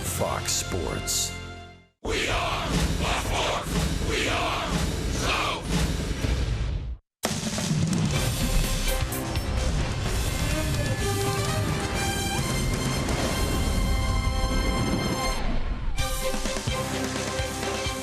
Fox Sports. We are the Fourth. We are so.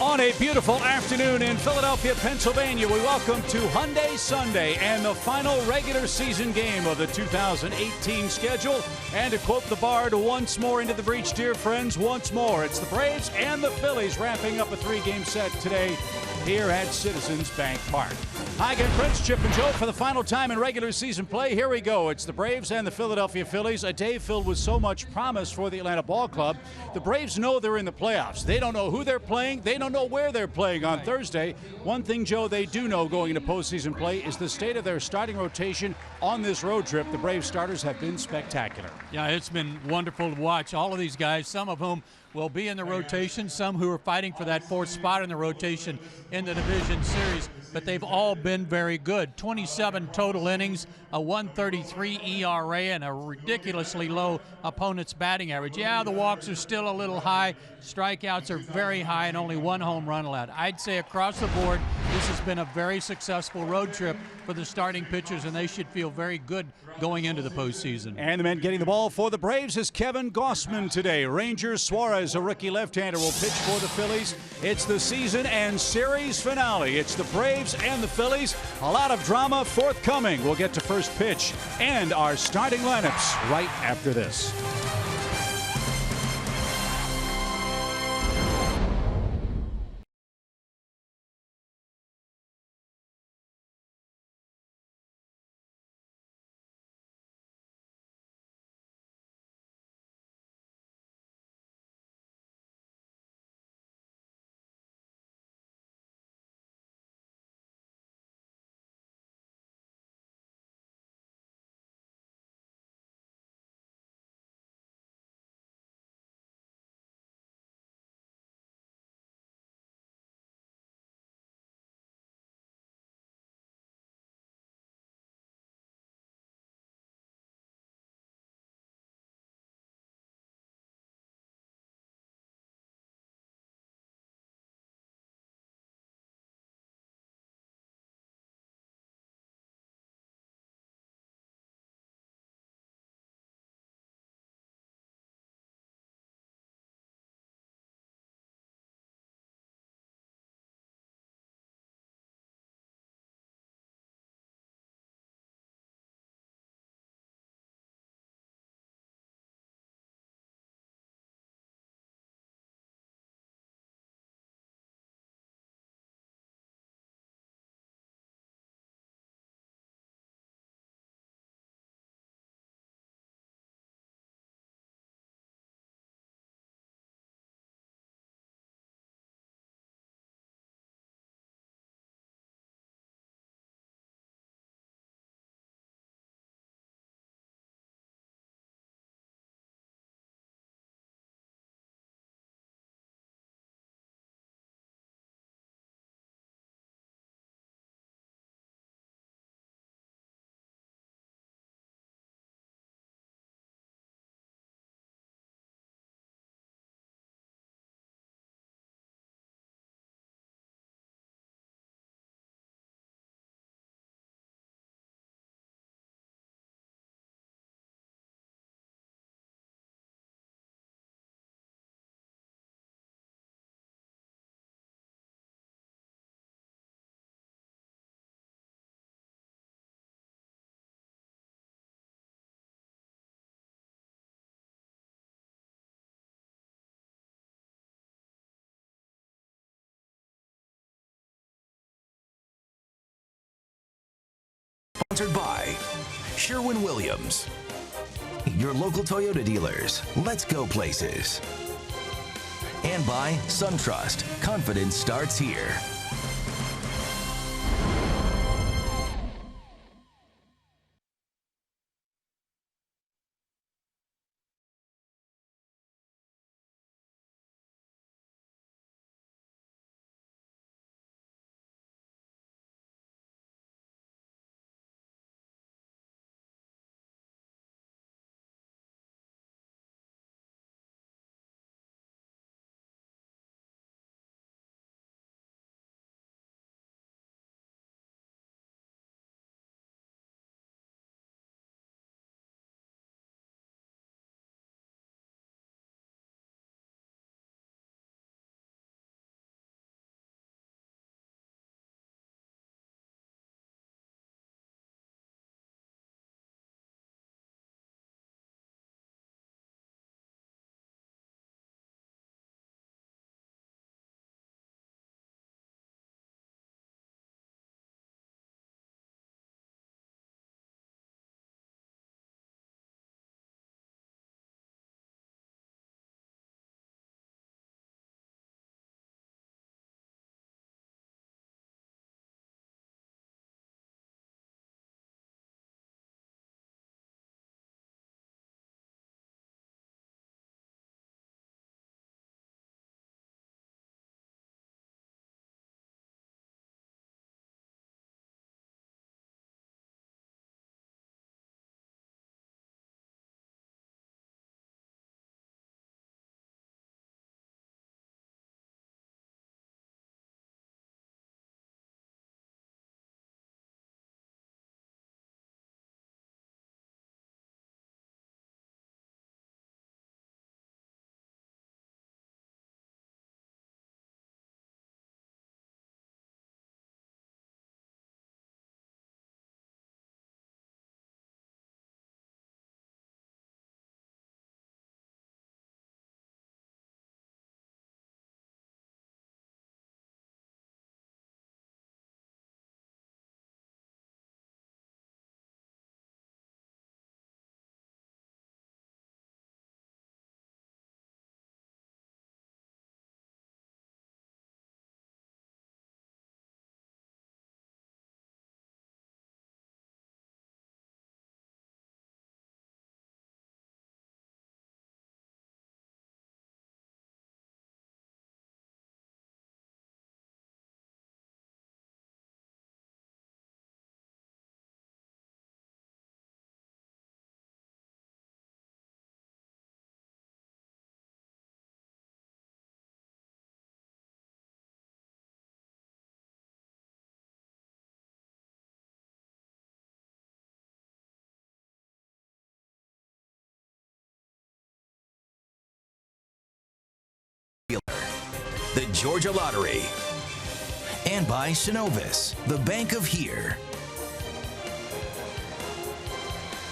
On a beautiful afternoon in Philadelphia, Pennsylvania, we welcome to Hyundai Sunday and the final regular season game of the 2018 schedule. And to quote the Bard once more into the breach, dear friends, once more, it's the Braves and the Phillies wrapping up a three-game set today here at Citizens Bank Park. Hi again, friends. Chip and Joe for the final time in regular season play. Here we go. It's the Braves and the Philadelphia Phillies. A day filled with so much promise for the Atlanta Ball Club. The Braves know they're in the playoffs. They don't know who they're playing. They don't know where they're playing on Thursday. One thing, Joe, they do know going into postseason play is the state of their starting rotation on this road trip. The Braves starters have been spectacular. Yeah, it's been wonderful to watch all of these guys, some of whom will be in the rotation, some who are fighting for that fourth spot in the rotation in the division series, but they've all been very good. 27 total innings, a 1.33 ERA, and a ridiculously low opponent's batting average. Yeah, the walks are still a little high, strikeouts are very high, and only one home run allowed. I'd say across the board, this has been a very successful road trip for the starting pitchers, and they should feel very good going into the postseason. And the man getting the ball for the Braves is Kevin Gossman today. Ranger Suarez, a rookie left-hander, will pitch for the Phillies. It's the season and series finale. It's the Braves and the Phillies. A lot of drama forthcoming. We'll get to first pitch and our starting lineups right after this. Sponsored by Sherwin-Williams, your local Toyota dealers. Let's go places. And by SunTrust. Confidence starts here. the Georgia Lottery, and by Synovus, the Bank of Here.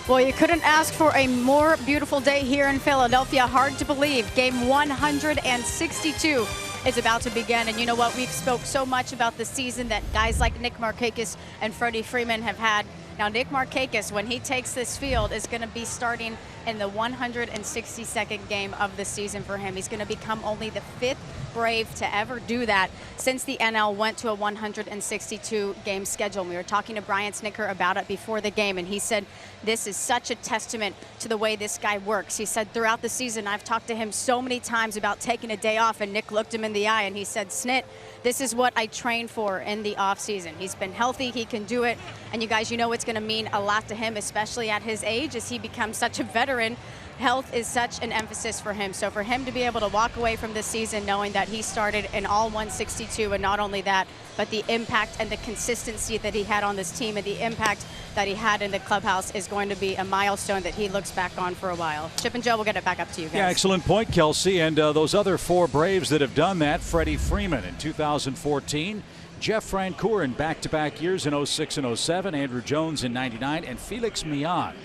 Well, you couldn't ask for a more beautiful day here in Philadelphia. Hard to believe. Game 162 is about to begin. And you know what? We've spoke so much about the season that guys like Nick Markakis and Freddie Freeman have had. Now, Nick Markakis, when he takes this field, is going to be starting in the 162nd game of the season for him. He's going to become only the 5th Brave to ever do that since the NL went to a 162-game schedule. And we were talking to Brian Snitker about it before the game, and he said this is such a testament to the way this guy works. He said throughout the season, I've talked to him so many times about taking a day off, and Nick looked him in the eye, and he said, Snit, this is what I train for in the offseason. He's been healthy. He can do it. And you guys, you know it's going to mean a lot to him, especially at his age as he becomes such a veteran. Health is such an emphasis for him. So for him to be able to walk away from this season knowing that he started in all 162, and not only that, but the impact and the consistency that he had on this team and the impact that he had in the clubhouse is going to be a milestone that he looks back on for a while. Chip and Joe, we'll get it back up to you guys. Yeah, excellent point, Kelsey. And those other 4 Braves that have done that, Freddie Freeman in 2014, Jeff Francoeur in back-to-back years in 06 and 07, Andrew Jones in 99, and Felix Millan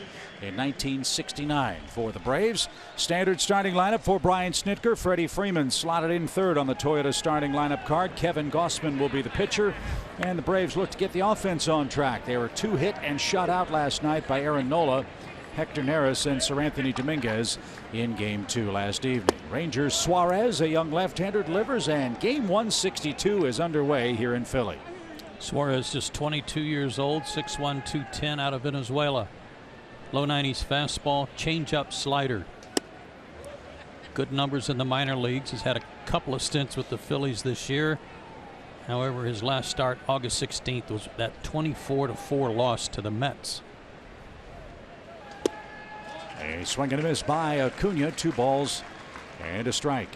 in 1969 for the Braves. Standard starting lineup for Brian Snitker. Freddie Freeman slotted in third on the Toyota starting lineup card. Kevin Gossman will be the pitcher. And the Braves look to get the offense on track. They were 2 hit and shut out last night by Aaron Nola, Hector Neris, and Sir Anthony Dominguez in Game 2 last evening. Rangers Suarez, a young left-hander, delivers, and Game 162 is underway here in Philly. Suarez just 22 years old, 6'1", 210 out of Venezuela. Low 90s fastball, changeup, slider. Good numbers in the minor leagues. He's had a couple of stints with the Phillies this year. However, his last start, August 16th, was that 24-4 loss to the Mets. A swing and a miss by Acuna. 2 balls and a strike.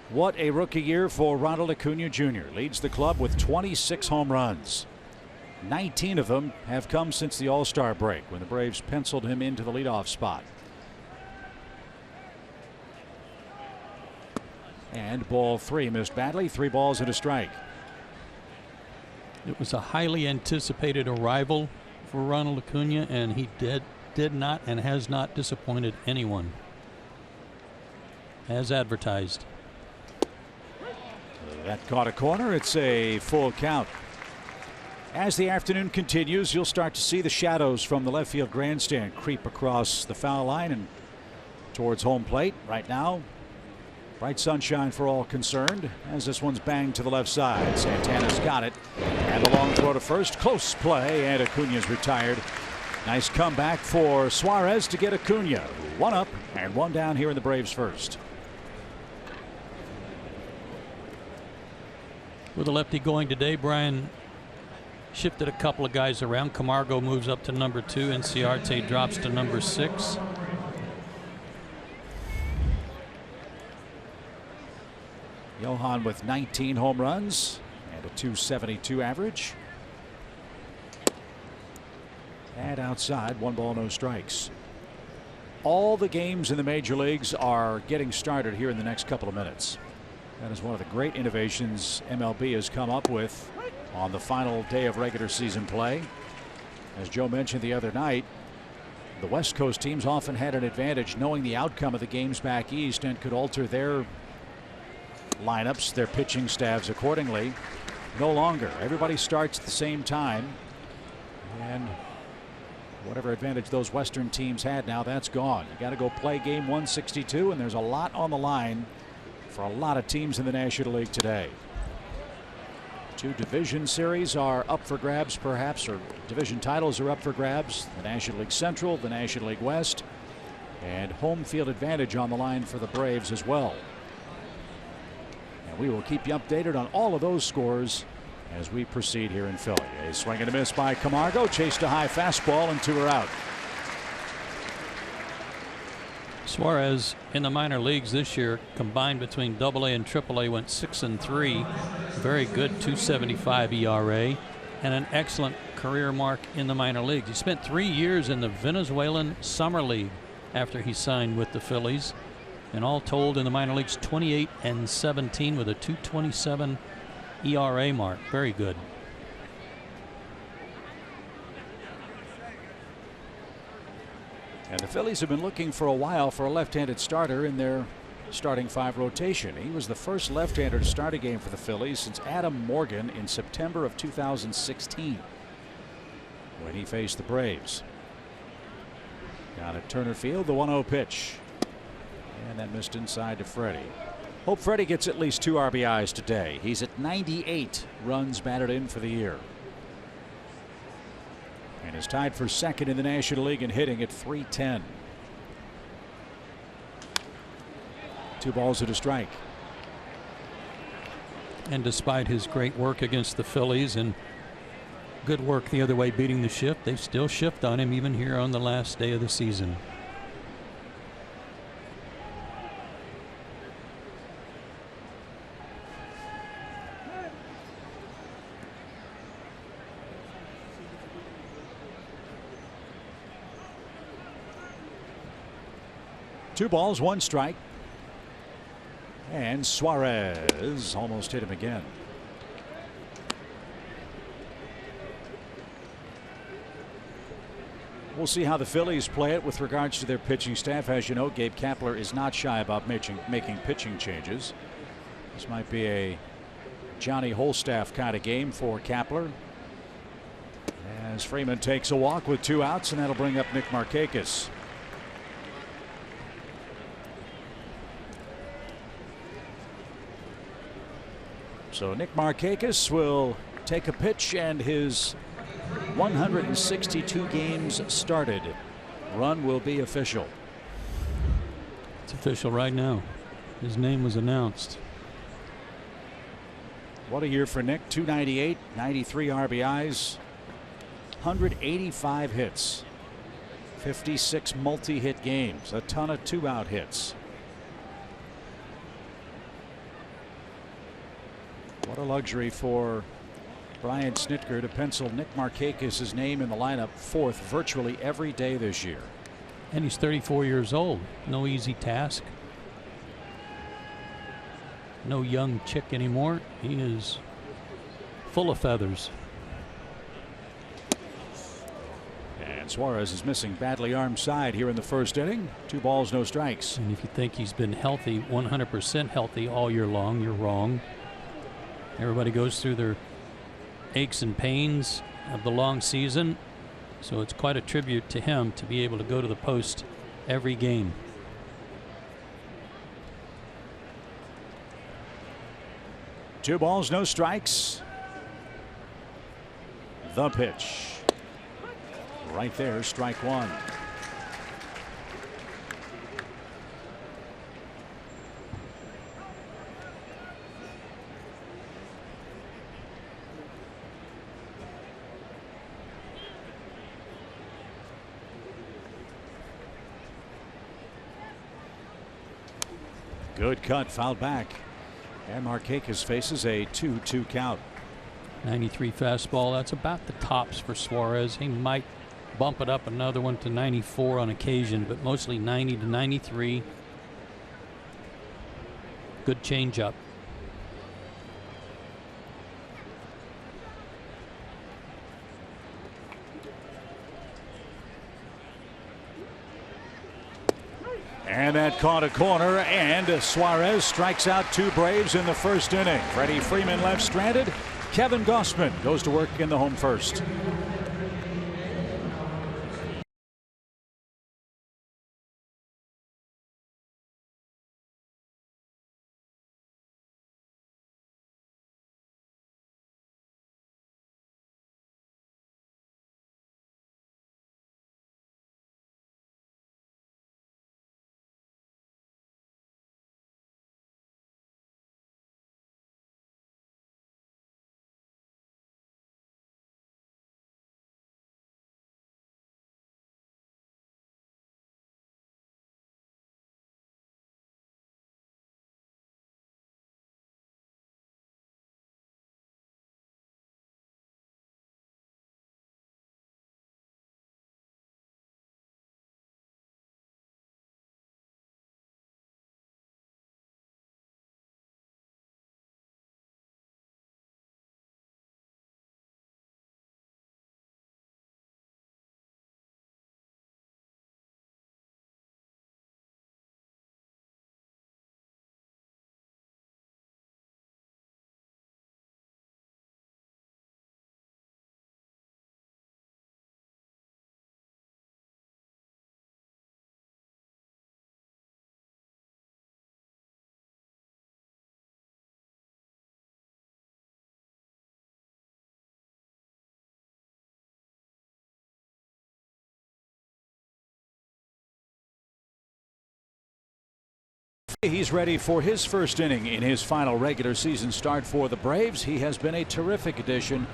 What a rookie year for Ronald Acuna Jr. Leads the club with 26 home runs. 19 of them have come since the All-Star break when the Braves penciled him into the leadoff spot. And ball 3 missed badly. 3 balls and a strike. It was a highly anticipated arrival for Ronald Acuna, and he did not and has not disappointed anyone as advertised. That caught a corner. It's a full count. As the afternoon continues, you'll start to see the shadows from the left field grandstand creep across the foul line and towards home plate. Right now, bright sunshine for all concerned as this one's banged to the left side. Santana's got it, and a long throw to first. Close play, and Acuna's retired. Nice comeback for Suarez to get Acuna. 1 up and 1 down here in the Braves first. With a lefty going today, Brian shifted a couple of guys around. Camargo moves up to number 2. Inciarte drops to number 6. Johan with 19 home runs and a .272 average. And outside, 1 ball, no strikes. All the games in the major leagues are getting started here in the next couple of minutes. That is one of the great innovations MLB has come up with on the final day of regular season play. As Joe mentioned the other night, the West Coast teams often had an advantage knowing the outcome of the games back east and could alter their lineups, their pitching staffs accordingly. No longer. Everybody starts at the same time, and whatever advantage those Western teams had, now that's gone. You got to go play game 162, and there's a lot on the line for a lot of teams in the National League today. 2 division series are up for grabs, perhaps, or division titles are up for grabs. The National League Central, the National League West, and home field advantage on the line for the Braves as well. And we will keep you updated on all of those scores as we proceed here in Philly. A swing and a miss by Camargo, chased a high fastball, and 2 are out. Suarez in the minor leagues this year, combined between AA and AAA, went 6-3. Very good .275 ERA and an excellent career mark in the minor leagues. He spent 3 years in the Venezuelan Summer League after he signed with the Phillies. And all told in the minor leagues, 28-17 with a 2.27 ERA mark. Very good. And the Phillies have been looking for a while for a left-handed starter in their starting 5 rotation. He was the first left-hander to start a game for the Phillies since Adam Morgan in September of 2016 when he faced the Braves. Down at Turner Field, the 1-0 pitch. And that missed inside to Freddie. Hope Freddie gets at least 2 RBIs today. He's at 98 runs batted in for the year. And is tied for second in the National League in hitting at 310. 2 balls and a strike. And despite his great work against the Phillies and good work the other way beating the shift, they still shift on him even here on the last day of the season. Two balls, 1 strike. And Suarez almost hit him again. We'll see how the Phillies play it with regards to their pitching staff. As you know, Gabe Kapler is not shy about making pitching changes. This might be a Johnny Holstaff kind of game for Kapler. As Freeman takes a walk with 2 outs, and that'll bring up Nick Markakis. So Nick Markakis will take a pitch, and his 162 games started run will be official. It's official right now. His name was announced. What a year for Nick. 298, 93 RBIs, 185 hits, 56 multi-hit games, a ton of 2-out hits. What a luxury for Brian Snitker to pencil Nick Markakis' name in the lineup 4th virtually every day this year. And he's 34 years old. No easy task. No young chick anymore. He is full of feathers. And Suarez is missing badly armed side here in the 1st inning. 2 balls, no strikes. And if you think he's been healthy, 100% healthy all year long, you're wrong. Everybody goes through their aches and pains of the long season, so it's quite a tribute to him to be able to go to the post every game. Two balls, no strikes. The pitch. Right there, strike 1. Good cut, fouled back. And Markakis faces a 2-2 count. 93 fastball. That's about the tops for Suarez. He might bump it up another one to 94 on occasion, but mostly 90 to 93. Good changeup. And that caught a corner, and Suarez strikes out 2 Braves in the 1st inning. Freddie Freeman left stranded. Kevin Gossman goes to work in the home 1st. He's ready for his first inning in his final regular season start for the Braves. He has been a terrific addition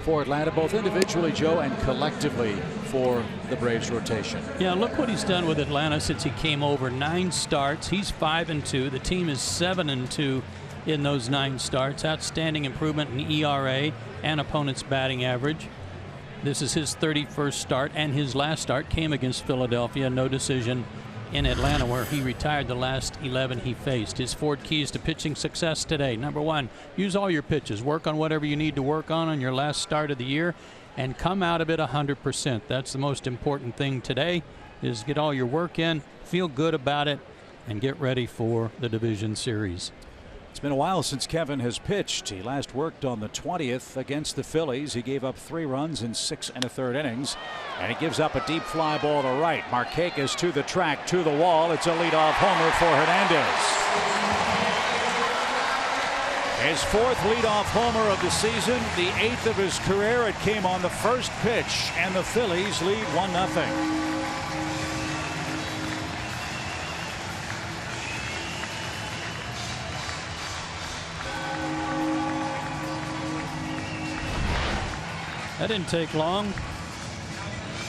for Atlanta, both individually, Joe, and collectively for the Braves rotation. Yeah, look what he's done with Atlanta since he came over. 9 starts. He's 5-2. The team is 7-2 in those 9 starts. Outstanding improvement in ERA and opponent's batting average. This is his 31st start, and his last start came against Philadelphia. No decision in Atlanta, where he retired the last 11 he faced. His 4 keys to pitching success today. Number 1, use all your pitches. Work on whatever you need to work on your last start of the year, and come out of it 100%. That's the most important thing today, is get all your work in, feel good about it, and get ready for the division series. It's been a while since Kevin has pitched. He last worked on the 20th against the Phillies. He gave up 3 runs in 6 1/3 innings, and he gives up a deep fly ball to right. Markakis to the track, to the wall. It's a leadoff homer for Hernandez. His 4th leadoff homer of the season, the 8th of his career. It came on the first pitch, and the Phillies lead 1-0. That didn't take long.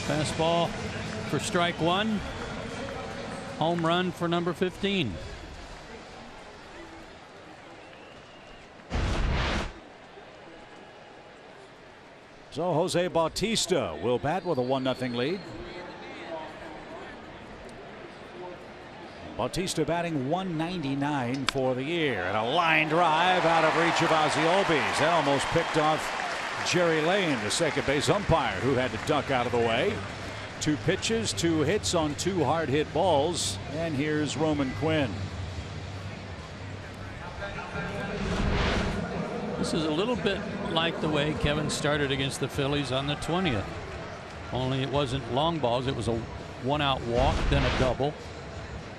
Fastball for strike 1. Home run for number 15. So Jose Bautista will bat with a 1-0 lead. Bautista batting 199 for the year, and a line drive out of reach of Ozzie Albies. That almost picked off Jerry Lane, the second base umpire, who had to duck out of the way. 2 pitches, 2 hits on 2 hard hit balls, and here's Roman Quinn. This is a little bit like the way Kevin started against the Phillies on the 20th. Only it wasn't long balls. It was a 1-out walk, then a double,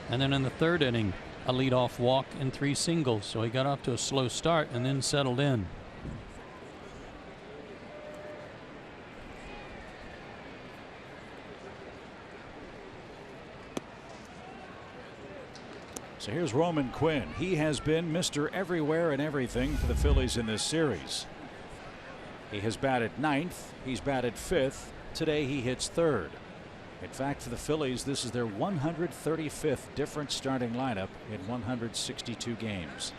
and then in the 3rd inning a leadoff walk and 3 singles. So he got off to a slow start and then settled in. So here's Roman Quinn. He has been Mr. Everywhere and Everything for the Phillies in this series. He has batted 9th. He's batted 5th. Today he hits 3rd. In fact, for the Phillies, this is their 135th different starting lineup in 162 games.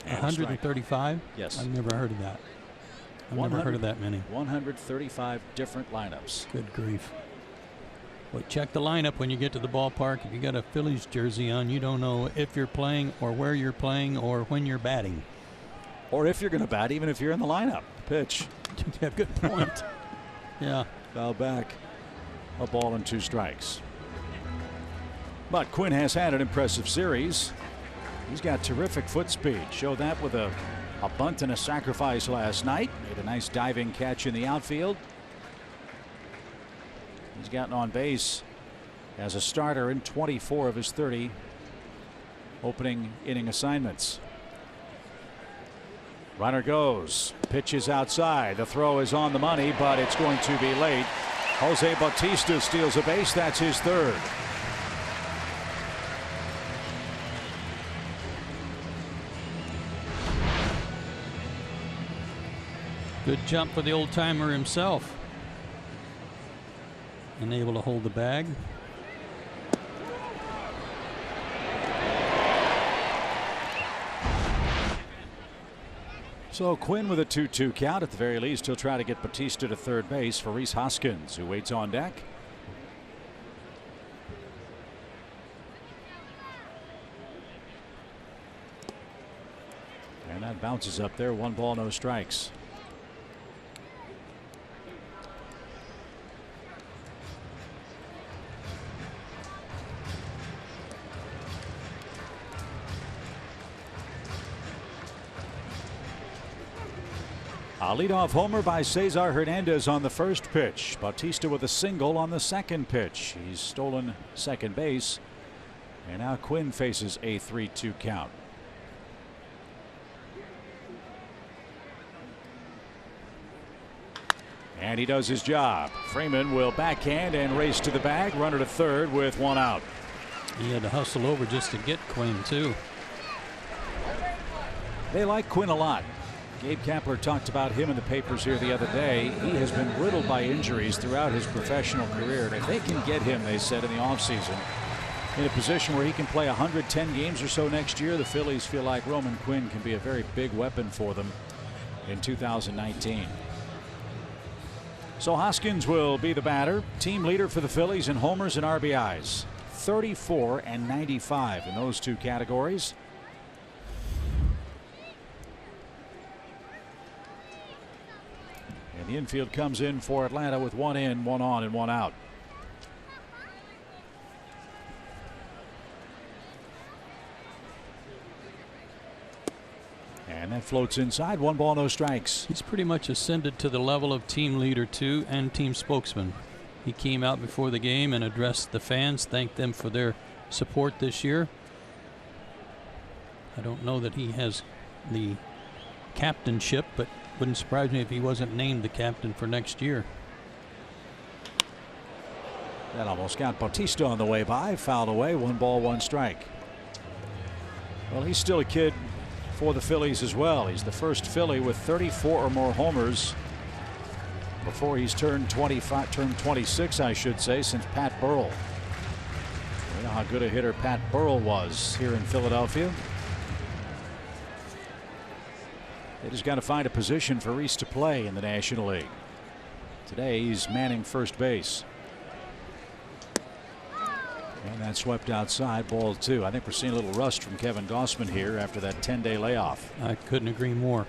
135? Yes. I've never heard of that. I've never heard of that many. 135 different lineups. Good grief. Well, check the lineup when you get to the ballpark. If you got a Phillies jersey on, you don't know if you're playing or where you're playing or when you're batting. Or if you're going to bat, even if you're in the lineup. Pitch. Yeah, good point. Yeah. Foul back. A ball and 2 strikes. But Quinn has had an impressive series. He's got terrific foot speed. Showed that with a bunt and a sacrifice last night. Made a nice diving catch in the outfield. He's gotten on base as a starter in 24 of his 30 opening inning assignments. Runner goes. Pitches outside. The throw is on the money, but it's going to be late. Jose Bautista steals a base. That's his 3rd. Good jump for the old timer himself. And able to hold the bag. So Quinn with a 2-2 count. At the very least, he'll try to get Bautista to 3rd base for Rhys Hoskins, who waits on deck. And that bounces up there. 1 ball, no strikes. A leadoff homer by Cesar Hernandez on the first pitch. Bautista with a single on the second pitch. He's stolen second base. And now Quinn faces a 3-2 count. And he does his job. Freeman will backhand and race to the bag. Runner to 3rd with 1 out. He had to hustle over just to get Quinn, too. They like Quinn a lot. Gabe Kapler talked about him in the papers here the other day. He has been riddled by injuries throughout his professional career. And if they can get him, they said, in the offseason, in a position where he can play 110 games or so next year, the Phillies feel like Roman Quinn can be a very big weapon for them in 2019. So Hoskins will be the batter. Team leader for the Phillies in homers and RBIs. 34 and 95 in those two categories. And the infield comes in for Atlanta with 1 in, 1 on, and 1 out. And that floats inside. 1 ball, no strikes. He's pretty much ascended to the level of team leader, too, and team spokesman. He came out before the game and addressed the fans, thanked them for their support this year. I don't know that he has the captainship, but wouldn't surprise me if he wasn't named the captain for next year. That almost got Bautista on the way by. Fouled away. 1 ball, 1 strike. Well, he's still a kid for the Phillies as well. He's the first Philly with 34 or more homers before he's turned 26, I should say, since Pat Burrell. We know how good a hitter Pat Burrell was here in Philadelphia. They just got to find a position for Reese to play in the National League. Today he's manning first base. And that swept outside, ball 2. I think we're seeing a little rust from Kevin Gausman here after that 10-day layoff. I couldn't agree more.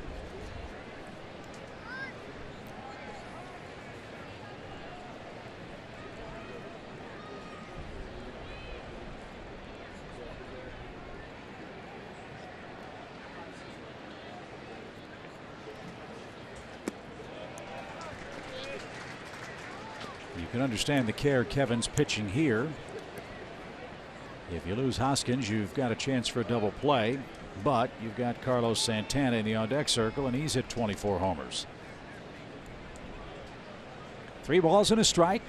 You can understand the care Kevin's pitching here. If you lose Hoskins, you've got a chance for a double play, but you've got Carlos Santana in the on-deck circle, and he's hit 24 homers. 3 balls and a strike.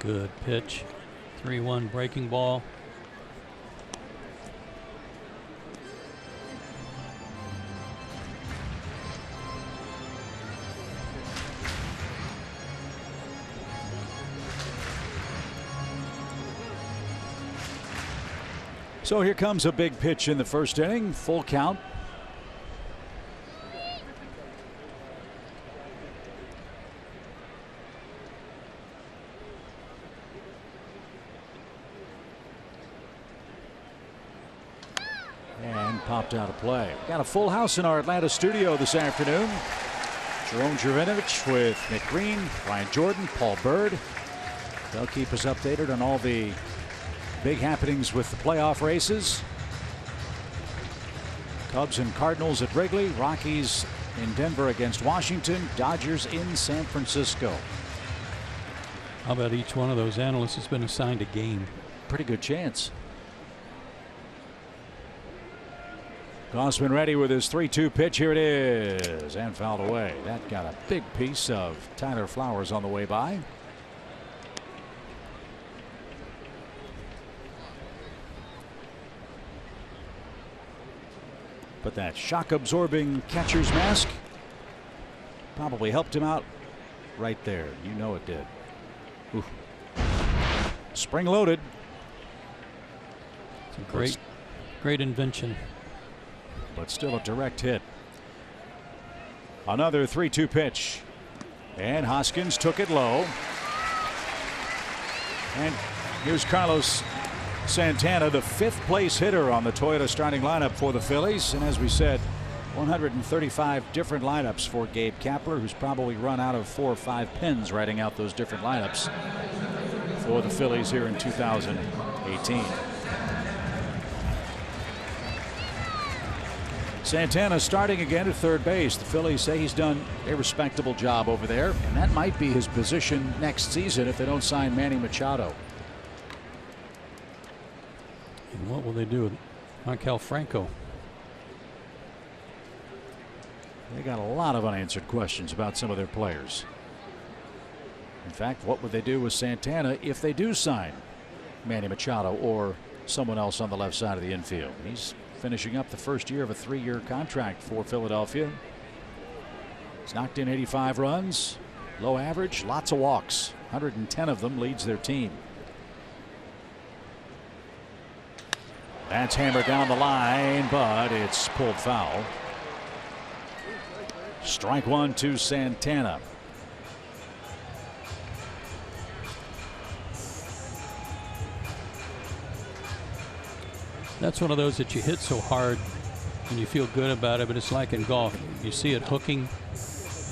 Good pitch. 3-1 breaking ball. So here comes a big pitch in the first inning. Full count. And popped out of play. Got a full house in our Atlanta studio this afternoon. Jerome Jurvenovich with Nick Green, Brian Jordan, Paul Bird. They'll keep us updated on all the big happenings with the playoff races. Cubs and Cardinals at Wrigley. Rockies in Denver against Washington. Dodgers in San Francisco. How about each one of those analysts has been assigned a game? Pretty good chance. Gausman ready with his 3-2 pitch. Here it is. And fouled away. That got a big piece of Tyler Flowers on the way by. But that shock-absorbing catcher's mask probably helped him out right there. You know it did. Ooh. Spring-loaded. It's a great invention. But still a direct hit. Another 3-2 pitch. And Hoskins took it low. And here's Carlos Santana, the 5th place hitter on the Toyota starting lineup for the Phillies. And as we said, 135 different lineups for Gabe Kapler, who's probably run out of 4 or 5 pens writing out those different lineups for the Phillies here in 2018. Santana starting again at third base. The Phillies say he's done a respectable job over there, and that might be his position next season if they don't sign Manny Machado. And what will they do with Michael Franco? They got a lot of unanswered questions about some of their players. In fact, what would they do with Santana if they do sign Manny Machado or someone else on the left side of the infield? He's finishing up the first year of a 3-year contract for Philadelphia. He's knocked in 85 runs, low average, lots of walks, 110 of them, leads their team. That's hammered down the line, but it's pulled foul. Strike one to Santana. That's one of those that you hit so hard and you feel good about it, but it's like in golf. You see it hooking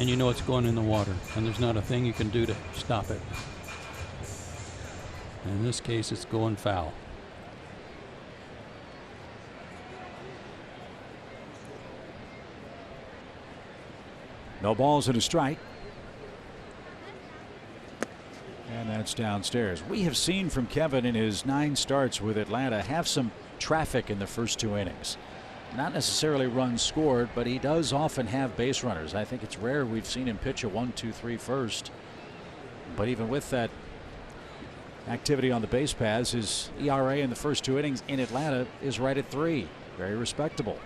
and you know it's going in the water, and there's not a thing you can do to stop it. And in this case, it's going foul. No balls and a strike. And that's downstairs. We have seen from Kevin in his 9 starts with Atlanta have some traffic in the first 2 innings. Not necessarily runs scored, but he does often have base runners. I think it's rare we've seen him pitch a 1-2-3 first. But even with that activity on the base paths, his ERA in the first 2 innings in Atlanta is right at 3. Very respectable.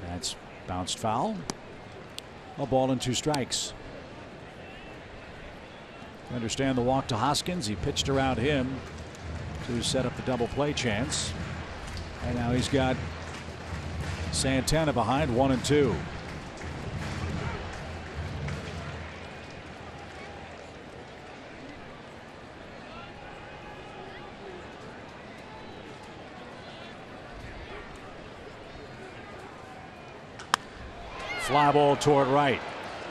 That's bounced foul. A ball and 2 strikes. Understand the walk to Hoskins. He pitched around him to set up the double play chance. And now he's got Santana behind, 1-2. Fly ball toward right.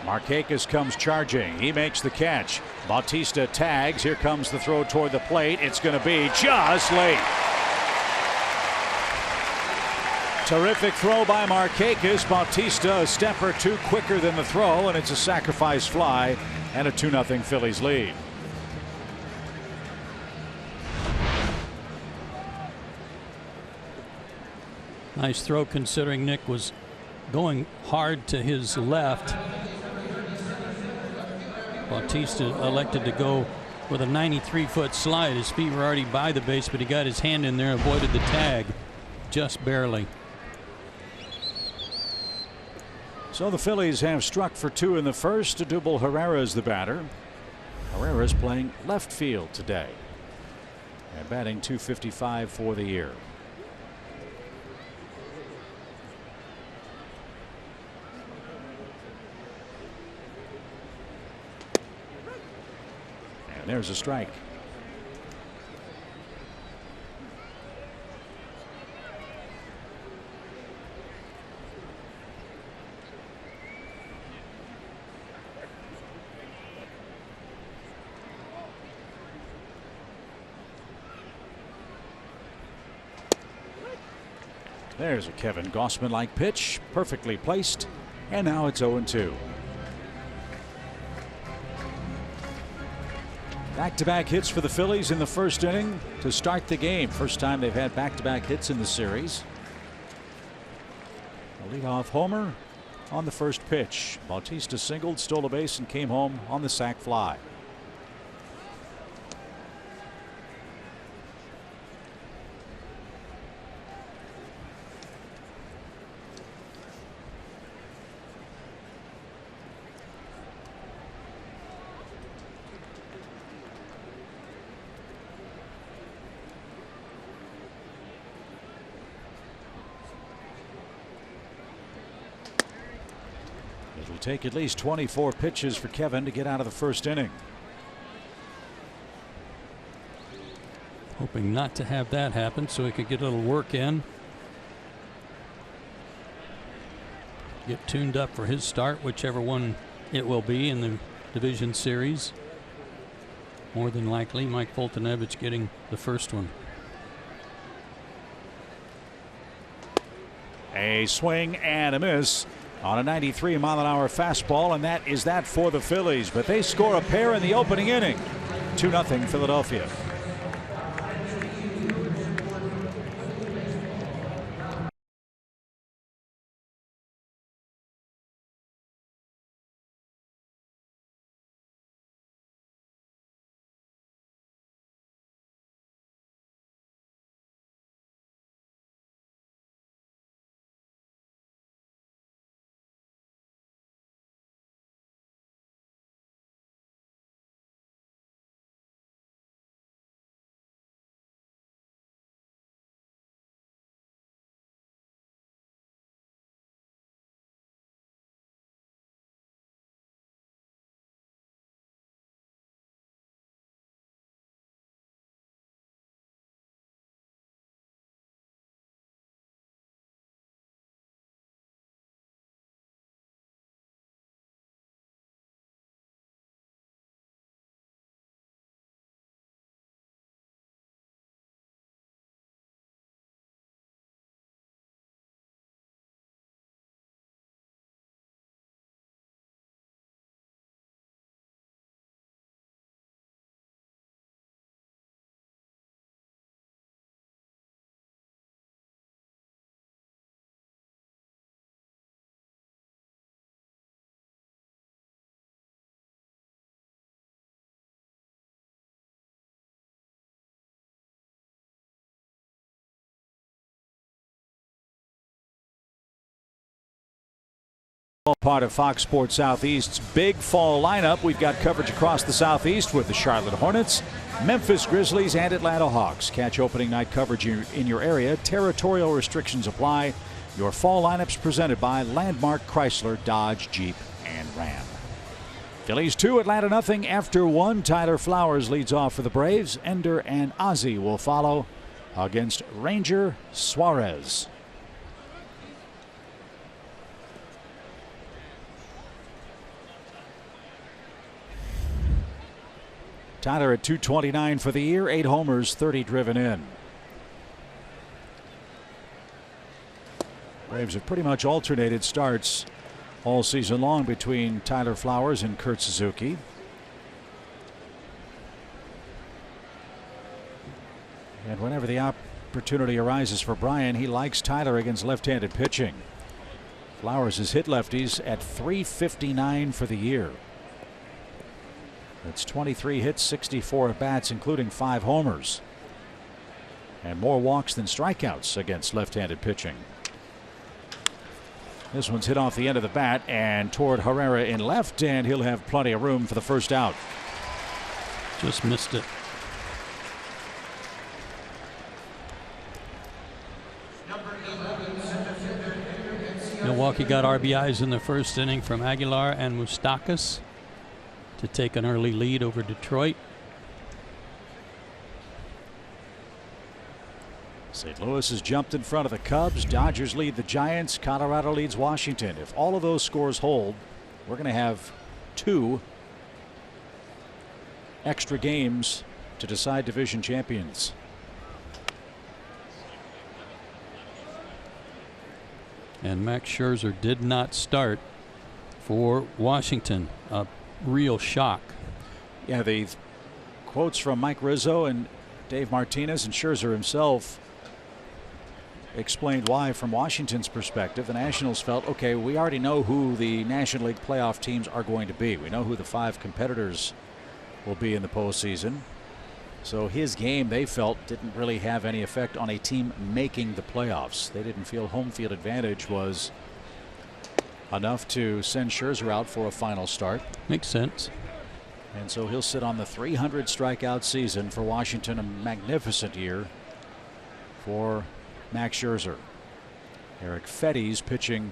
Markakis comes charging. He makes the catch. Bautista tags. Here comes the throw toward the plate. It's going to be just late. Terrific throw by Markakis. Bautista a step or 2 quicker than the throw, and it's a sacrifice fly and a 2-0 Phillies lead. Nice throw considering Nick was going hard to his left. Bautista elected to go with a 93-foot slide. His feet were already by the base, but he got his hand in there, avoided the tag just barely. So the Phillies have struck for 2 in the first. Odubel Herrera is the batter. Herrera's playing left field today and batting .255 for the year. And there's a strike. There's a Kevin Gausman-like pitch, perfectly placed, and now it's 0-2. Back-to-back hits for the Phillies in the first inning to start the game. First time they've had back-to-back hits in the series. A leadoff homer on the first pitch. Bautista singled, stole a base, and came home on the sac fly. It'll take at least 24 pitches for Kevin to get out of the first inning. Hoping not to have that happen so he could get a little work in. Get tuned up for his start, whichever one it will be in the division series. More than likely, Mike Foltynewicz getting the first one. A swing and a miss on a 93-mile-an-hour fastball, and that is that for the Phillies. But they score a pair in the opening inning. 2-0 Philadelphia. Part of Fox Sports Southeast's big fall lineup. We've got coverage across the Southeast with the Charlotte Hornets, Memphis Grizzlies, and Atlanta Hawks. Catch opening night coverage in your area. Territorial restrictions apply. Your fall lineups presented by Landmark Chrysler, Dodge, Jeep, and Ram. Phillies 2, Atlanta nothing after 1. Tyler Flowers leads off for the Braves. Ender and Ozzie will follow against Ranger Suarez. Tyler at .229 for the year, 8 homers, 30 driven in. Braves have pretty much alternated starts all season long between Tyler Flowers and Kurt Suzuki. And whenever the opportunity arises for Brian, he likes Tyler against left-handed pitching. Flowers has hit lefties at .359 for the year. That's 23 hits, 64 at bats, including 5 homers. And more walks than strikeouts against left-handed pitching. This one's hit off the end of the bat and toward Herrera in left, and he'll have plenty of room for the first out. Just missed it. Milwaukee got RBIs in the first inning from Aguilar and Moustakas to take an early lead over Detroit. St. Louis has jumped in front of the Cubs. Dodgers lead the Giants. Colorado leads Washington. If all of those scores hold, we're going to have 2 extra games to decide division champions. And Max Scherzer did not start for Washington. A real shock. Yeah, the quotes from Mike Rizzo and Dave Martinez and Scherzer himself explained why, from Washington's perspective, the Nationals felt, okay, we already know who the National League playoff teams are going to be. We know who the 5 competitors will be in the postseason. So his game, they felt, didn't really have any effect on a team making the playoffs. They didn't feel home field advantage was enough to send Scherzer out for a final start. Makes sense. And so he'll sit on the 300 strikeout season for Washington. A magnificent year for Max Scherzer. Eric Fetty's pitching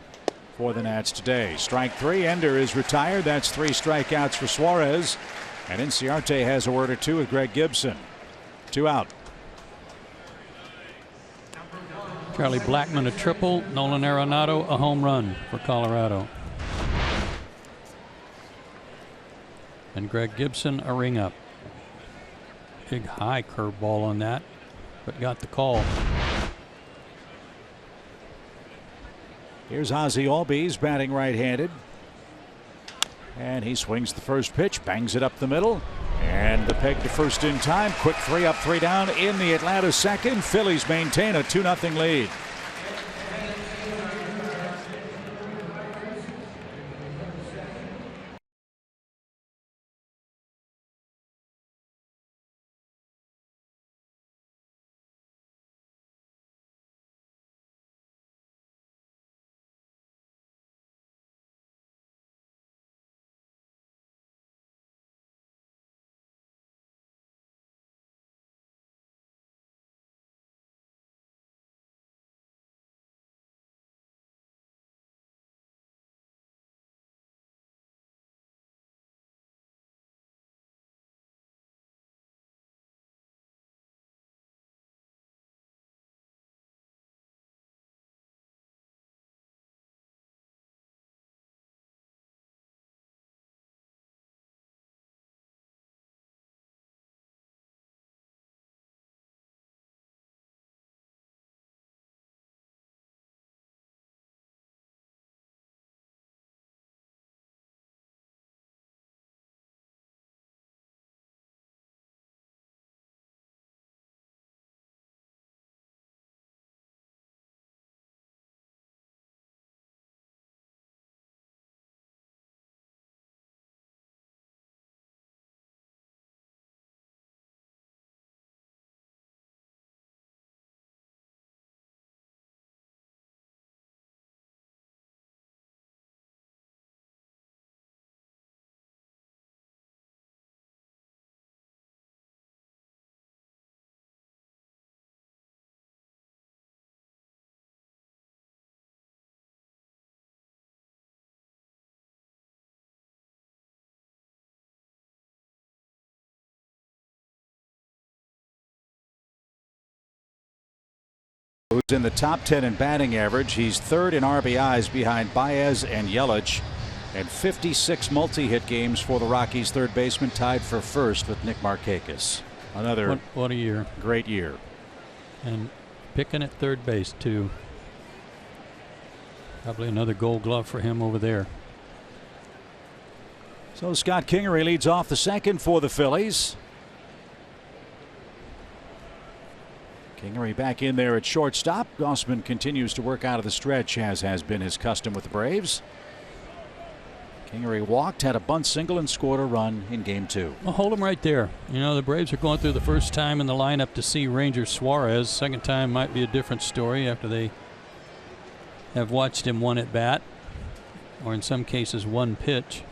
for the Nats today. Strike 3. Ender is retired. That's 3 strikeouts for Suarez. And Inciarte has a word or two with Greg Gibson. 2 out. Charlie Blackmon a triple. Nolan Arenado a home run for Colorado. And Greg Gibson a ring up. Big high curveball on that, but got the call. Here's Ozzie Albies batting right-handed. And he swings the first pitch, bangs it up the middle. And the peg to first in time. Quick 3 up, 3 down in the Atlanta second. Phillies maintain a 2-0 lead. in the top 10 in batting average. He's third in RBIs behind Baez and Yelich, and 56 multi-hit games for the Rockies. Third baseman tied for first with Nick Markakis. Another what a year. Great year. And picking at third base too. Probably another Gold Glove for him over there. So Scott Kingery leads off the second for the Phillies. Kingery back in there at shortstop. Gausman continues to work out of the stretch, as has been his custom with the Braves. Kingery walked, had a bunt single, and scored a run in game 2. Well, hold him right there. You know, the Braves are going through the first time in the lineup to see Ranger Suarez. Second time might be a different story after they have watched him one at bat, or in some cases one pitch.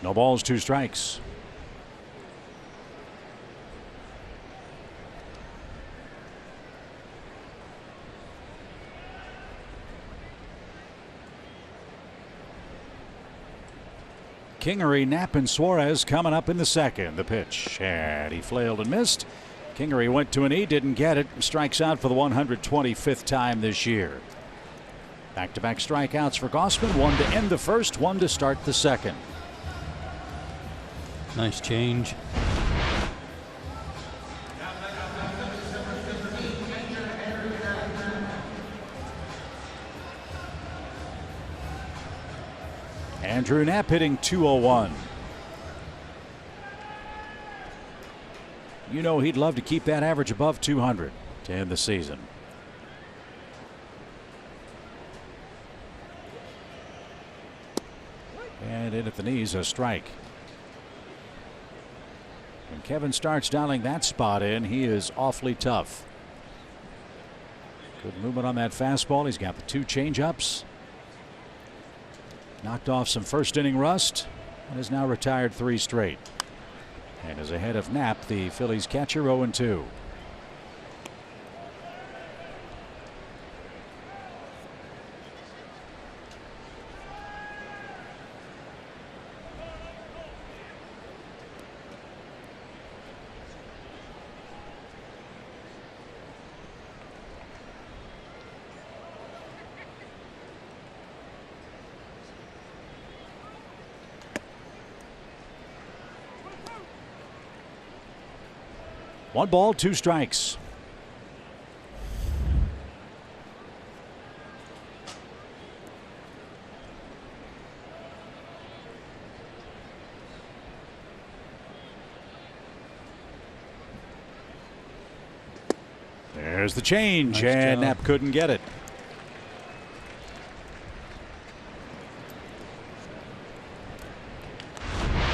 No balls, 2 strikes. Kingery, Knapp, and Suarez coming up in the second. The pitch, and he flailed and missed. Kingery went to an E, didn't get it. Strikes out for the 125th time this year. Back-to-back strikeouts for Gausman. 1 to end the first, 1 to start the second. Nice change. Andrew Knapp hitting .201. You know he'd love to keep that average above 200 to end the season. And in at the knees, a strike. When Kevin starts dialing that spot in, he is awfully tough. Good movement on that fastball. He's got the 2 changeups. Knocked off some first inning rust and has now retired 3 straight. And is ahead of Knapp, the Phillies catcher, 0-2. One ball, 2 strikes. There's the change, nice and job. Knapp couldn't get it.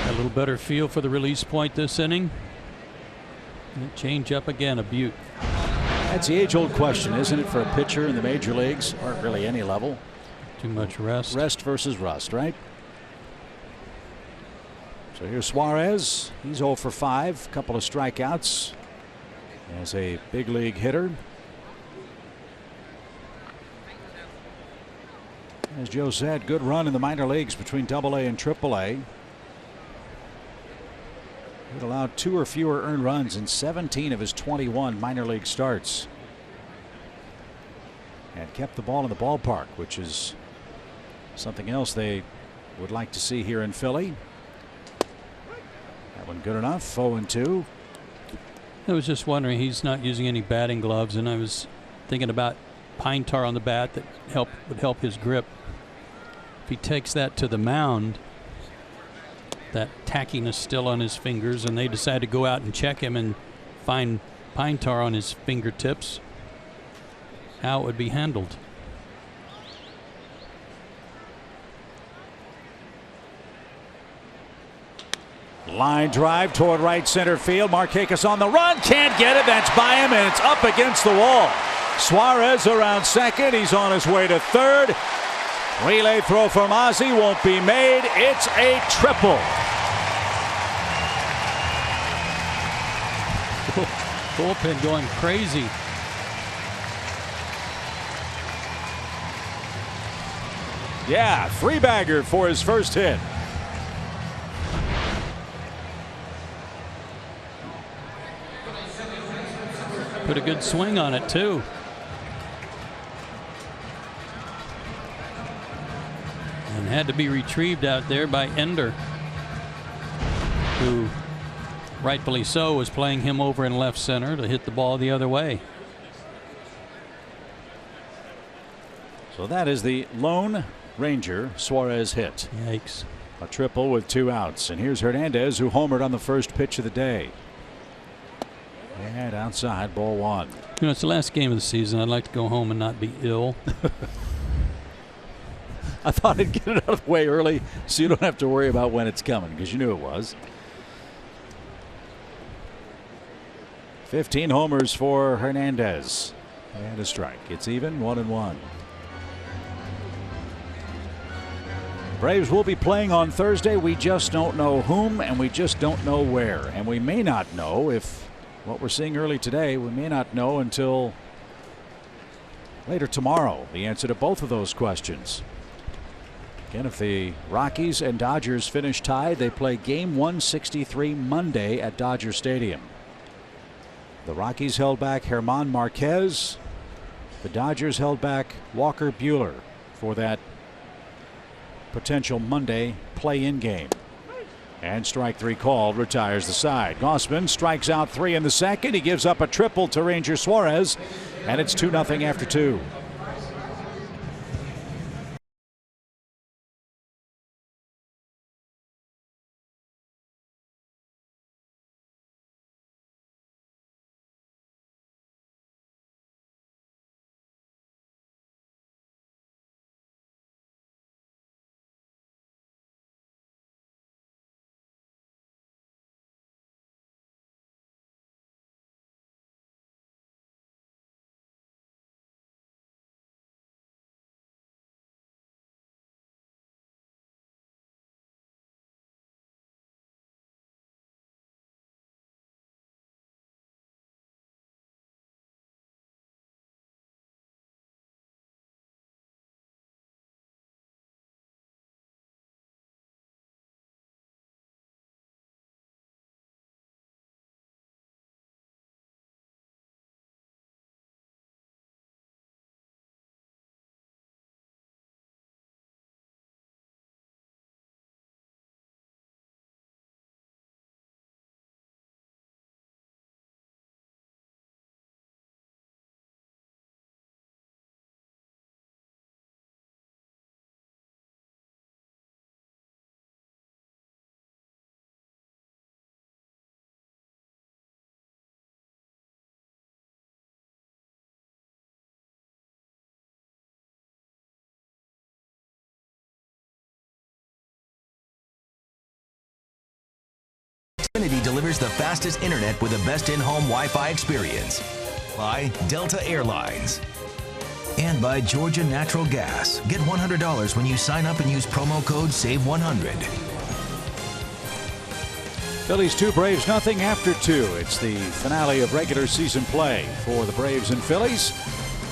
A little better feel for the release point this inning. And change up again, a beaut. That's the age-old question, isn't it, for a pitcher in the major leagues, or really any level? Too much rest. Rest versus rust, right? So here's Suarez. He's 0 for 5, couple of strikeouts as a big league hitter. As Joe said, good run in the minor leagues between AA and AAA. He'd allowed 2 or fewer earned runs in 17 of his 21 minor league starts. And kept the ball in the ballpark, which is something else they would like to see here in Philly. That one good enough. 0-2. I was just wondering, he's not using any batting gloves, and I was thinking about pine tar on the bat that would help his grip. If he takes that to the mound, that tackiness still on his fingers, and they decide to go out and check him and find pine tar on his fingertips, how it would be handled. Line drive toward right center field. Markakis on the run. Can't get it. That's by him, and it's up against the wall. Suarez around second. He's on his way to third. Relay throw from Ozzie won't be made. It's a triple. Bullpen going crazy. Yeah, three-bagger for his first hit. Put a good swing on it, too. And had to be retrieved out there by Ender, who, rightfully so, was playing him over in left center to hit the ball the other way. So that is the lone Ranger Suarez hit. Yikes. A triple with 2 outs. And here's Hernandez, who homered on the first pitch of the day. And outside, ball 1. You know, it's the last game of the season. I'd like to go home and not be ill. I thought I'd get it out of the way early so you don't have to worry about when it's coming, because you knew it was. 15 homers for Hernandez. And a strike. It's even, 1-1. Braves will be playing on Thursday. We just don't know whom, and we just don't know where. And we may not know if what we're seeing early today, we may not know until later tomorrow, the answer to both of those questions. Again, if the Rockies and Dodgers finish tied, they play game 163 Monday at Dodger Stadium. The Rockies held back Germán Marquez. The Dodgers held back Walker Buehler for that potential Monday play-in game. And strike 3 called, retires the side. Gausman strikes out 3 in the second. He gives up a triple to Ranger Suarez, and it's 2-0 after 2. Xfinity delivers the fastest internet with the best in-home Wi-Fi experience. By Delta Airlines. And by Georgia Natural Gas. Get $100 when you sign up and use promo code SAVE100. Phillies 2, Braves nothing after 2. It's the finale of regular season play for the Braves and Phillies.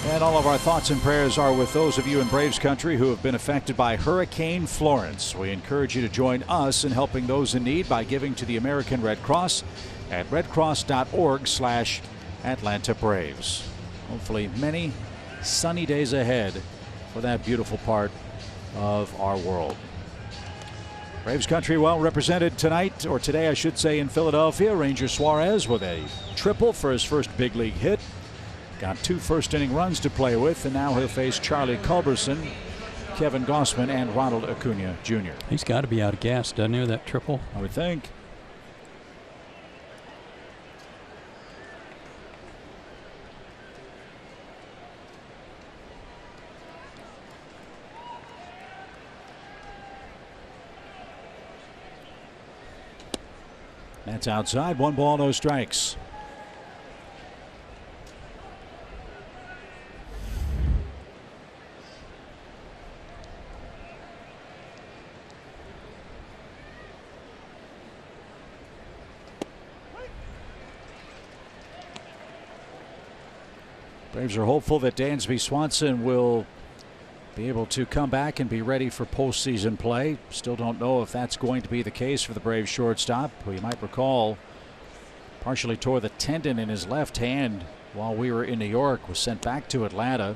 And all of our thoughts and prayers are with those of you in Braves country who have been affected by Hurricane Florence. We encourage you to join us in helping those in need by giving to the American Red Cross at redcross.org/Atlanta Braves. Hopefully many sunny days ahead for that beautiful part of our world. Braves country well represented tonight, or today I should say, in Philadelphia. Ranger Suarez with a triple for his first big league hit. Got 2 first-inning runs to play with, and now he'll face Charlie Culberson, Kevin Gausman, and Ronald Acuna Jr. He's got to be out of gas, doesn't he, with that triple? I would think. That's outside. 1 ball, no strikes. Braves are hopeful that Dansby Swanson will be able to come back and be ready for postseason play. Still don't know if that's going to be the case for the Braves shortstop, who you might recall partially tore the tendon in his left hand while we were in New York, was sent back to Atlanta,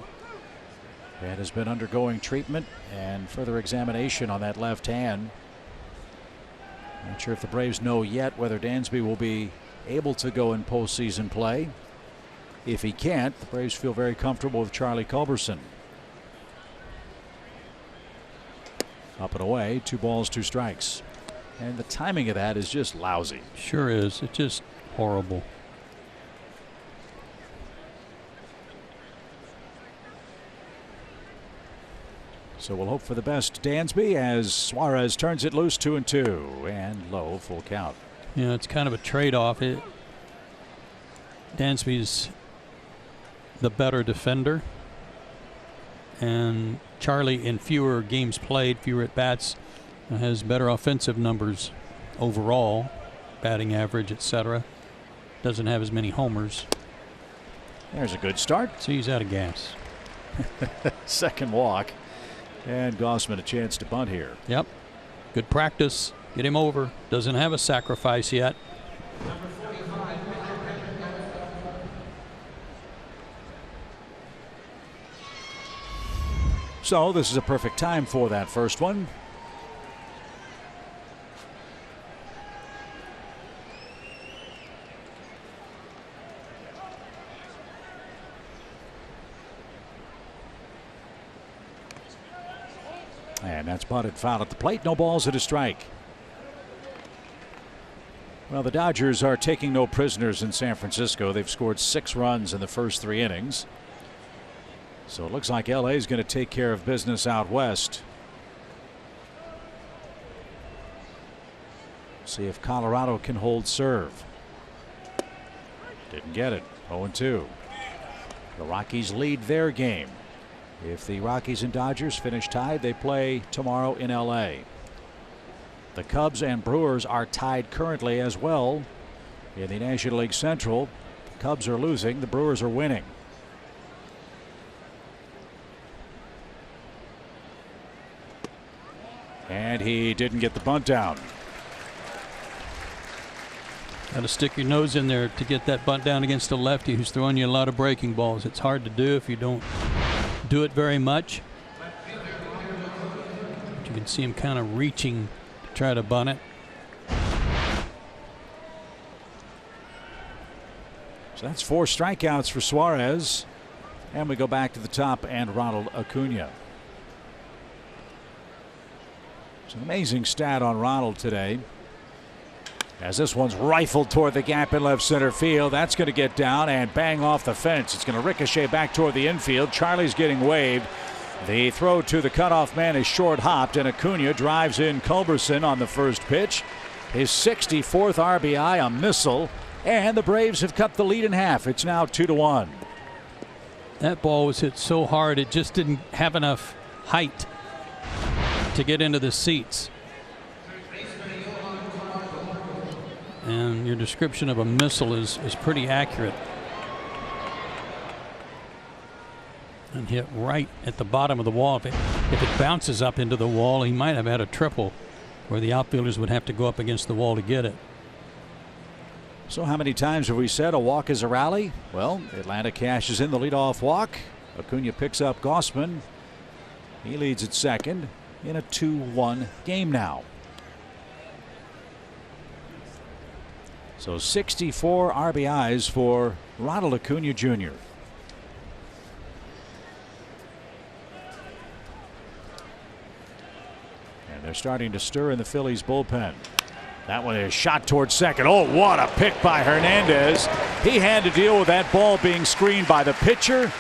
and has been undergoing treatment and further examination on that left hand. Not sure if the Braves know yet whether Dansby will be able to go in postseason play. If he can't, the Braves feel very comfortable with Charlie Culberson. Up and away, 2 balls, 2 strikes. And the timing of that is just lousy. Sure is. It's just horrible. So we'll hope for the best, Dansby, as Suarez turns it loose, 2-2, and low, full count. Yeah, it's kind of a trade-off. Dansby's the better defender, and Charlie, in fewer games played, fewer at bats, has better offensive numbers overall, batting average, etc. Doesn't have as many homers. There's a good start. So he's out of gas. Second walk, and Gossman a chance to bunt here. Yep, good practice. Get him over. Doesn't have a sacrifice yet. So this is a perfect time for that first one. And that's bunted, foul at the plate. No balls and a strike. Well, the Dodgers are taking no prisoners in San Francisco. They've scored 6 runs in the first 3 innings. So it looks like LA is going to take care of business out west. See if Colorado can hold serve. Didn't get it. 0-2. The Rockies lead their game. If the Rockies and Dodgers finish tied, they play tomorrow in LA. The Cubs and Brewers are tied currently as well in the National League Central. The Cubs are losing, the Brewers are winning. And he didn't get the bunt down. Got to stick your nose in there to get that bunt down against a lefty who's throwing you a lot of breaking balls. It's hard to do if you don't do it very much. But you can see him kind of reaching to try to bunt it. So that's 4 strikeouts for Suarez. And we go back to the top and Ronald Acuna. It's an amazing stat on Ronald today, as this one's rifled toward the gap in left center field. That's going to get down and bang off the fence. It's going to ricochet back toward the infield. Charlie's getting waved. The throw to the cutoff man is short hopped, and Acuna drives in Culberson on the first pitch. His 64th RBI, a missile, and the Braves have cut the lead in half. It's now 2-1. That ball was hit so hard it just didn't have enough height to get into the seats. And your description of a missile is pretty accurate. And hit right at the bottom of the wall. If it bounces up into the wall, he might have had a triple where the outfielders would have to go up against the wall to get it. So how many times have we said a walk is a rally? Well, Atlanta cashes in the leadoff walk. Acuna picks up Gossman. He leads at second in a 2-1 game now. So 64 RBIs for Ronald Acuna Jr. And they're starting to stir in the Phillies bullpen. That one is shot towards second. Oh, what a pick by Hernandez. He had to deal with that ball being screened by the pitcher,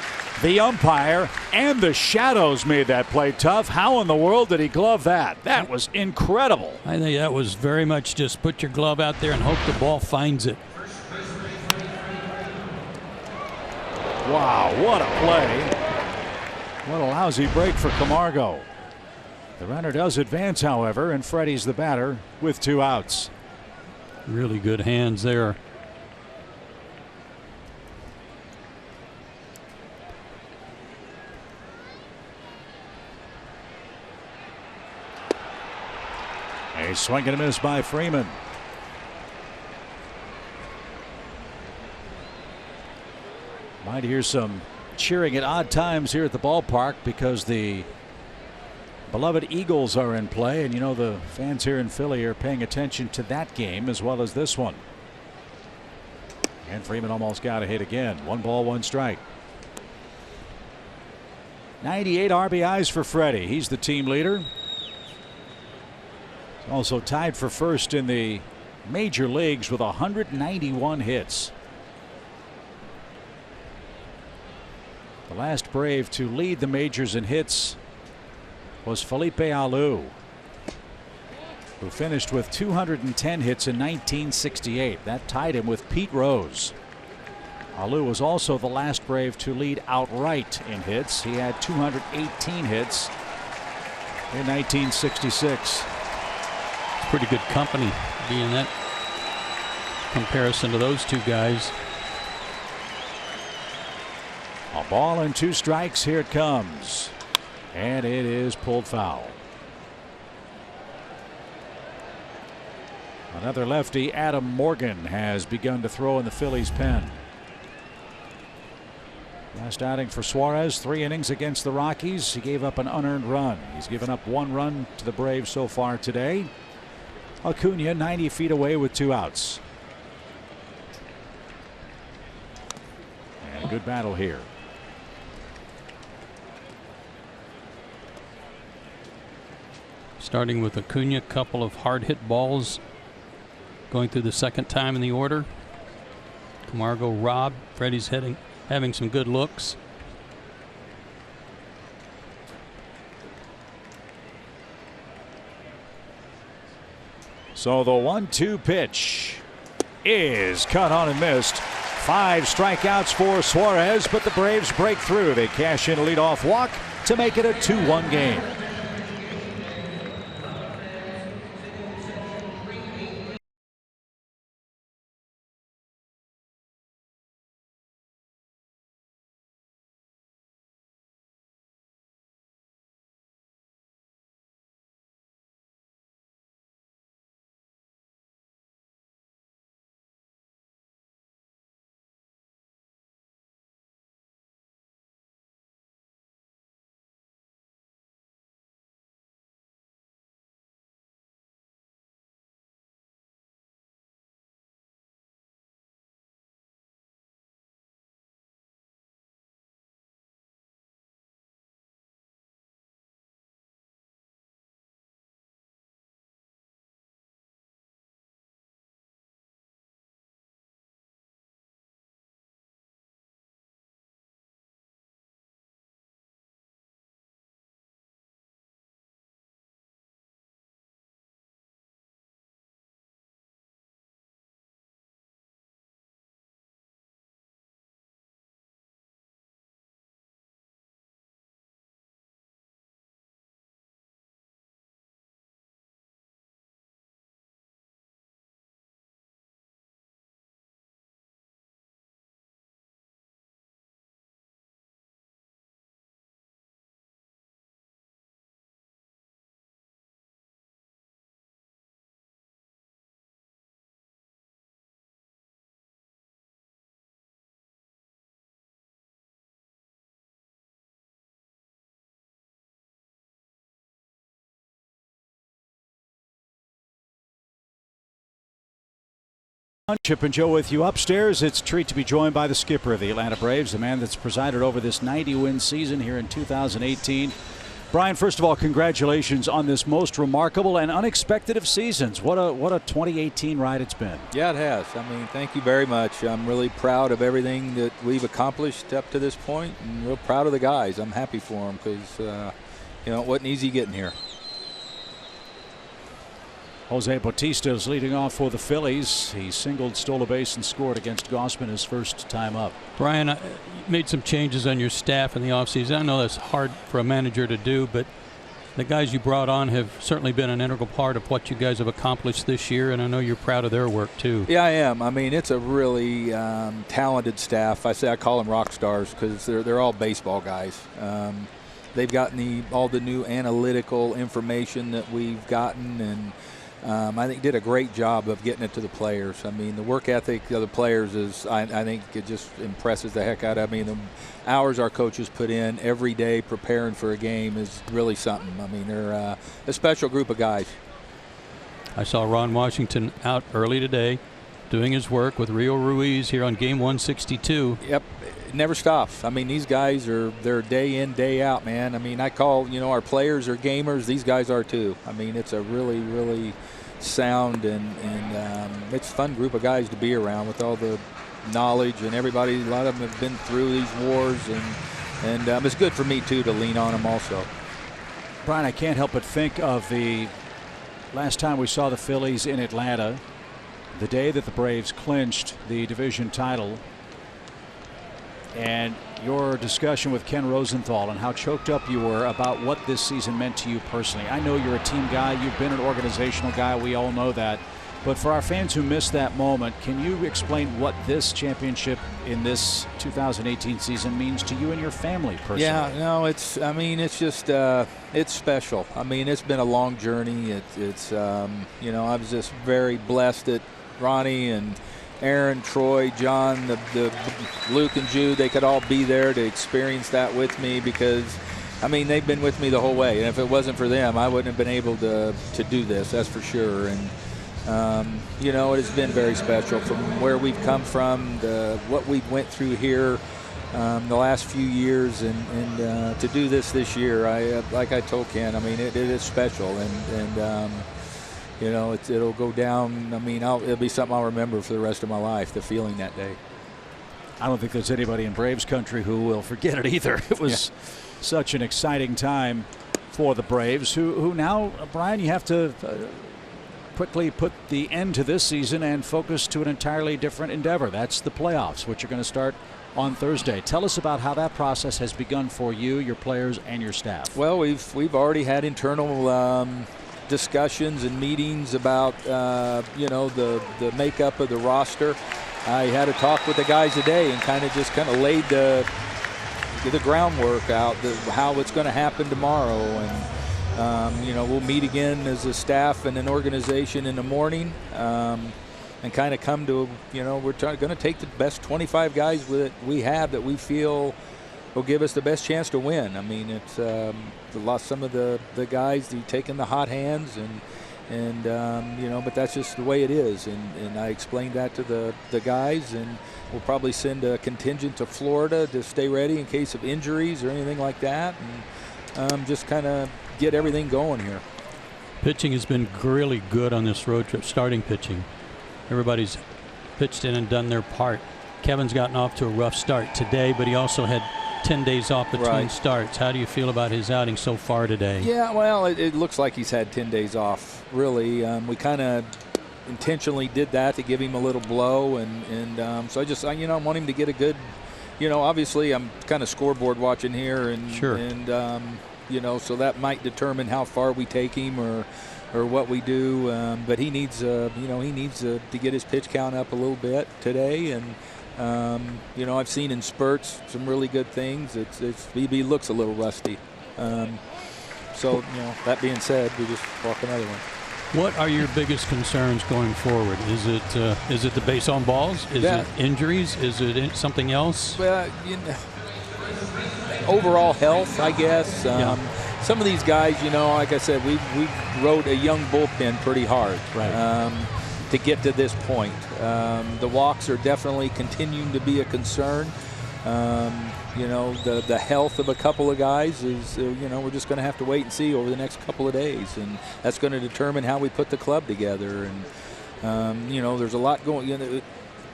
the umpire, and the shadows made that play tough. How in the world did he glove that? That was incredible. I think that was very much just put your glove out there and hope the ball finds it. Wow, what a play. What a lousy break for Camargo. The runner does advance, however, and Freddie's the batter with 2 outs. Really good hands there. A swing and a miss by Freeman. Might hear some cheering at odd times here at the ballpark because the beloved Eagles are in play, and you know the fans here in Philly are paying attention to that game as well as this one. And Freeman almost got a hit again. 1 ball, 1 strike. 98 RBIs for Freddie. He's the team leader. He's also tied for first in the major leagues with 191 hits. The last Brave to lead the majors in hits was Felipe Alou, who finished with 210 hits in 1968. That tied him with Pete Rose. Alou was also the last Brave to lead outright in hits. He had 218 hits in 1966. Pretty good company being that comparison to those two guys. A ball and 2 strikes. Here it comes. And it is pulled foul. Another lefty, Adam Morgan, has begun to throw in the Phillies' pen. Last outing for Suarez, 3 innings against the Rockies. He gave up an unearned run. He's given up 1 run to the Braves so far today. Acuna 90 feet away with 2 outs. And a good battle here. Starting with Acuna, couple of hard hit balls going through the second time in the order. Camargo robbed. Freddie's having some good looks. So the 1-2 pitch is cut on and missed. 5 strikeouts for Suarez, but the Braves break through. They cash in a leadoff walk to make it a 2-1 game. Chip and Joe with you upstairs. It's a treat to be joined by the skipper of the Atlanta Braves, the man that's presided over this 90-win season here in 2018. Brian, first of all, congratulations on this most remarkable and unexpected of seasons. What a 2018 ride it's been. Yeah, it has. I mean, thank you very much. I'm really proud of everything that we've accomplished up to this point, and real proud of the guys. I'm happy for them because, you know, it wasn't easy getting here. Jose Bautista is leading off for the Phillies. He singled, stole a base, and scored against Gausman his first time up. Brian, you made some changes on your staff in the offseason. I know that's hard for a manager to do, but the guys you brought on have certainly been an integral part of what you guys have accomplished this year, and I know you're proud of their work too. Yeah, I am. I mean, it's a really talented staff. I call them rock stars because they're all baseball guys. They've gotten all the new analytical information that we've gotten, and I think did a great job of getting it to the players. I mean, the work ethic of the players is, I think it just impresses the heck out of me. The hours our coaches put in every day preparing for a game is really something. I mean, they're a special group of guys. I saw Ron Washington out early today doing his work with Rio Ruiz here on game 162. Yep. It never stops. I mean, these guys they're day in, day out, man. I mean, I call, our players are gamers. These guys are too. I mean, it's a really, really sound and it's a fun group of guys to be around with all the knowledge and everybody. A lot of them have been through these wars, and it's good for me too to lean on them also. Brian, I can't help but think of the last time we saw the Phillies in Atlanta, the day that the Braves clinched the division title, and your discussion with Ken Rosenthal and how choked up you were about what this season meant to you personally. I know you're a team guy. You've been an organizational guy. We all know that. But for our fans who missed that moment, can you explain what this championship in this 2018 season means to you and your family personally? Yeah, no, it's just, it's special. I mean, it's been a long journey. I was just very blessed that Ronnie and Aaron, Troy, John, the Luke and Jude, they could all be there to experience that with me because, I mean, they've been with me the whole way. And if it wasn't for them, I wouldn't have been able to do this, that's for sure. And, it has been very special from where we've come from, what we went through here the last few years, and to do this year, like I told Ken, I mean, it is special. And it'll go down. I mean, it'll be something I'll remember for the rest of my life, the feeling that day. I don't think there's anybody in Braves country who will forget it either. It was such an exciting time for the Braves, who now, Brian, you have to quickly put the end to this season and focus to an entirely different endeavor. That's the playoffs, which are going to start on Thursday. Tell us about how that process has begun for you, your players, and your staff. Well, we've already had internal discussions and meetings about the makeup of the roster. I had a talk with the guys today and kind of laid the groundwork out, how it's going to happen tomorrow, and we'll meet again as a staff and an organization in the morning, and kind of come to we're going to take the best 25 guys that we have that we feel will give us the best chance to win. I mean, it's some of the guys, they've taken the hot hands, but that's just the way it is. And I explained that to the guys, and we'll probably send a contingent to Florida to stay ready in case of injuries or anything like that, and just kind of get everything going here. Pitching has been really good on this road trip, starting pitching. Everybody's pitched in and done their part. Kevin's gotten off to a rough start today, but he also had 10 days off between starts. How do you feel about his outing so far today? Yeah, well, it looks like he's had 10 days off, really. We kind of intentionally did that to give him a little blow, and so I want him to get a good, obviously I'm kind of scoreboard watching here, and sure. And so that might determine how far we take him or what we do, but he needs to get his pitch count up a little bit today, and I've seen in spurts some really good things. He looks a little rusty. That being said, we just walk another one. What are your biggest concerns going forward? Is it the base on balls? Is it injuries? Is it something else? Well, overall health, I guess. Some of these guys, like I said, we rode a young bullpen pretty hard. Right. To get to this point. The walks are definitely continuing to be a concern. The health of a couple of guys is, we're just going to have to wait and see over the next couple of days, and that's going to determine how we put the club together. And there's a lot going. It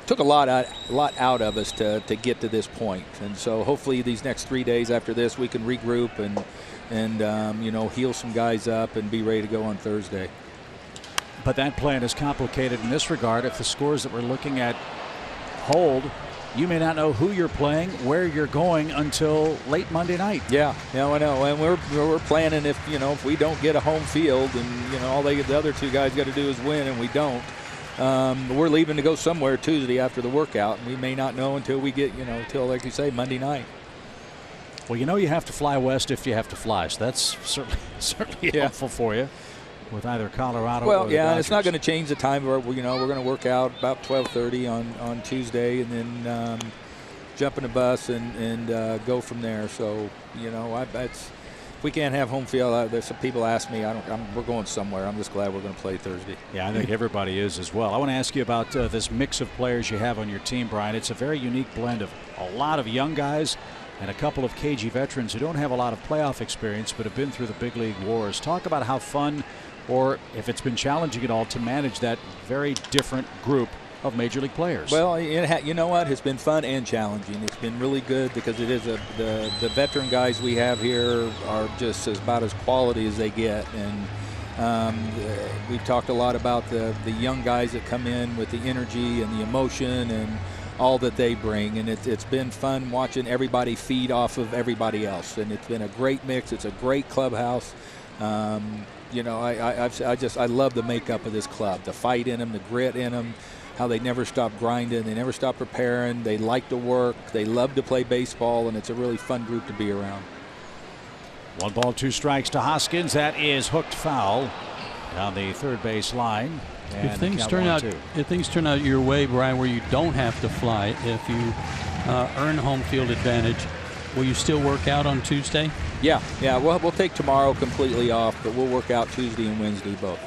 took a lot out of us to get to this point, and so hopefully these next 3 days after this we can regroup and heal some guys up and be ready to go on Thursday. But that plan is complicated in this regard. If the scores that we're looking at hold, you may not know who you're playing, where you're going until late Monday night. Yeah, I know. And we're planning if we don't get a home field, and all the other two guys got to do is win, and we don't. We're leaving to go somewhere Tuesday after the workout, and we may not know until we get until, like you say, Monday night. Well, you have to fly west if you have to fly, so that's certainly helpful for you. with either Colorado or well, the yeah, Dodgers. and it's not going to change the time. We're going to work out about 12:30 on Tuesday, and then jump in the bus and go from there. So, you know, if we can't have home field, there's some people ask me. We're going somewhere. I'm just glad we're going to play Thursday. Yeah, I think everybody is as well. I want to ask you about this mix of players you have on your team, Brian. It's a very unique blend of a lot of young guys and a couple of cagey veterans who don't have a lot of playoff experience but have been through the big league wars. Talk about how fun, or if it's been challenging at all, to manage that very different group of major league players. Well, you know what? It's been fun and challenging. It's been really good because it is the veteran guys we have here are just about as quality as they get. And we've talked a lot about the young guys that come in with the energy and the emotion and all that they bring, and it's been fun watching everybody feed off of everybody else, and it's been a great mix. It's a great clubhouse. You know, I love the makeup of this club, the fight in them, the grit in them, how they never stop grinding, they never stop preparing, they like to work, they love to play baseball, and it's a really fun group to be around. 1 ball, 2 strikes to Hoskins. That is hooked foul down the third base line. If things turn out your way, Brian, where you don't have to fly, if you earn home field advantage, will you still work out on Tuesday? Yeah. We'll take tomorrow completely off, but we'll work out Tuesday and Wednesday both.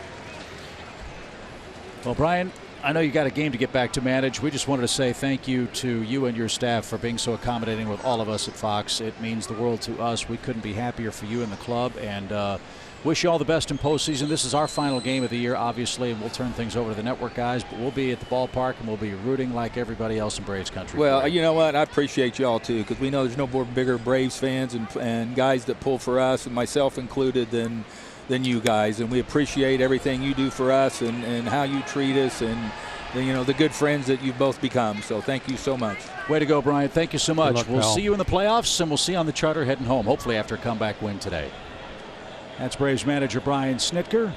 Well, Brian, I know you got a game to get back to manage. We just wanted to say thank you to you and your staff for being so accommodating with all of us at Fox. It means the world to us. We couldn't be happier for you and the club, and wish you all the best in postseason. This is our final game of the year, obviously, and we'll turn things over to the network guys, but we'll be at the ballpark and we'll be rooting like everybody else in Braves country. Well, you know what? I appreciate y'all too, because we know there's no more bigger Braves fans and guys that pull for us, and myself included, than you guys. And we appreciate everything you do for us and how you treat us, and you know, the good friends that you've both become. So thank you so much. Way to go, Brian. Thank you so much. Luck, we'll pal. see you in the playoffs, and we'll see you on the charter heading home, hopefully after a comeback win today. That's Braves manager Brian Snitker.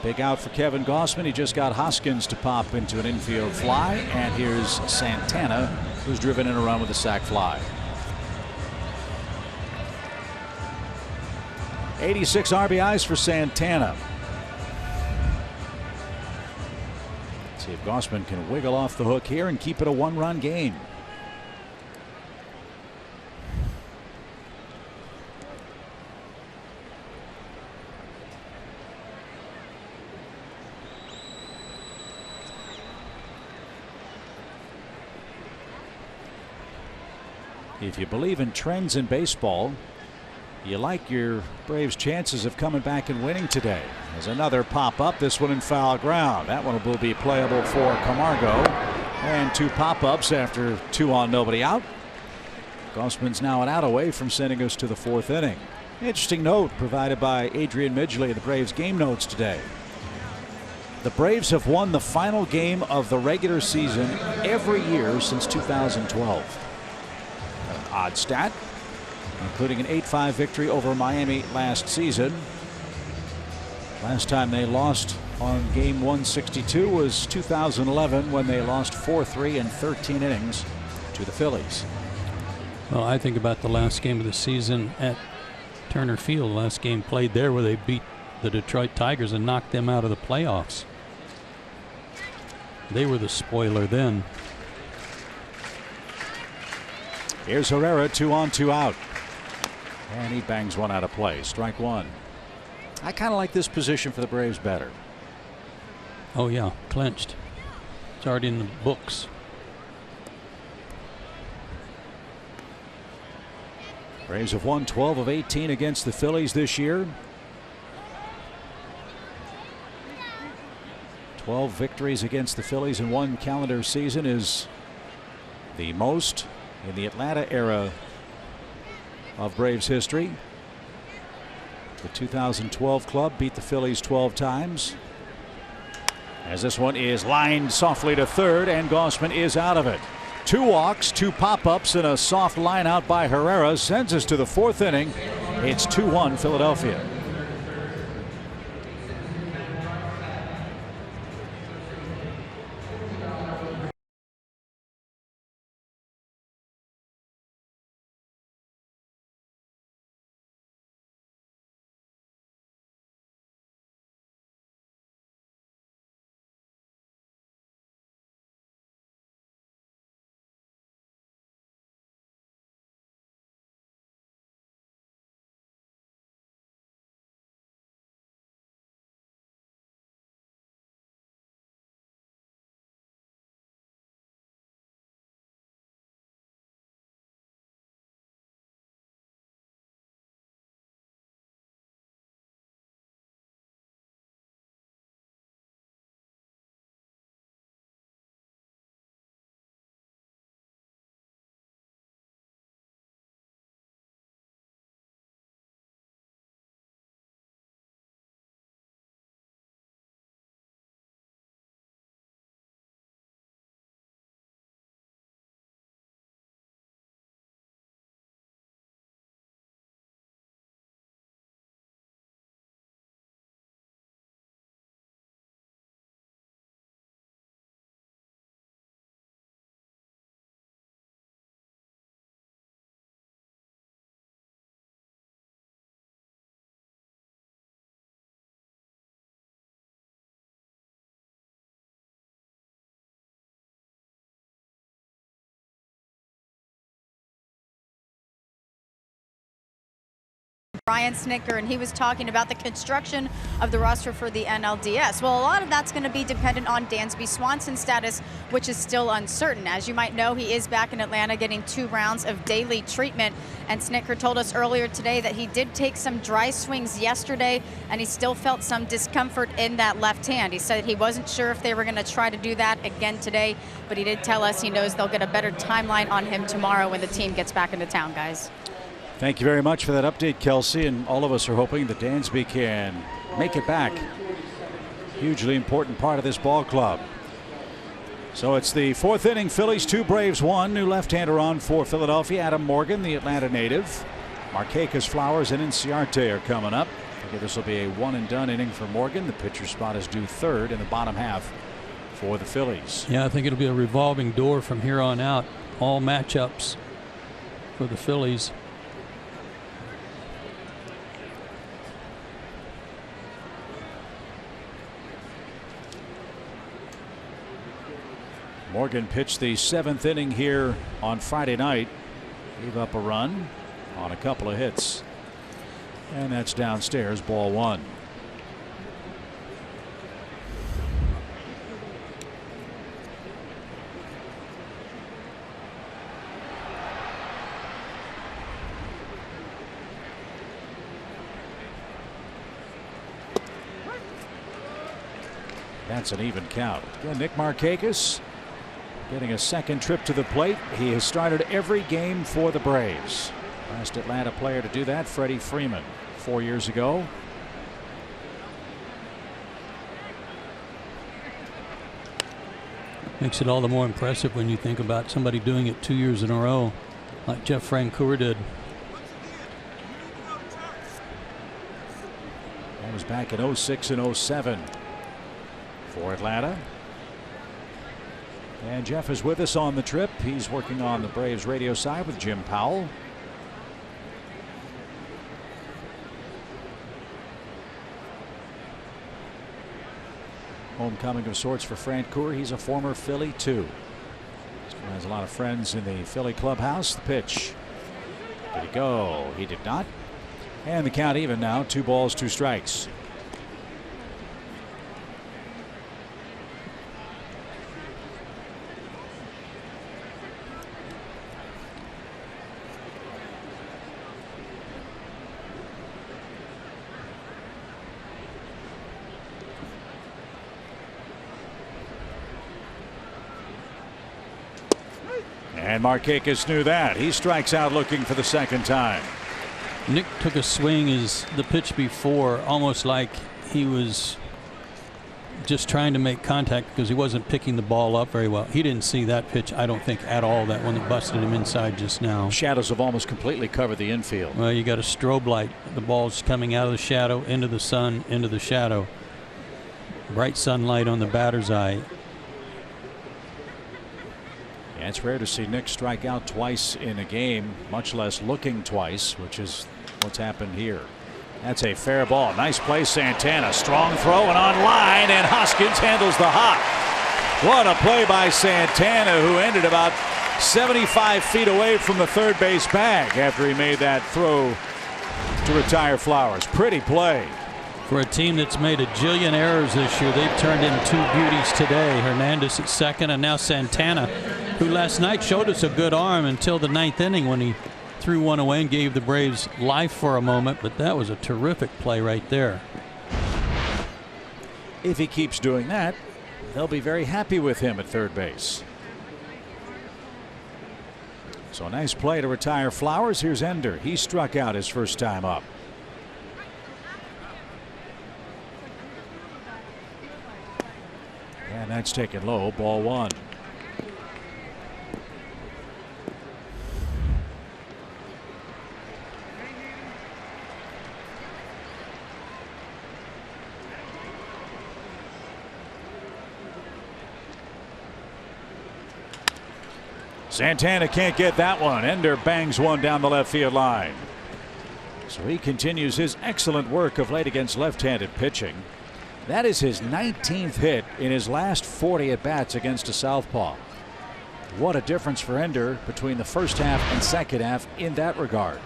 Big out for Kevin Gausman. He just got Hoskins to pop into an infield fly. And here's Santana, who's driven in a run with a sac fly. 86 RBIs for Santana. Let's see if Gausman can wiggle off the hook here and keep it a 1-run game. If you believe in trends in baseball, you like your Braves' chances of coming back and winning today. There's another pop-up, this one in foul ground. That one will be playable for Camargo. And 2 pop-ups after 2 on, nobody out. Gausman's now an out away from sending us to the 4th inning. Interesting note provided by Adrian Midgley of the Braves game notes today. The Braves have won the final game of the regular season every year since 2012. Odd stat, including an 8-5 victory over Miami last season. Last time they lost on game 162 was 2011, when they lost 4-3 in 13 innings to the Phillies. Well, I think about the last game of the season at Turner Field, last game played there, where they beat the Detroit Tigers and knocked them out of the playoffs. They were the spoiler then. Here's Herrera, 2 on, 2 out. And he bangs one out of play. Strike 1. I kind of like this position for the Braves better. Oh, yeah, clinched. It's already in the books. Braves have won 12 of 18 against the Phillies this year. 12 victories against the Phillies in one calendar season is the most in the Atlanta era of Braves history. The 2012 club beat the Phillies 12 times. As this one is lined softly to third, and Gausman is out of it. 2 walks, 2 pop-ups, and a soft line out by Herrera sends us to the 4th inning. It's 2-1 Philadelphia. Brian Snitker, and he was talking about the construction of the roster for the NLDS. Well, a lot of that's going to be dependent on Dansby Swanson's status, which is still uncertain. As you might know, he is back in Atlanta getting 2 rounds of daily treatment, and Snitker told us earlier today that he did take some dry swings yesterday, and he still felt some discomfort in that left hand. He said he wasn't sure if they were going to try to do that again today, but he did tell us he knows they'll get a better timeline on him tomorrow when the team gets back into town, guys. Thank you very much for that update, Kelsey, and all of us are hoping that Dansby can make it back. Hugely important part of this ball club. So it's the 4th inning. Phillies 2, Braves 1. New left-hander on for Philadelphia. Adam Morgan, the Atlanta native. Markakis, Flowers, and Inciarte are coming up. I think this will be a one-and-done inning for Morgan. The pitcher spot is due 3rd in the bottom half for the Phillies. Yeah, I think it'll be a revolving door from here on out. All matchups for the Phillies. Morgan pitched the 7th inning here on Friday night. Gave up a run on a couple of hits. And that's downstairs, ball 1. That's an even count. Again, Nick Markakis getting a second trip to the plate. He has started every game for the Braves. Last Atlanta player to do that, Freddie Freeman, 4 years ago. Makes it all the more impressive when you think about somebody doing it 2 years in a row, like Jeff Francoeur did. That was back in 06 and 07 for Atlanta. And Jeff is with us on the trip. He's working on the Braves radio side with Jim Powell. Homecoming of sorts for Francoeur. He's a former Philly too. Still has a lot of friends in the Philly clubhouse. The pitch. Did he go? He did not. And the count even now. 2 balls, 2 strikes. And Markakis knew that. He strikes out looking for the 2nd time. Nick took a swing as the pitch before, almost like he was just trying to make contact because he wasn't picking the ball up very well. He didn't see that pitch, I don't think, at all, that one that busted him inside just now. Shadows have almost completely covered the infield. Well, you got a strobe light. The ball's coming out of the shadow, into the sun, into the shadow. Bright sunlight on the batter's eye. Yeah, it's rare to see Nick strike out twice in a game, much less looking twice, which is what's happened here. That's a fair ball. Nice play, Santana. Strong throw and on line, and Hoskins handles the hop. What a play by Santana, who ended about 75 feet away from the third base bag after he made that throw to retire Flowers. Pretty play. For a team that's made a jillion errors this year, they've turned in 2 beauties today. Hernandez at second, and now Santana, who last night showed us a good arm until the 9th inning when he threw one away and gave the Braves life for a moment. But that was a terrific play right there. If he keeps doing that, they'll be very happy with him at third base. So a nice play to retire Flowers. Here's Ender. He struck out his first time up. And that's taken low, ball 1. Santana can't get that one. Ender bangs one down the left field line. So he continues his excellent work of late against left-handed pitching. That is his 19th hit in his last 40 at-bats against a southpaw. What a difference for Ender between the first half and second half in that regard.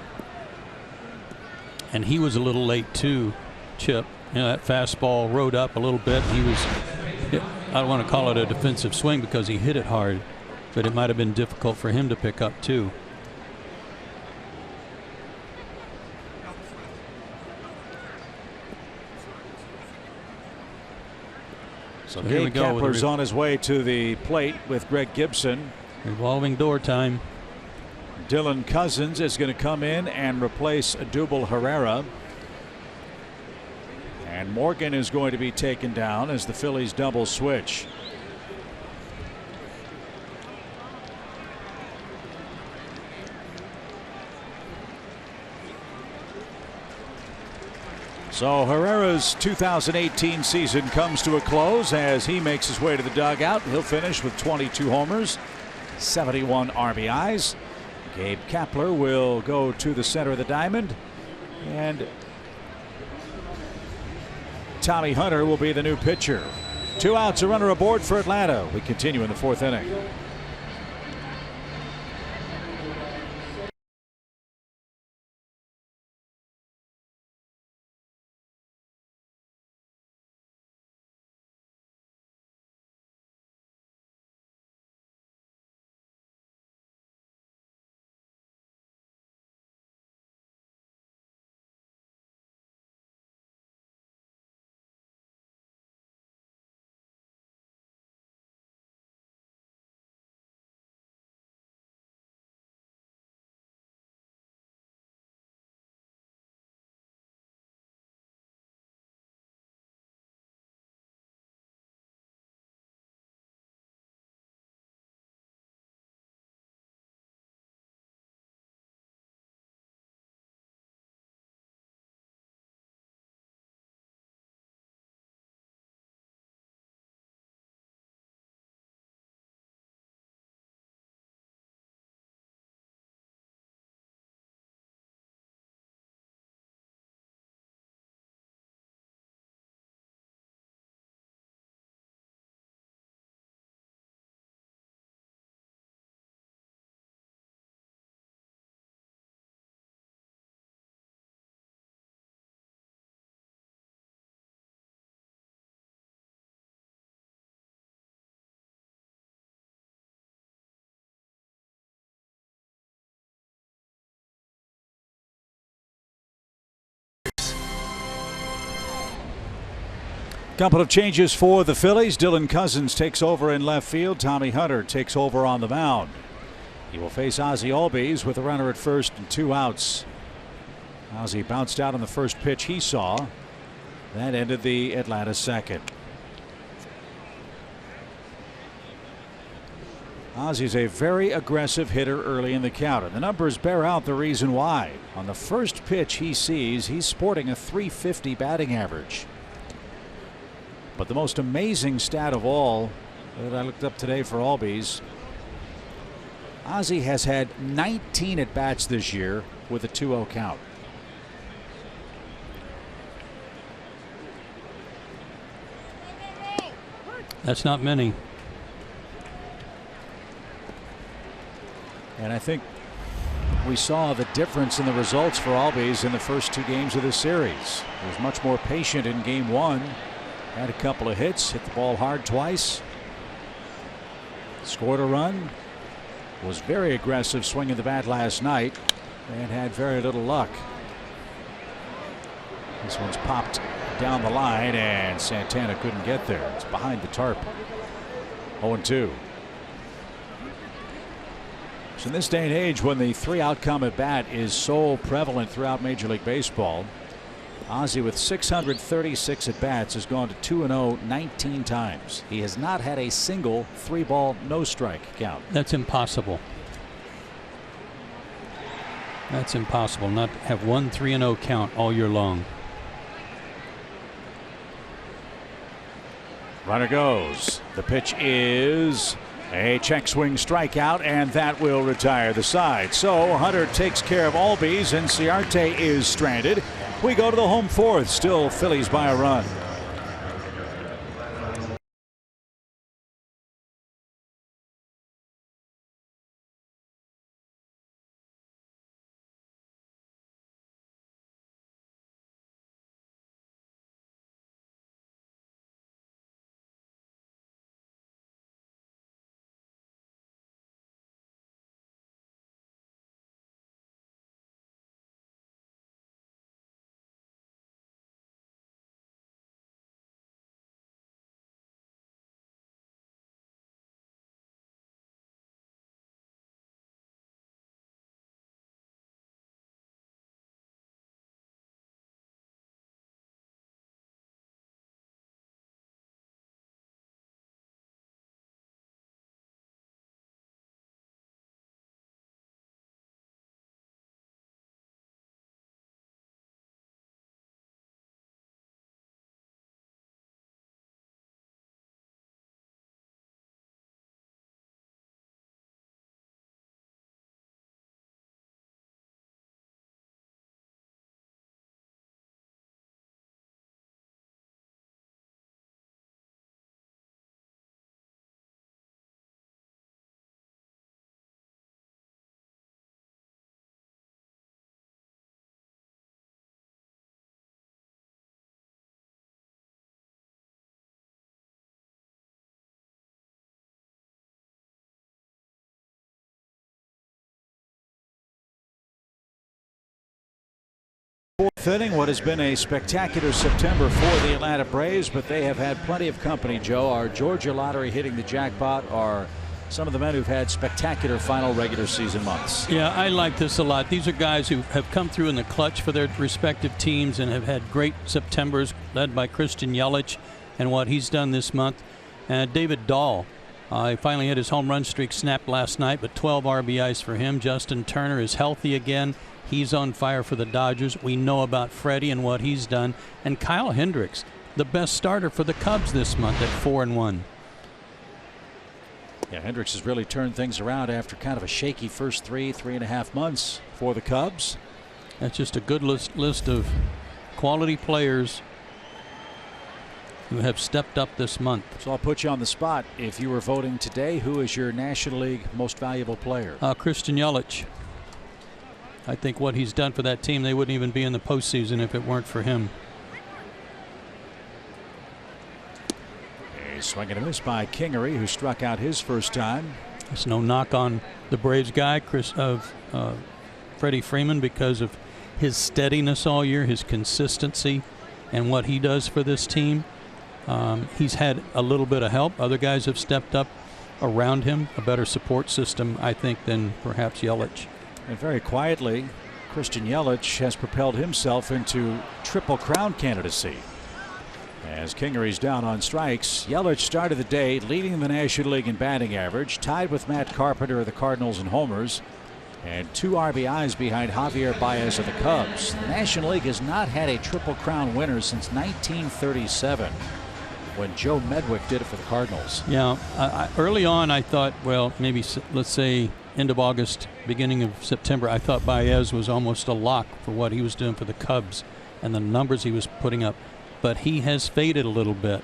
And he was a little late too, Chip. You know, that fastball rode up a little bit. I don't want to call it a defensive swing because he hit it hard, but it might have been difficult for him to pick up too. So Gabe Kapler's on his way to the plate with Greg Gibson. Revolving door time. Dylan Cousins is going to come in and replace Adubel Herrera. And Morgan is going to be taken down as the Phillies double switch. So Herrera's 2018 season comes to a close as he makes his way to the dugout. He'll finish with 22 homers, 71 RBIs. Gabe Kapler will go to the center of the diamond, and Tommy Hunter will be the new pitcher. 2 outs, a runner aboard for Atlanta. We continue in the 4th inning. Couple of changes for the Phillies. Dylan Cousins takes over in left field. Tommy Hunter takes over on the mound. He will face Ozzie Albies with a runner at first and 2 outs. Ozzie bounced out on the first pitch he saw. That ended the Atlanta second. Ozzie's a very aggressive hitter early in the count, and the numbers bear out the reason why. On the first pitch he sees, he's sporting a .350 batting average. But the most amazing stat of all that I looked up today for Albies, Ozzie has had 19 at bats this year with a 2-0 count. That's not many. And I think we saw the difference in the results for Albies in the first 2 games of this series. He was much more patient in game 1. Had a couple of hits, hit the ball hard twice, scored a run, was very aggressive swinging the bat last night, and had very little luck. This one's popped down the line, and Santana couldn't get there. It's behind the tarp. 0-2. So in this day and age, when the 3-out at bat is so prevalent throughout Major League Baseball, Ozzie with 636 at bats has gone to 2-0 19 times. He has not had a single 3-ball no strike count. That's impossible. That's impossible not to have one 3-0 count all year long. Runner goes. The pitch is a check swing strikeout, and that will retire the side. So Hunter takes care of Albies, and Ciarte is stranded. We go to the home 4th. Still Phillies by a run. Fourth inning, what has been a spectacular September for the Atlanta Braves, but they have had plenty of company, Joe. Our Georgia lottery hitting the jackpot are some of the men who've had spectacular final regular season months. Yeah, I like this a lot. These are guys who have come through in the clutch for their respective teams and have had great Septembers, led by Christian Yelich and what he's done this month. David Dahl, he finally had his home run streak snapped last night, but 12 RBIs for him. Justin Turner is healthy again. He's on fire for the Dodgers. We know about Freddie and what he's done. And Kyle Hendricks, the best starter for the Cubs this month at 4-1. Yeah, Hendricks has really turned things around after kind of a shaky first 3.5 months for the Cubs. That's just a good list of quality players who have stepped up this month. So I'll put you on the spot. If you were voting today, who is your National League most valuable player? Christian Yelich. I think what he's done for that team, they wouldn't even be in the postseason if it weren't for him. A swing and a miss by Kingery, who struck out his first time. There's no knock on the Braves guy, Freddie Freeman, because of his steadiness all year, his consistency, and what he does for this team. He's had a little bit of help. Other guys have stepped up around him, a better support system, I think, than perhaps Yelich. And very quietly, Christian Yelich has propelled himself into Triple Crown candidacy. As Kingery's down on strikes, Yelich started the day leading the National League in batting average, tied with Matt Carpenter of the Cardinals in homers, and 2 RBIs behind Javier Baez of the Cubs. The National League has not had a Triple Crown winner since 1937. When Joe Medwick did it for the Cardinals. Yeah, early on I thought, well, maybe let's say end of August, beginning of September, I thought Baez was almost a lock for what he was doing for the Cubs and the numbers he was putting up. But he has faded a little bit.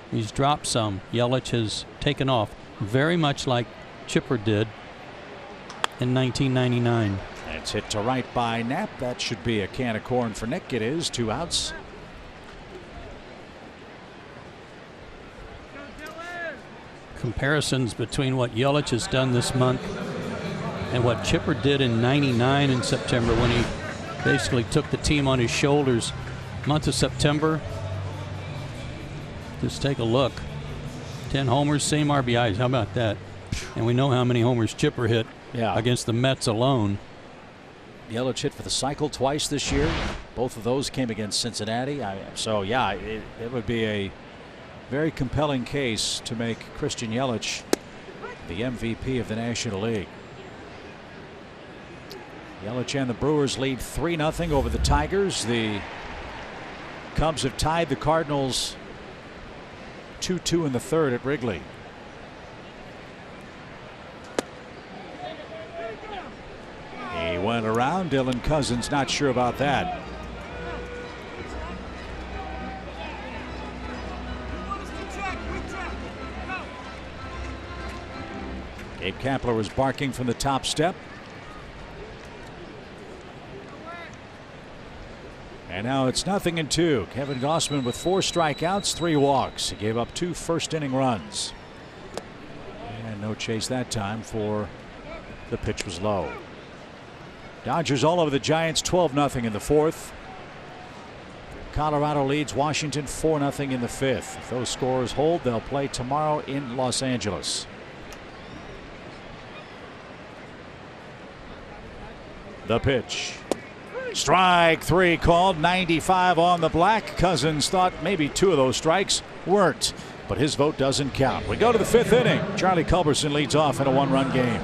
He's dropped some. Yelich has taken off, very much like Chipper did in 1999. It's hit to right by Knapp. That should be a can of corn for Nick. It is 2 outs. Comparisons between what Yelich has done this month and what Chipper did in '99 in September, when he basically took the team on his shoulders. Month of September, just take a look. 10 homers, same RBIs. How about that? And we know how many homers Chipper hit against the Mets alone. Yelich hit for the cycle twice this year. Both of those came against Cincinnati. It would be a very compelling case to make Christian Yelich the MVP of the National League. Yelich and the Brewers lead 3-0 over the Tigers. The Cubs have tied the Cardinals 2-2 in the third at Wrigley. He went around. Dylan Cousins not sure about that. Gabe Kapler was barking from the top step. And now it's 0-2. Kevin Gausman with 4 strikeouts, 3 walks. He gave up 2 first-inning runs. And no chase that time, for the pitch was low. Dodgers all over the Giants, 12-0 in the 4th. Colorado leads Washington 4-0 in the 5th. If those scores hold, they'll play tomorrow in Los Angeles. The pitch. Strike 3 called, 95 on the black. Cousins thought maybe 2 of those strikes worked, but his vote doesn't count. We go to the 5th inning. Charlie Culberson leads off in a 1-run game.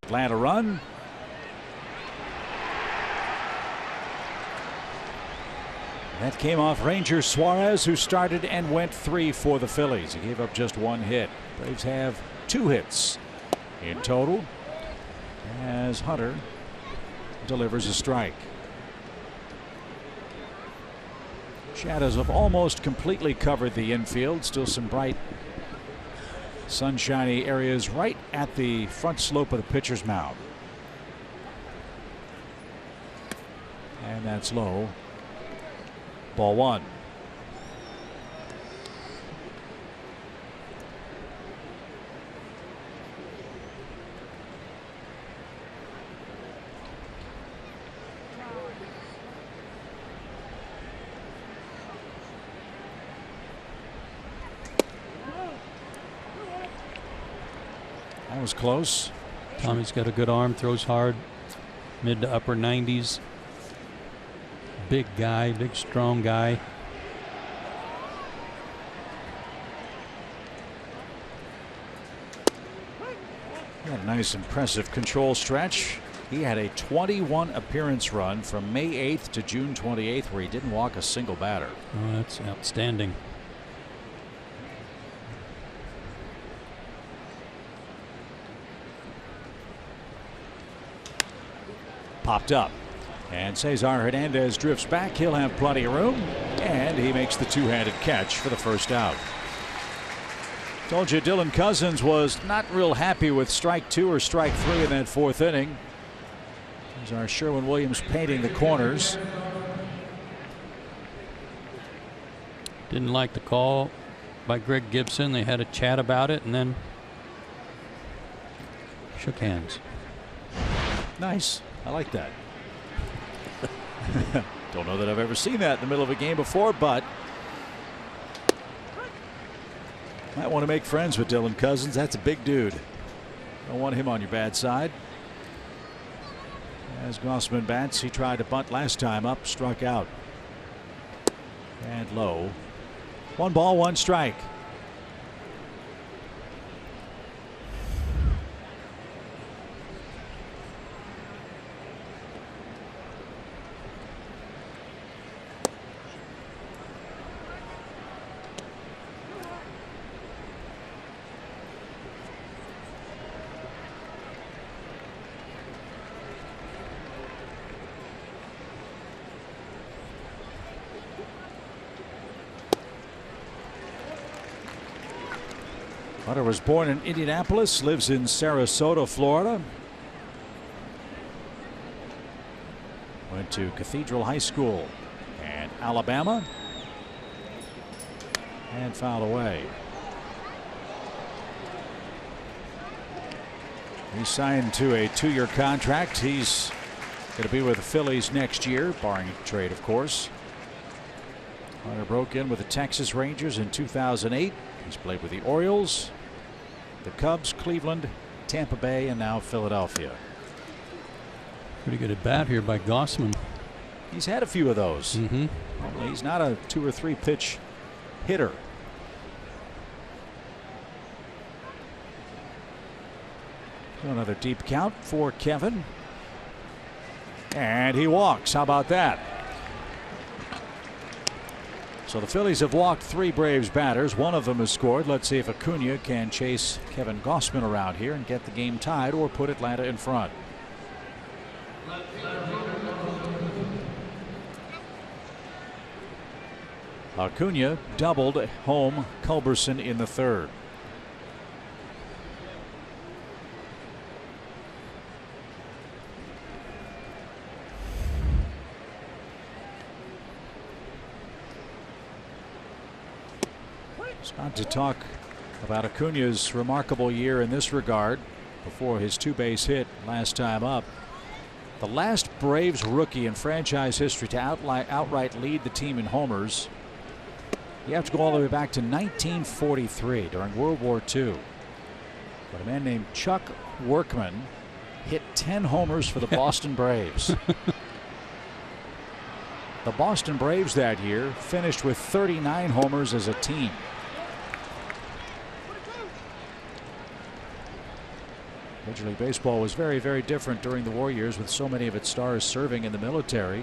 Atlanta run. That came off Ranger Suarez, who started and went 3 for the Phillies. He gave up just 1 hit. Braves have 2 hits in total as Hunter delivers a strike. Shadows have almost completely covered the infield. Still some bright sunshiny areas right at the front slope of the pitcher's mound. And that's low. Ball 1. That was close. Tommy's got a good arm, throws hard, mid to upper 90s. Big guy, big strong guy. Had a nice impressive control stretch. He had a 21 appearance run from May 8th to June 28th where he didn't walk a single batter. Oh, that's outstanding. Popped up. And Cesar Hernandez drifts back. He'll have plenty of room. And he makes the two-handed catch for the first out. Told you Dylan Cousins was not real happy with strike 2 or strike 3 in that 4th inning. There's our Sherwin-Williams painting the corners. Didn't like the call by Greg Gibson. They had a chat about it and then shook hands. Nice. I like that. Don't know that I've ever seen that in the middle of a game before, but might want to make friends with Dylan Cousins. That's a big dude. Don't want him on your bad side. As Gossman bats, he tried to bunt last time up, struck out. And low. 1 ball, 1 strike. Hunter was born in Indianapolis, lives in Sarasota, Florida. Went to Cathedral High School and Alabama. And fouled away. He signed to a 2-year contract. He's going to be with the Phillies next year, barring a trade, of course. Hunter broke in with the Texas Rangers in 2008. He's played with the Orioles, the Cubs, Cleveland, Tampa Bay, and now Philadelphia. Pretty good at bat here by Gossman. He's had a few of those. He's not a 2 or 3 pitch hitter. So another deep count for Kevin. And he walks. How about that? So the Phillies have walked 3 Braves batters. 1 of them has scored. Let's see if Acuna can chase Kevin Gossman around here and get the game tied or put Atlanta in front. Acuna doubled home Culberson in the 3rd. It's not to talk about Acuna's remarkable year in this regard before his 2-base hit last time up. The last Braves rookie in franchise history to outright lead the team in homers. You have to go all the way back to 1943 during World War II. But a man named Chuck Workman hit 10 homers for the Boston Braves. The Boston Braves that year finished with 39 homers as a team. Major League Baseball was very, very different during the war years with so many of its stars serving in the military.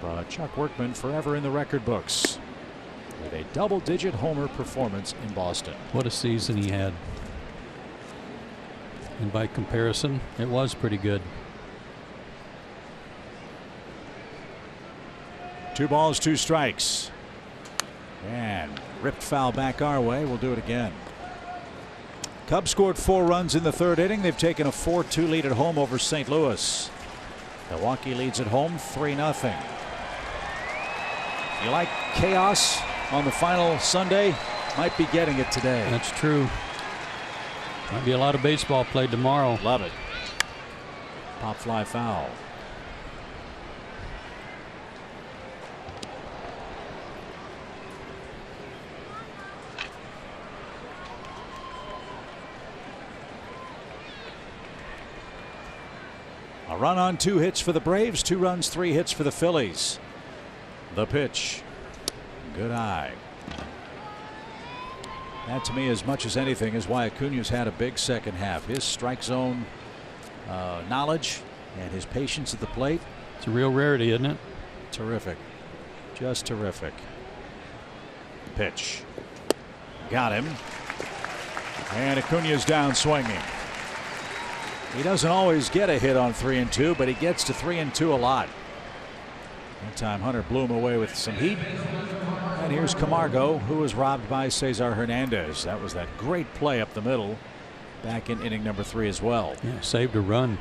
But Chuck Workman forever in the record books with a double-digit homer performance in Boston. What a season he had. And by comparison, it was pretty good. 2 balls, 2 strikes. And ripped foul back our way. We'll do it again. Cubs scored 4 runs in the 3rd inning. They've taken a 4-2 lead at home over St. Louis. Milwaukee leads at home 3-0. You like chaos on the final Sunday? Might be getting it today. That's true. Might be a lot of baseball played tomorrow. Love it. Pop fly foul. A run on 2 hits for the Braves, 2 runs, 3 hits for the Phillies. The pitch. Good eye. That to me, as much as anything, is why Acuna's had a big second half. His strike zone knowledge and his patience at the plate. It's a real rarity, isn't it? Terrific. Just terrific. Pitch. Got him. And Acuna's down swinging. He doesn't always get a hit on 3-2, but he gets to 3-2 a lot. That time Hunter blew him away with some heat. And here's Camargo, who was robbed by Cesar Hernandez. That was that great play up the middle back in inning number 3 as well. Yeah, saved a run.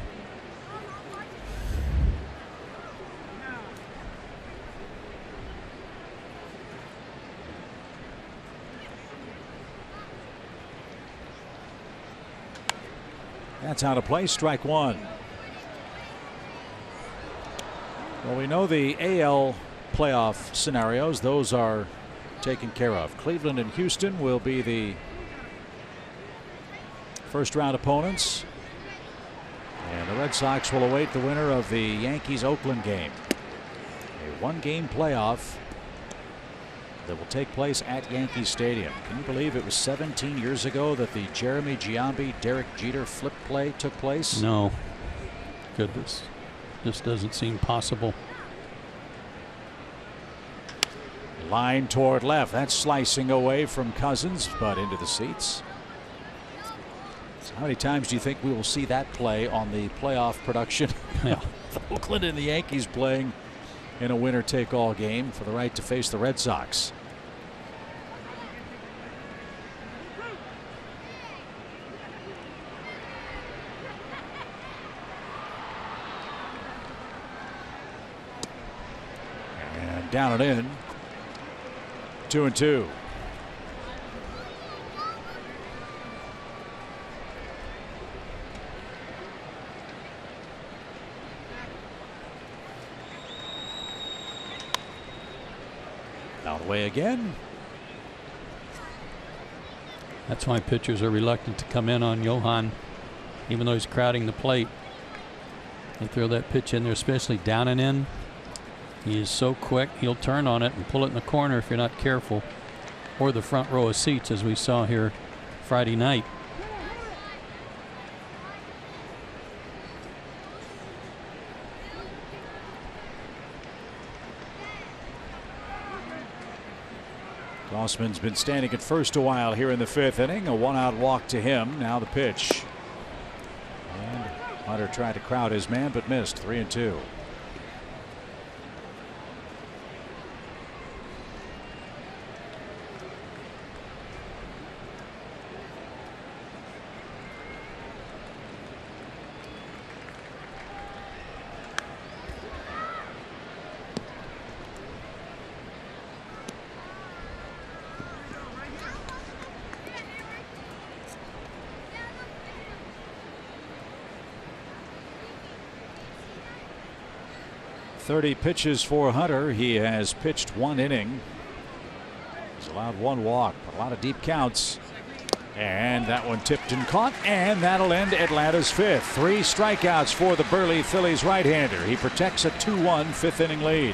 That's out of play. Strike 1. Well, we know the AL playoff scenarios. Those are taken care of. Cleveland and Houston will be the first round opponents. And the Red Sox will await the winner of the Yankees-Oakland game. A 1-game playoff that will take place at Yankee Stadium. Can you believe it was 17 years ago that the Jeremy Giambi, Derek Jeter flip play took place? No. Goodness. This doesn't seem possible. Line toward left. That's slicing away from Cousins, but into the seats. So how many times do you think we will see that play on the playoff production? Yeah. Oakland and the Yankees playing in a winner-take-all game for the right to face the Red Sox. And down and in. 2-2. Out of the way again. That's why pitchers are reluctant to come in on Johan, even though he's crowding the plate. They throw that pitch in there, especially down and in. He is so quick, he'll turn on it and pull it in the corner if you're not careful, or the front row of seats, as we saw here Friday night. Gossman's been standing at first a while here in the 5th inning. A 1-out walk to him. Now the pitch. And Hunter tried to crowd his man but missed. 3-2. .30 pitches for Hunter. He has pitched 1 inning. He's allowed 1 walk, but a lot of deep counts. And that one tipped and caught, and that'll end Atlanta's 5th. 3 strikeouts for the burly Phillies right-hander. He protects a 2-1 5th inning lead.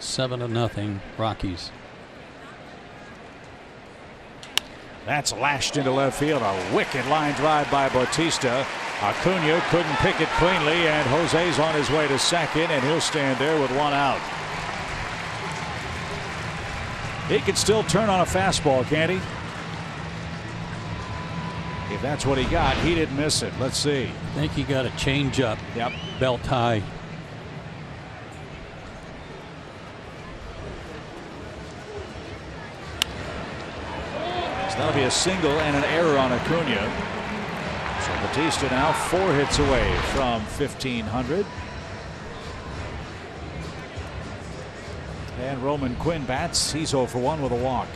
7-0 Rockies. That's lashed into left field. A wicked line drive by Bautista. Acuna couldn't pick it cleanly, and Jose's on his way to second, and he'll stand there with one out. He can still turn on a fastball, can't he? If that's what he got, he didn't miss it. Let's see. I think he got a changeup. Yep. Belt high. So that'll be a single and an error on Acuna. So Bautista now 4 hits away from 1,500. And Roman Quinn bats. He's 0 for 1 with a walk.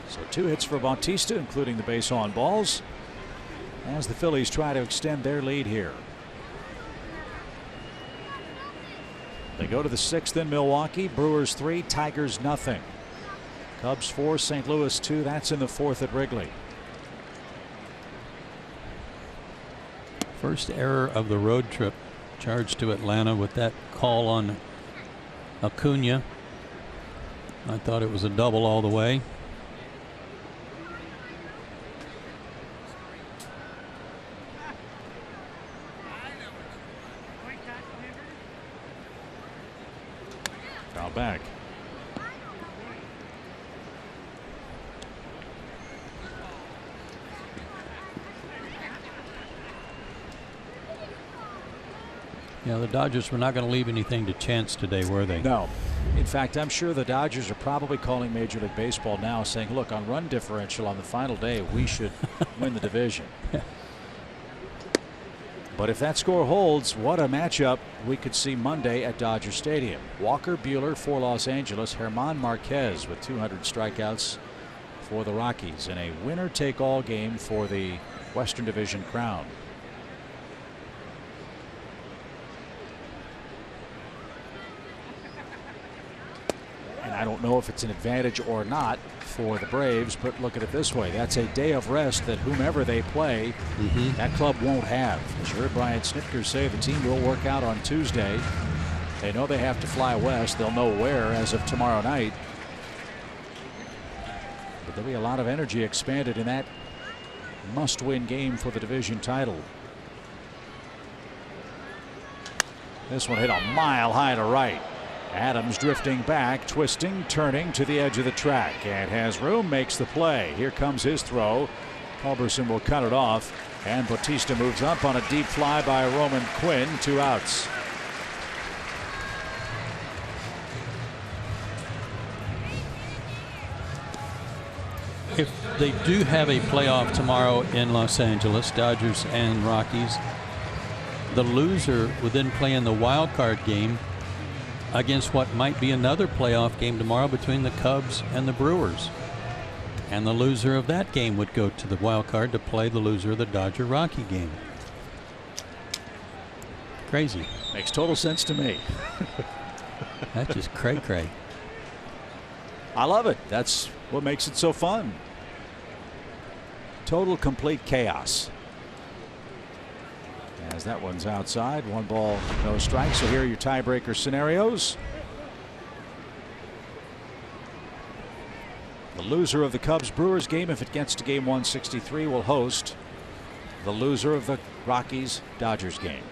So 2 hits for Bautista, including the base on balls, as the Phillies try to extend their lead here. They go to the 6th in Milwaukee. Brewers 3, Tigers nothing. Cubs 4, St. Louis 2. That's in the 4th at Wrigley. First error of the road trip charged to Atlanta with that call on Acuna. I thought it was a double all the way. Foul back. Yeah, the Dodgers were not going to leave anything to chance today, were they? No. In fact, I'm sure the Dodgers are probably calling Major League Baseball now saying, look, on run differential on the final day, we should win the division. But if that score holds, what a matchup we could see Monday at Dodger Stadium. Walker Buehler for Los Angeles, German Marquez with 200 strikeouts for the Rockies in a winner-take-all game for the Western Division crown. And I don't know if it's an advantage or not for the Braves, but look at it this way. That's a day of rest that whomever they play, that club won't have. As you heard Brian Snitker say, the team will work out on Tuesday. They know they have to fly west. They'll know where as of tomorrow night. But there'll be a lot of energy expanded in that must-win game for the division title. This one hit a mile high to right. Adams drifting back, twisting, turning to the edge of the track, and has room, makes the play. Here comes his throw. Culberson will cut it off, and Bautista moves up on a deep fly by Roman Quinn. 2 outs. If they do have a playoff tomorrow in Los Angeles, Dodgers and Rockies, the loser would then play in the wild card game against what might be another playoff game tomorrow between the Cubs and the Brewers. And the loser of that game would go to the wild card to play the loser of the Dodger-Rocky game. Crazy. Makes total sense to me. That's just cray-cray. I love it. That's what makes it so fun. Total complete chaos. As that one's outside, 1 ball, no strikes. So here are your tiebreaker scenarios. The loser of the Cubs-Brewers game, if it gets to game 163, will host the loser of the Rockies-Dodgers game.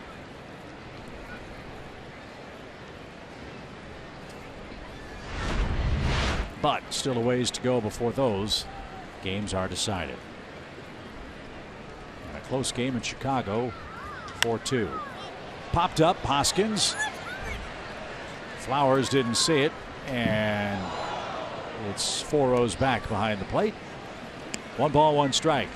But still a ways to go before those games are decided. And a close game in Chicago. 4-2. Popped up, Hoskins. Flowers didn't see it, and it's 4 rows back behind the plate. 1 ball, 1 strike.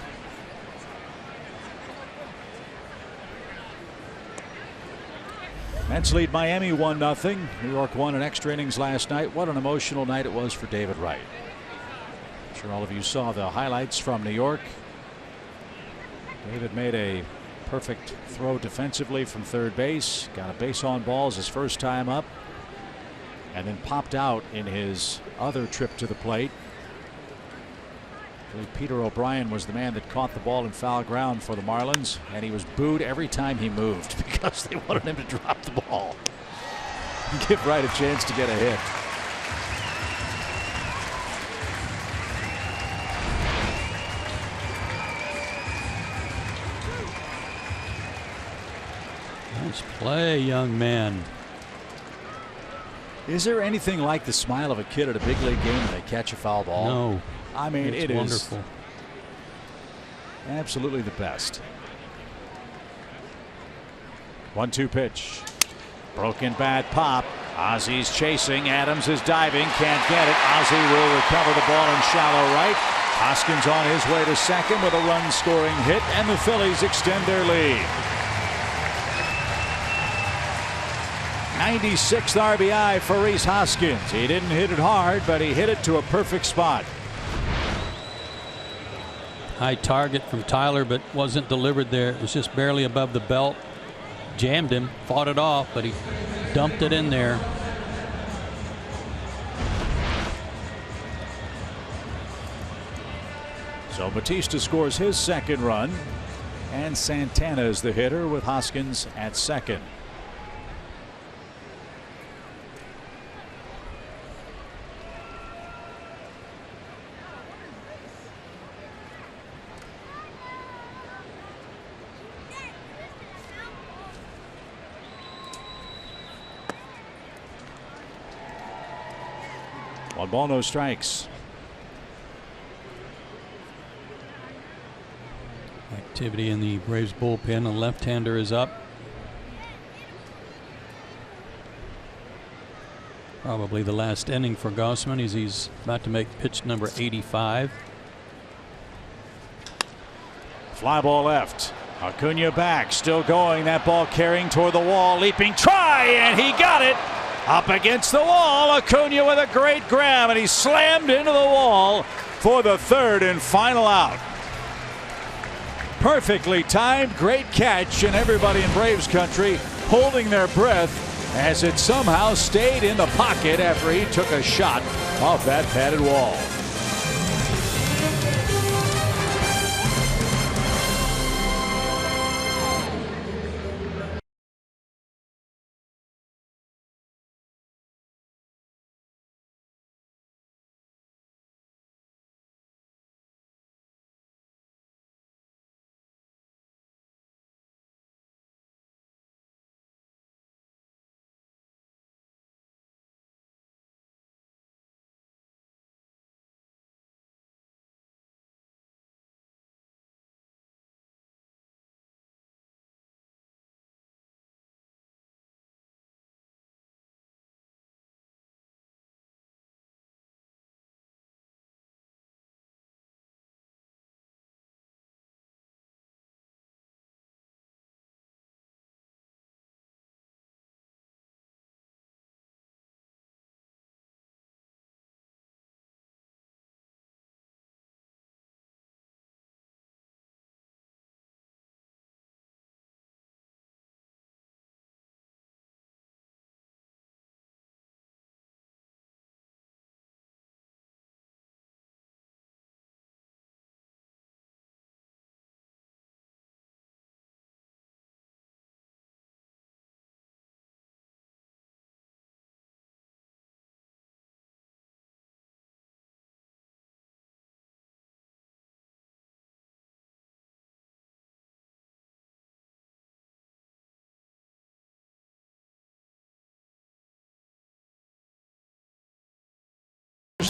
Mets lead Miami 1-0. New York won in extra innings last night. What an emotional night it was for David Wright. I'm sure all of you saw the highlights from New York. David made a perfect throw defensively from third base. Got a base on balls his first time up, and then popped out in his other trip to the plate. I believe Peter O'Brien was the man that caught the ball in foul ground for the Marlins, and he was booed every time he moved because they wanted him to drop the ball. give Wright a chance to get a hit. Nice play, young man. Is there anything like the smile of a kid at a big league game when they catch a foul ball? No. I mean, it's wonderful. Is absolutely the best. 1-2 pitch. Broken bat pop. Ozzy's chasing. Adams is diving. Can't get it. Ozzy will recover the ball in shallow right. Hoskins on his way to second with a run-scoring hit, and the Phillies extend their lead. 96th RBI for Rhys Hoskins. He didn't hit it hard, but he hit it to a perfect spot. High target from Tyler, but wasn't delivered there. It was just barely above the belt. Jammed him, fought it off, but he dumped it in there. So Batista scores his second run, and Santana is the hitter with Hoskins at second. One ball, no strikes. Activity in the Braves bullpen. A left-hander is up. Probably the last inning for Gausman as he's about to make pitch number 85. Fly ball left. Acuna back, still going. That ball carrying toward the wall. Leaping try, and he got it. Up against the wall. Acuna with a great grab, and he slammed into the wall for the third and final out. Perfectly timed, great catch, and everybody in Braves country holding their breath as it somehow stayed in the pocket after he took a shot off that padded wall.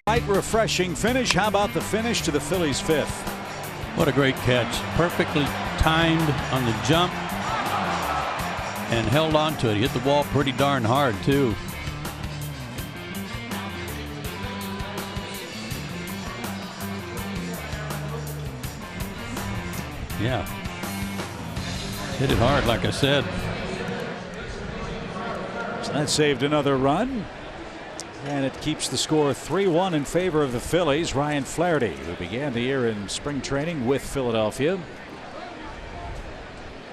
Slight refreshing finish. How about the finish to the Phillies' fifth? What a great catch. Perfectly timed on the jump and held on to it. He hit the wall pretty darn hard, too. Yeah. Hit it hard, like I said. So that saved another run. And it keeps the score 3-1 in favor of the Phillies. Ryan Flaherty, who began the year in spring training with Philadelphia,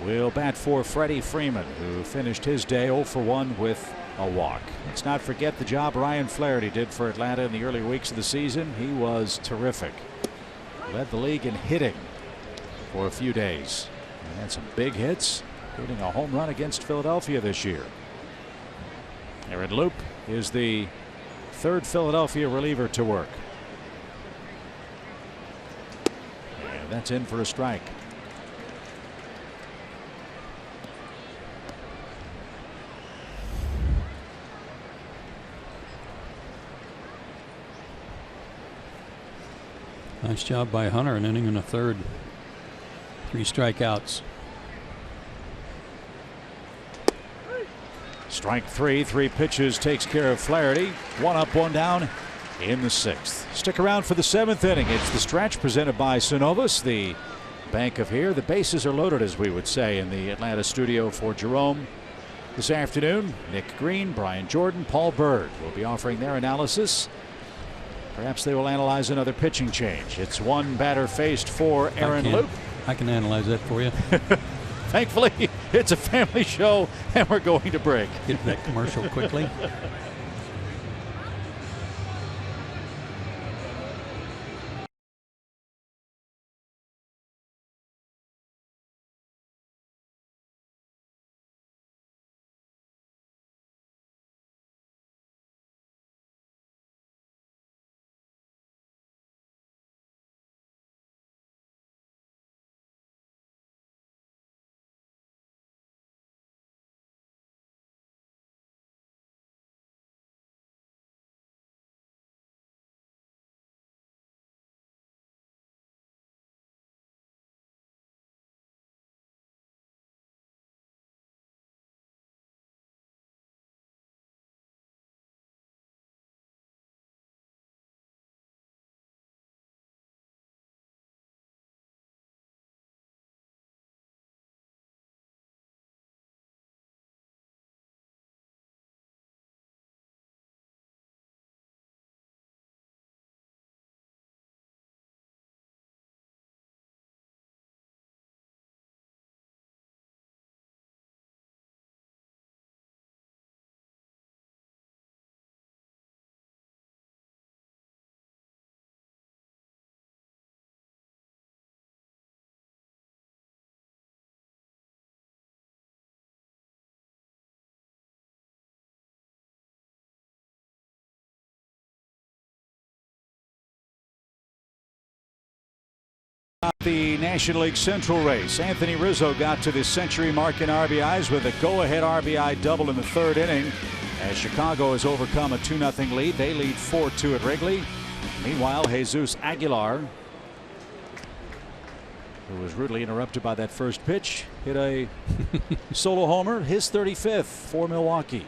will bat for Freddie Freeman, who finished his day 0 for 1 with a walk. Let's not forget the job Ryan Flaherty did for Atlanta in the early weeks of the season. He was terrific. Led the league in hitting for a few days. And had some big hits, including a home run against Philadelphia this year. Aaron Loop is the third Philadelphia reliever to work. And that's in for a strike. Nice job by Hunter, an inning and a third. 3 strikeouts. Strike 3, 3 pitches takes care of Flaherty. 1 up, 1 down in the 6th. Stick around for the 7th inning. It's the stretch presented by Synovus, the bank of here. The bases are loaded, as we would say, in the Atlanta studio for Jerome. This afternoon, Nick Green, Brian Jordan, Paul Bird will be offering their analysis. Perhaps they will analyze another pitching change. It's one batter faced for Aaron Loop. I can analyze that for you. Thankfully, it's a family show, and we're going to break. Get that commercial quickly. The National League Central race. Anthony Rizzo got to the century mark in RBIs with a go-ahead RBI double in the 3rd inning as Chicago has overcome a 2-0 lead. They lead 4-2 at Wrigley. Meanwhile, Jesus Aguilar, who was rudely interrupted by that first pitch, hit a solo homer, his 35th for Milwaukee.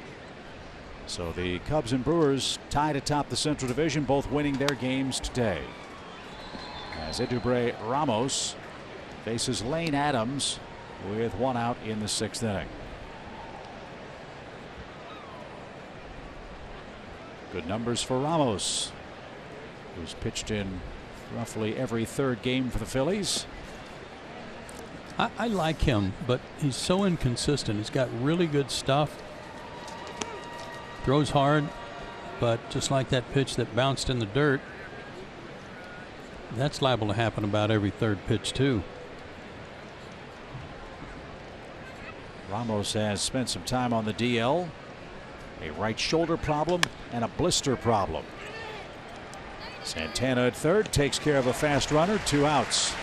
So the Cubs and Brewers tied atop the Central Division, both winning their games today. As Edubre Ramos faces Lane Adams with 1 out in the 6th inning. Good numbers for Ramos, who's pitched in roughly every 3rd game for the Phillies. I like him, but he's so inconsistent. He's got really good stuff. Throws hard, but just like that pitch that bounced in the dirt, that's liable to happen about every 3rd pitch too. Ramos has spent some time on the DL. A right shoulder problem and a blister problem. Santana at 3rd takes care of a fast runner, 2 outs.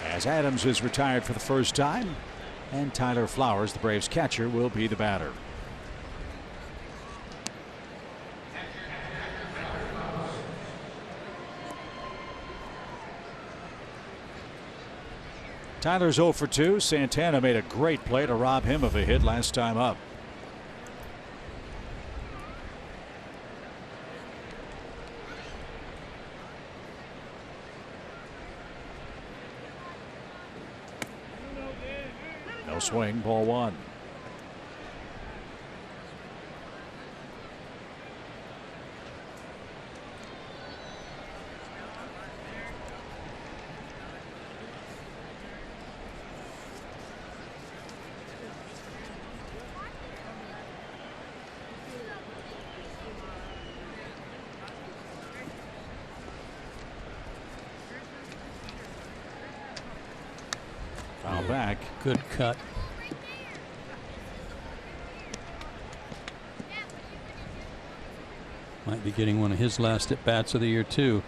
As Adams is retired for the first time, and Tyler Flowers, the Braves catcher, will be the batter. Tyler's 0 for 2. Santana made a great play to rob him of a hit last time up. No swing, ball 1. Back. Good cut. Might be getting one of his last at-bats of the year, too.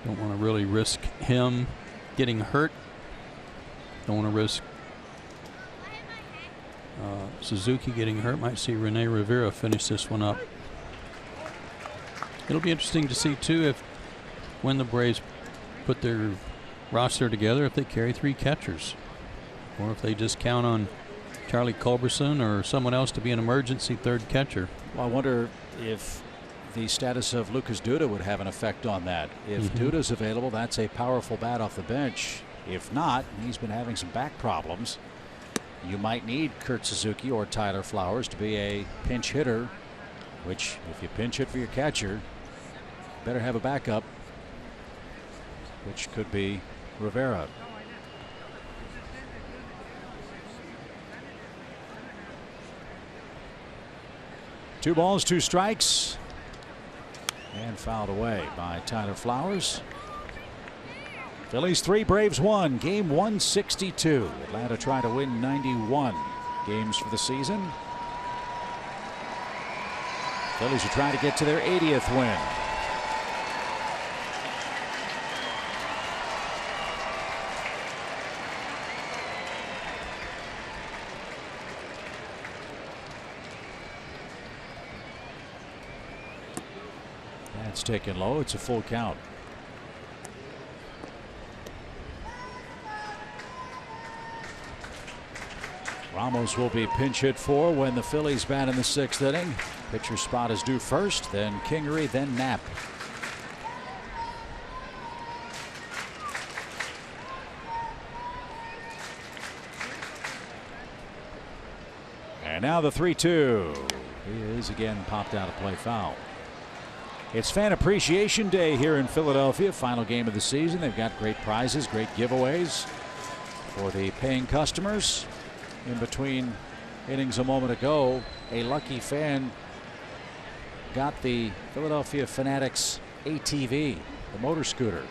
Don't want to really risk him getting hurt. Don't want to risk Suzuki getting hurt. Might see Rene Rivera finish this one up. It'll be interesting to see, too, if when the Braves put their roster together, if they carry 3 catchers, or if they just count on Charlie Culberson or someone else to be an emergency third catcher. Well, I wonder if the status of Lucas Duda would have an effect on that. If Duda's available, that's a powerful bat off the bench. If not, he's been having some back problems. You might need Kurt Suzuki or Tyler Flowers to be a pinch hitter, which if you pinch hit for your catcher, better have a backup, which could be Rivera. Two balls, 2 strikes, and fouled away by Tyler Flowers. Phillies 3, Braves 1. Game 162. Atlanta trying to win 91 games for the season. Phillies are trying to get to their 80th win. That's taken low. It's a full count. Ramos will be pinch hit for when the Phillies bat in the 6th inning. Pitcher spot is due first, then Kingery, then Knapp. And now the 3-2. He is again popped out of play, foul. It's Fan Appreciation Day here in Philadelphia. Final game of the season. They've got great prizes, great giveaways for the paying customers. In between innings a moment ago, a lucky fan got the Philadelphia Fanatics ATV, the motor scooter.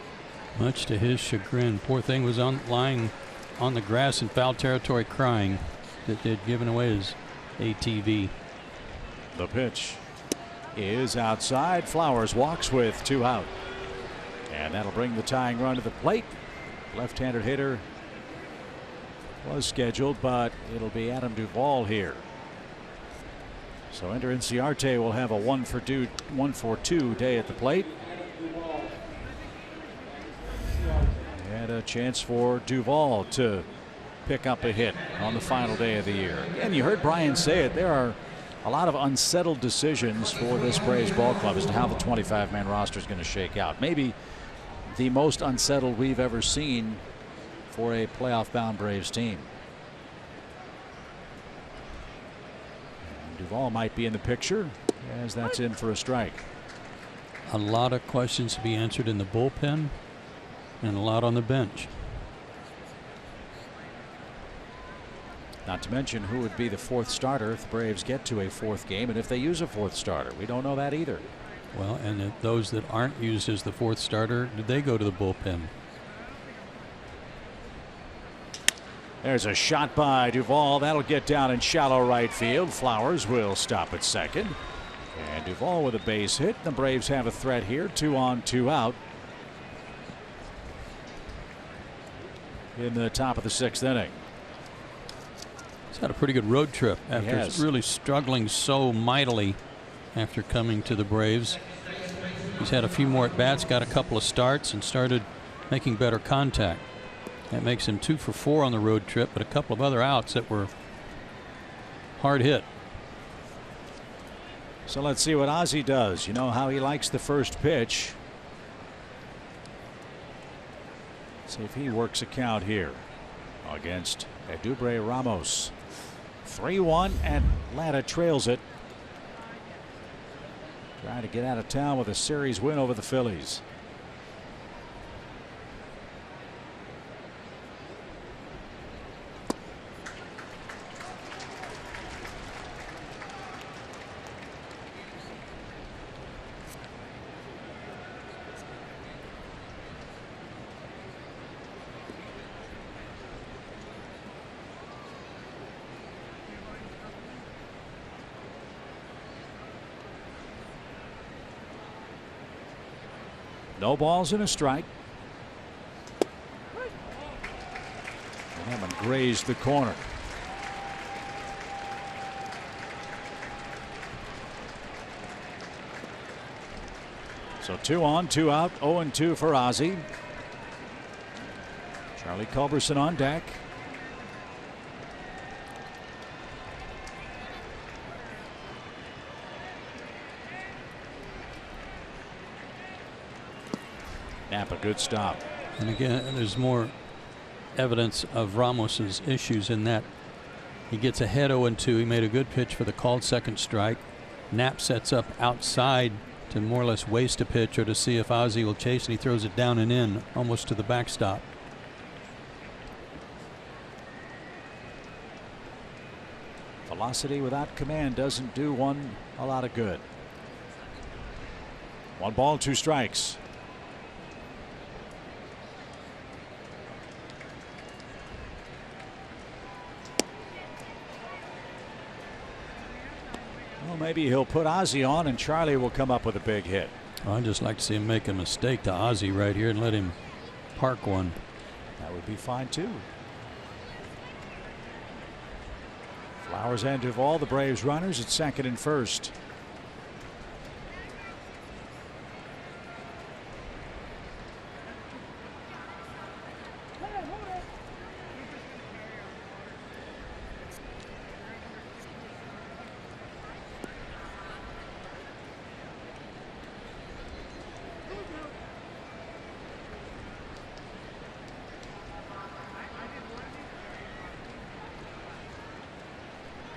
Much to his chagrin. Poor thing was lying on the grass in foul territory crying that they'd given away his ATV. The pitch is outside. Flowers walks with 2 out. And that'll bring the tying run to the plate. Left-handed hitter was scheduled, but it'll be Adam Duvall here. So Ender Inciarte will have a 1-for-2 day at the plate. And a chance for Duvall to pick up a hit on the final day of the year. And you heard Brian say it, there are a lot of unsettled decisions for this Braves ball club as to how the 25-man roster is going to shake out. Maybe the most unsettled we've ever seen for a playoff-bound Braves team. And Duvall might be in the picture as that's in for a strike. A lot of questions to be answered in the bullpen and a lot on the bench. Not to mention who would be the 4th starter if the Braves get to a 4th game, and if they use a 4th starter. We don't know that either. Well, and if those that aren't used as the 4th starter, did they go to the bullpen? There's a shot by Duvall. That'll get down in shallow right field. Flowers will stop at second. And Duvall with a base hit. The Braves have a threat here. 2 on, 2 out. In the top of the 6th inning. He's had a pretty good road trip after really struggling so mightily after coming to the Braves. He's had a few more at bats, got a couple of starts, and started making better contact. That makes him 2 for 4 on the road trip, but a couple of other outs that were hard hit. So let's see what Ozzie does. You know how he likes the first pitch. See if he works a count here against Edubre Ramos. 3-1, and Atlanta trails it. Trying to get out of town with a series win over the Phillies. No balls and a strike. And that one grazed the corner. So 2 on, 2 out, 0-2 for Ozzie. Charlie Culberson on deck. Knapp a good stop. And again, there's more evidence of Ramos's issues in that he gets ahead 0-2. He made a good pitch for the called second strike. Knapp sets up outside to more or less waste a pitch or to see if Ozzie will chase, and he throws it down and in almost to the backstop. Velocity without command doesn't do one a lot of good. 1 ball, 2 strikes. Well, maybe he'll put Ozzie on and Charlie will come up with a big hit. I'd just like to see him make a mistake to Ozzie right here and let him park one. That would be fine too. Flowers end of all the Braves runners at second and first.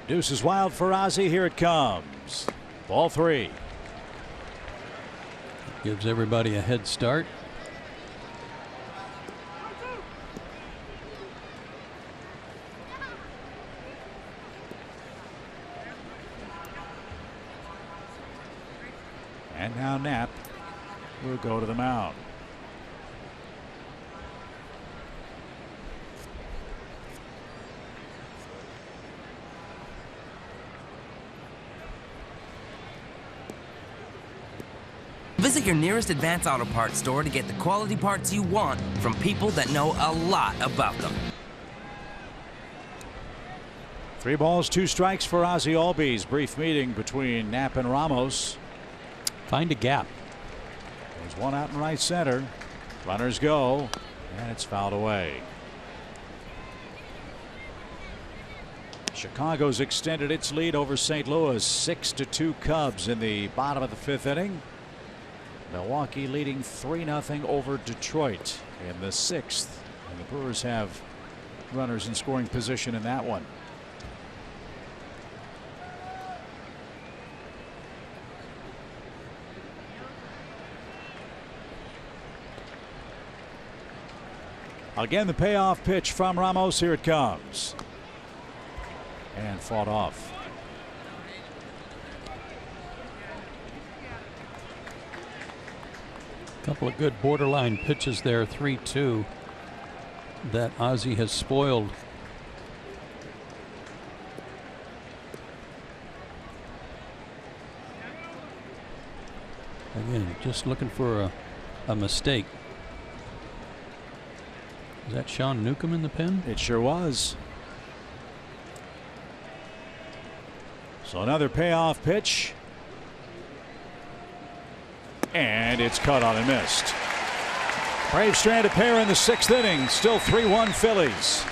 Deuce is wild for Ozzie. Here it comes. Ball 3. Gives everybody a head start. And now Knapp will go to the mound. Visit your nearest Advance Auto Parts store to get the quality parts you want from people that know a lot about them. 3 balls, 2 strikes for Ozzie Albies. Brief meeting between Knapp and Ramos. Find a gap. There's one out in right center. Runners go, and it's fouled away. Chicago's extended its lead over St. Louis, 6-2 Cubs in the bottom of the 5th inning. Milwaukee leading 3-0 over Detroit in the 6th, and the Brewers have runners in scoring position in that one. Again, the payoff pitch from Ramos. Here it comes. And fought off. Couple of good borderline pitches there, 3-2, that Ozzie has spoiled. Again, just looking for a mistake. Is that Sean Newcomb in the pen? It sure was. So another payoff pitch. And it's cut on and missed. Braves strand a pair in the 6th inning. Still 3-1 Phillies.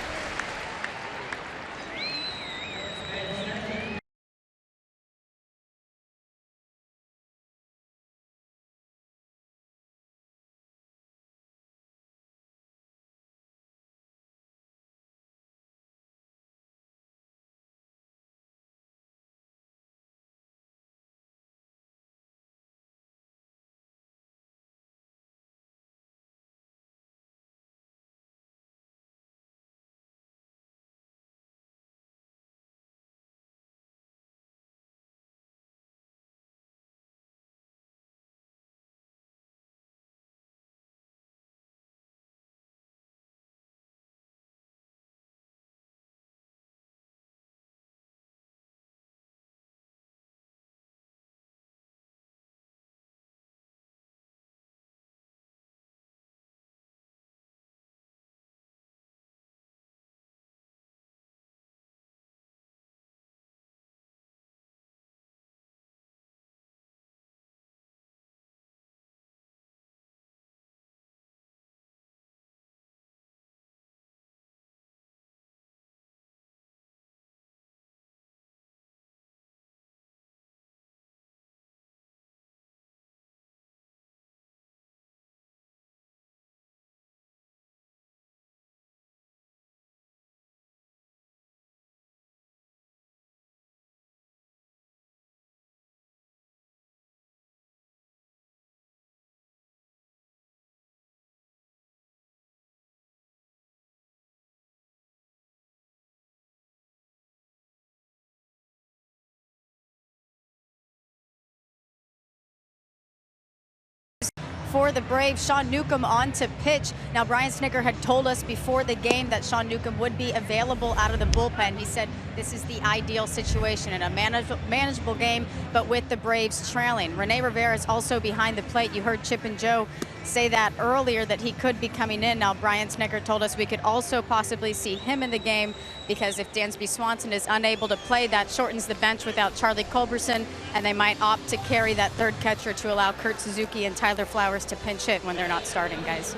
for the Braves. Sean Newcomb on to pitch. Now, Brian Snitker had told us before the game that Sean Newcomb would be available out of the bullpen. He said this is the ideal situation in a manageable game, but with the Braves trailing. Rene Rivera is also behind the plate. You heard Chip and Joe say that earlier, that he could be coming in. Now, Brian Snitker told us we could also possibly see him in the game, because if Dansby Swanson is unable to play, that shortens the bench without Charlie Culberson, and they might opt to carry that third catcher to allow Kurt Suzuki and Tyler Flowers to pinch hit when they're not starting, guys.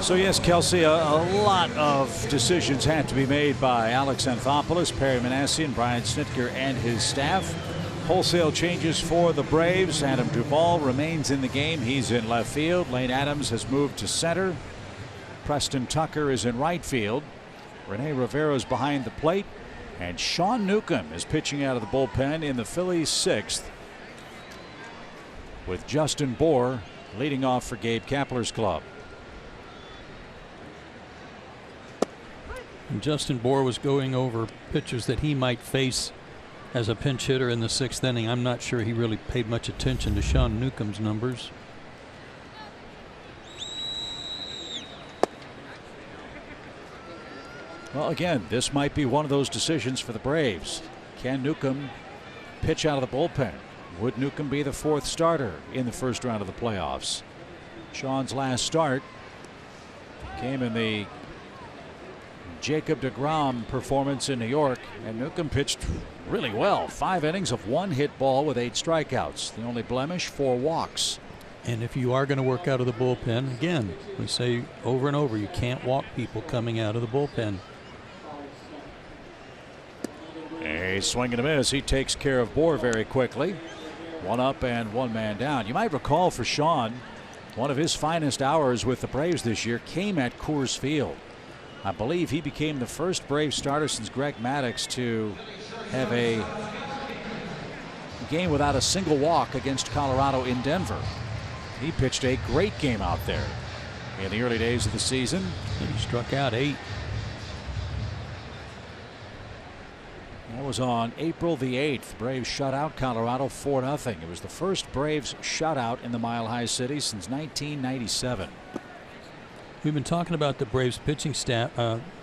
So yes, Kelsey, a lot of decisions had to be made by Alex Anthopoulos, Perry Manassi, and Brian Snitker and his staff. Wholesale changes for the Braves. Adam Duvall remains in the game. He's in left field. Lane Adams has moved to center. Preston Tucker is in right field. Rene Rivera is behind the plate. And Sean Newcomb is pitching out of the bullpen in the Phillies' 6th, with Justin Bohr leading off for Gabe Kapler's club. And Justin Bohr was going over pitchers that he might face as a pinch hitter in the 6th inning. I'm not sure he really paid much attention to Sean Newcomb's numbers. Well, again, this might be one of those decisions for the Braves. Can Newcomb pitch out of the bullpen? Would Newcomb be the 4th starter in the first round of the playoffs? Sean's last start came in the Jacob deGrom performance in New York, and Newcomb pitched really well. 5 innings of 1 hit ball with 8 strikeouts. The only blemish, 4 walks. And if you are going to work out of the bullpen, again, we say over and over, you can't walk people coming out of the bullpen. A swing and a miss. He takes care of Bohr very quickly. 1 up and 1 man down. You might recall for Sean, one of his finest hours with the Braves this year came at Coors Field. I believe he became the first Braves starter since Greg Maddux to have a game without a single walk against Colorado in Denver. He pitched a great game out there in the early days of the season. He struck out 8. That was on April the 8th. Braves shut out Colorado 4-0. It was the first Braves shutout in the Mile High City since 1997. We've been talking about the Braves pitching staff,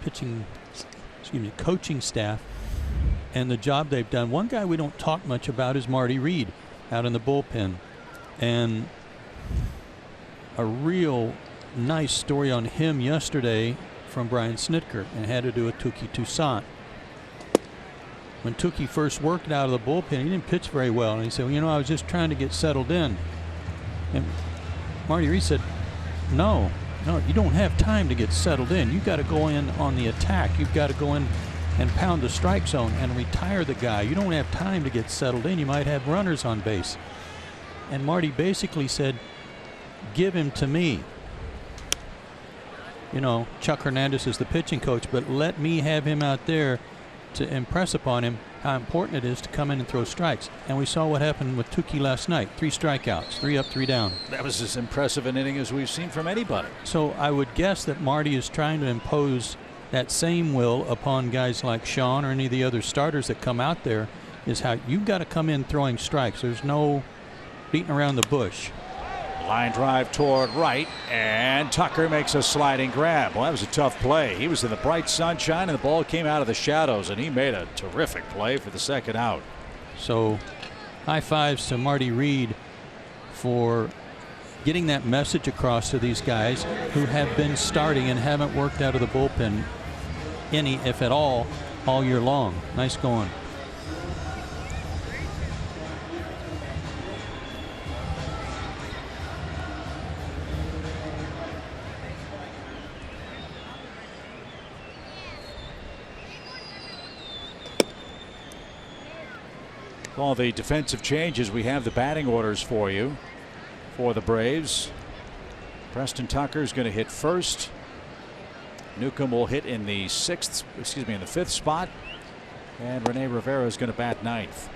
coaching staff, and the job they've done. One guy we don't talk much about is Marty Reed out in the bullpen, and a real nice story on him yesterday from Brian Snitker, and had to do with Touki Toussaint. When Touki first worked out of the bullpen, he didn't pitch very well, and he said, well, you know, I was just trying to get settled in. And Marty Reed said, no, you don't have time to get settled in. You've got to go in on the attack. You've got to go in and pound the strike zone and retire the guy. You don't have time to get settled in. You might have runners on base. And Marty basically said, give him to me. You know, Chuck Hernandez is the pitching coach, but let me have him out there to impress upon him how important it is to come in and throw strikes. And we saw what happened with Touki last night. 3 strikeouts, 3 up, 3 down. That was as impressive an inning as we've seen from anybody. So I would guess that Marty is trying to impose that same will upon guys like Sean or any of the other starters that come out there, is how you've got to come in throwing strikes. There's no beating around the bush. Line drive toward right, and Tucker makes a sliding grab. Well, that was a tough play. He was in the bright sunshine, and the ball came out of the shadows, and he made a terrific play for the 2nd out. So high fives to Marty Reed for getting that message across to these guys who have been starting and haven't worked out of the bullpen any, if at all year long. Nice going. All the defensive changes, we have the batting orders for you for the Braves. Preston Tucker is going to hit first. Newcomb will hit in the 5th spot, and Rene Rivera is going to bat 9th.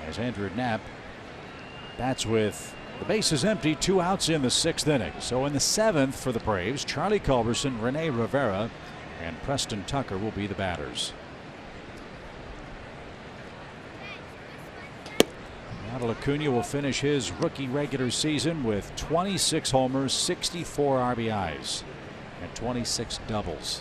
As Andrew Knapp bats with the bases empty, 2 outs in the 6th inning. So in the 7th for the Braves, Charlie Culberson, Rene Rivera, and Preston Tucker will be the batters. Ronald Acuna will finish his rookie regular season with 26 homers, 64 RBIs, and 26 doubles.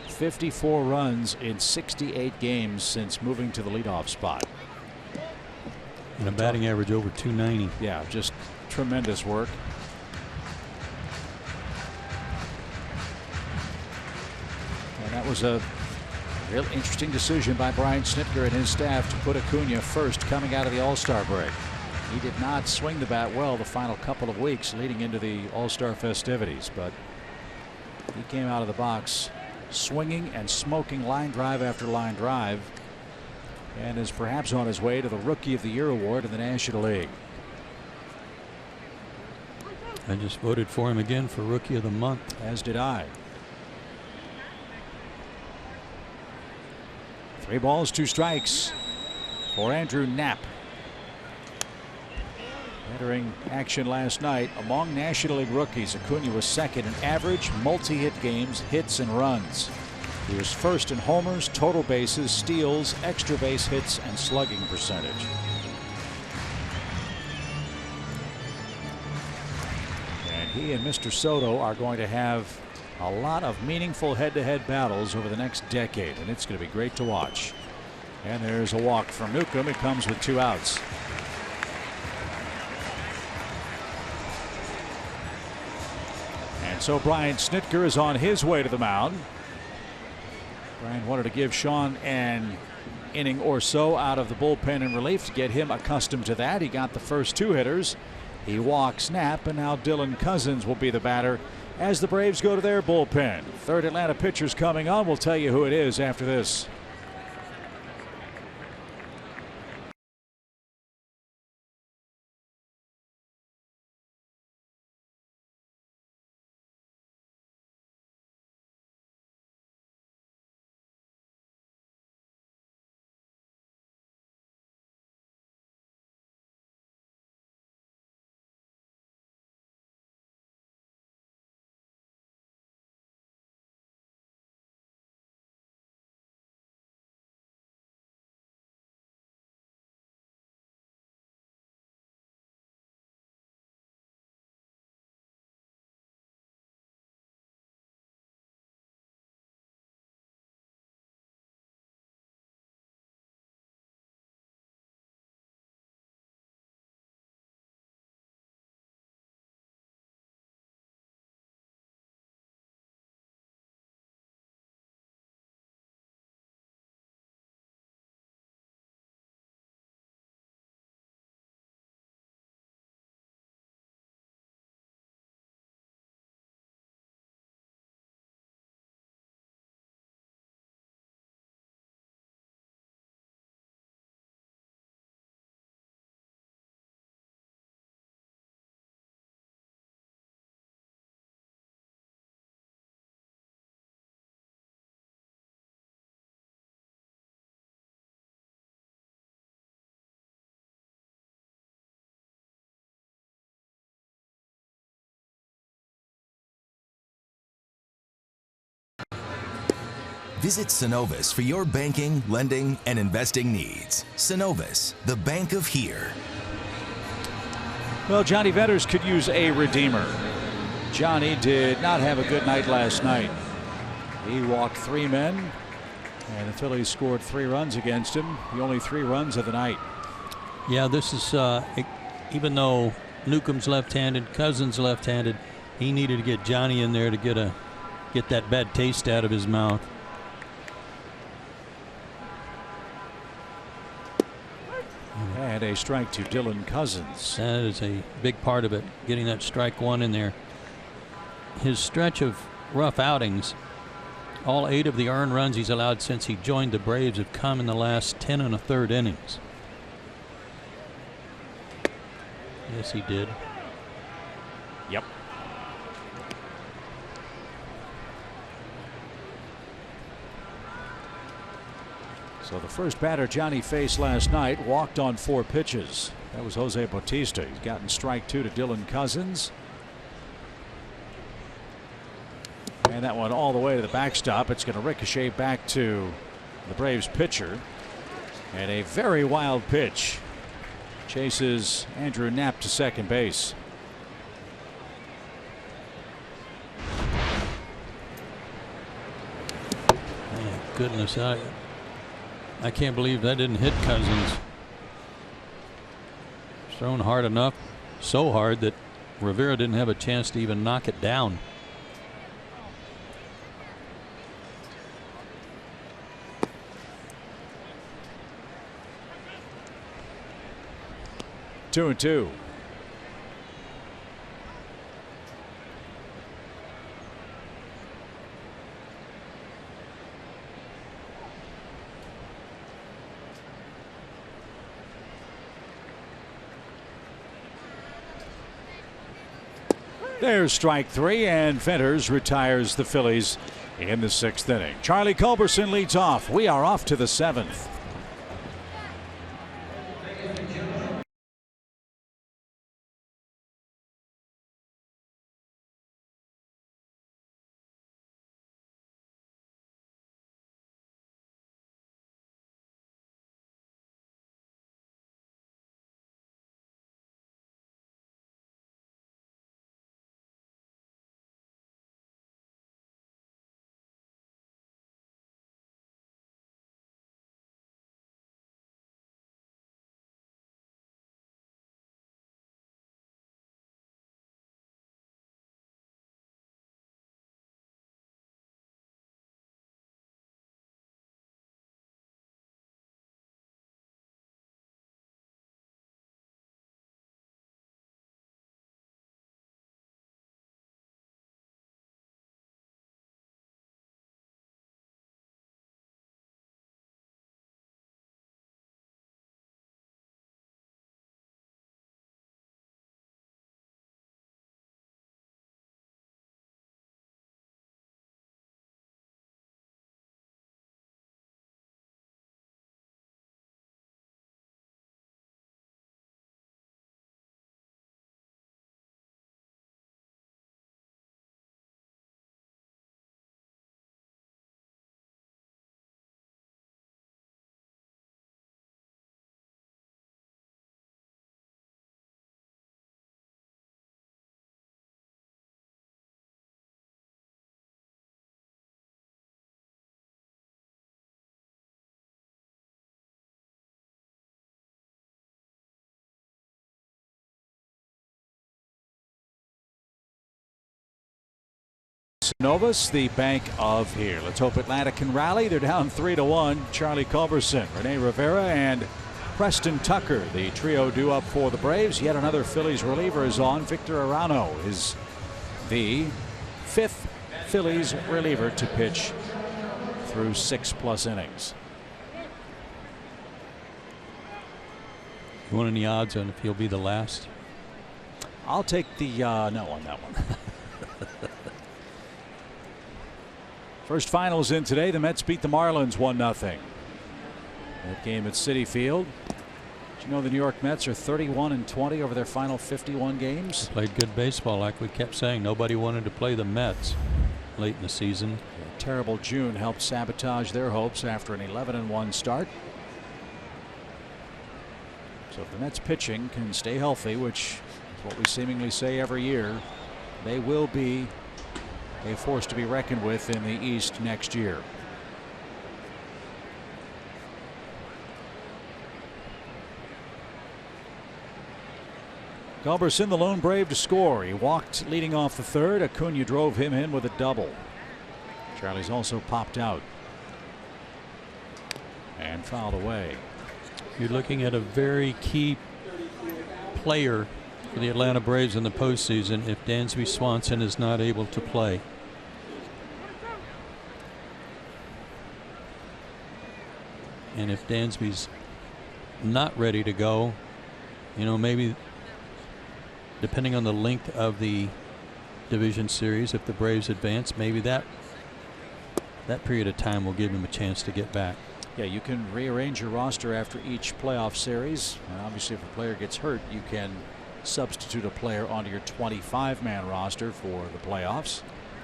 "54 runs in 68 games since moving to the leadoff spot. And a batting average over 290. Yeah, just tremendous work. And that was a real interesting decision by Brian Snitker and his staff to put Acuna first coming out of the All-Star break. He did not swing the bat well the final couple of weeks leading into the All-Star festivities, but he came out of the box swinging and smoking line drive after line drive, and is perhaps on his way to the Rookie of the Year award in the National League. I just voted for him again for Rookie of the Month. As did I. 3 balls, 2 strikes for Andrew Knapp. Entering action last night among National League rookies, Acuna was second in average, multi-hit games, hits, and runs. He was first in homers, total bases, steals, extra base hits, and slugging percentage. And he and Mr. Soto are going to have a lot of meaningful head-to-head battles over the next decade, and it's going to be great to watch. And there's a walk from Newcomb. It comes with 2 outs. And so Brian Snitker is on his way to the mound. Brian wanted to give Sean an inning or so out of the bullpen in relief to get him accustomed to that. He got the first 2 hitters. He walks Knapp, and now Dylan Cousins will be the batter as the Braves go to their bullpen. Third Atlanta pitcher's coming on. We'll tell you who it is after this. Visit Synovus for your banking, lending, and investing needs. Synovus, the bank of here. Well, Johnny Vetters could use a redeemer. Johnny did not have a good night last night. He walked 3 men, and the Phillies scored 3 runs against him. The only 3 runs of the night. Yeah, this is even though Newcomb's left-handed, Cousins left-handed, he needed to get Johnny in there to get that bad taste out of his mouth. And a strike to Dylan Cousins. That is a big part of it, getting that strike 1 in there. His stretch of rough outings, all 8 of the earned runs he's allowed since he joined the Braves have come in the last 10 1/3 innings. Yes, he did. Yep. So the first batter Johnny faced last night walked on 4 pitches. That was Jose Bautista. He's gotten strike 2 to Dylan Cousins. And that one all the way to the backstop. It's going to ricochet back to the Braves pitcher. And a very wild pitch chases Andrew Knapp to second base. My goodness, I can't believe that didn't hit Cousins. It's thrown hard enough, so hard that Rivera didn't have a chance to even knock it down. Two and two. There's strike three, and Venters retires the Phillies in the 6th inning. Charlie Culberson leads off. We are off to the 7th. Novus, the bank of here. Let's hope Atlanta can rally. They're down 3-1. Charlie Culberson, Rene Rivera, and Preston Tucker, the trio due up for the Braves. Yet another Phillies reliever is on. Victor Arano is the 5th Phillies reliever to pitch through 6+ innings. You want any odds on if he'll be the last? I'll take the no on that one. First finals in today. The Mets beat the Marlins 1-0. That game at Citi Field. Did you know the New York Mets are 31-20 over their final 51 games? Played good baseball, like we kept saying. Nobody wanted to play the Mets late in the season. A terrible June helped sabotage their hopes after an 11-1 start. So if the Mets pitching can stay healthy, which is what we seemingly say every year, they will be a force to be reckoned with in the East next year. Culberson, the lone Brave to score. He walked leading off the 3rd. Acuna drove him in with a double. Charlie's also popped out and fouled away. You're looking at a very key player for the Atlanta Braves in the postseason if Dansby Swanson is not able to play. And if Dansby's not ready to go, you know, maybe depending on the length of the division series, if the Braves advance, maybe that period of time will give him a chance to get back. Yeah, you can rearrange your roster after each playoff series. And obviously, if a player gets hurt, you can substitute a player onto your 25-man roster for the playoffs.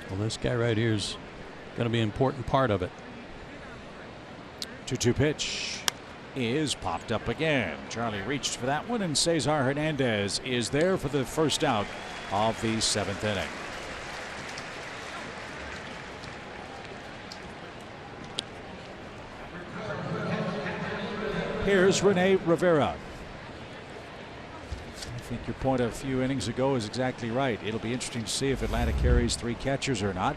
Well, this guy right here is going to be an important part of it. 2-2 pitch is popped up again. Charlie reached for that one, and Cesar Hernandez is there for the first out of the 7th inning. Here's Rene Rivera. I think your point a few innings ago is exactly right. It'll be interesting to see if Atlanta carries 3 catchers or not.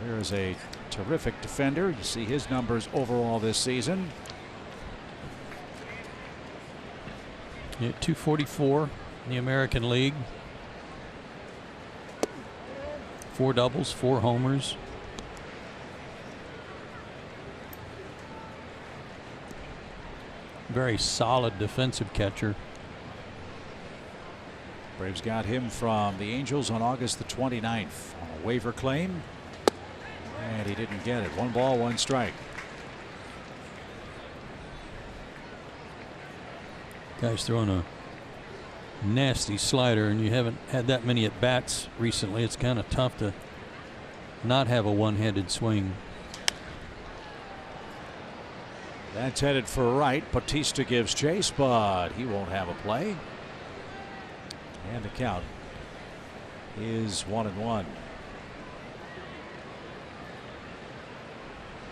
Rivera is a terrific defender. You see his numbers overall this season. Yeah, 244 in the American League. 4 doubles, 4 homers. Very solid defensive catcher. Braves got him from the Angels on August the 29th on a waiver claim, and he didn't get it. 1 ball, 1 strike. Guy's throwing a nasty slider, and you haven't had that many at bats recently. It's kind of tough to not have a one-handed swing. That's headed for right. Bautista gives chase, but he won't have a play. And the count is 1-1.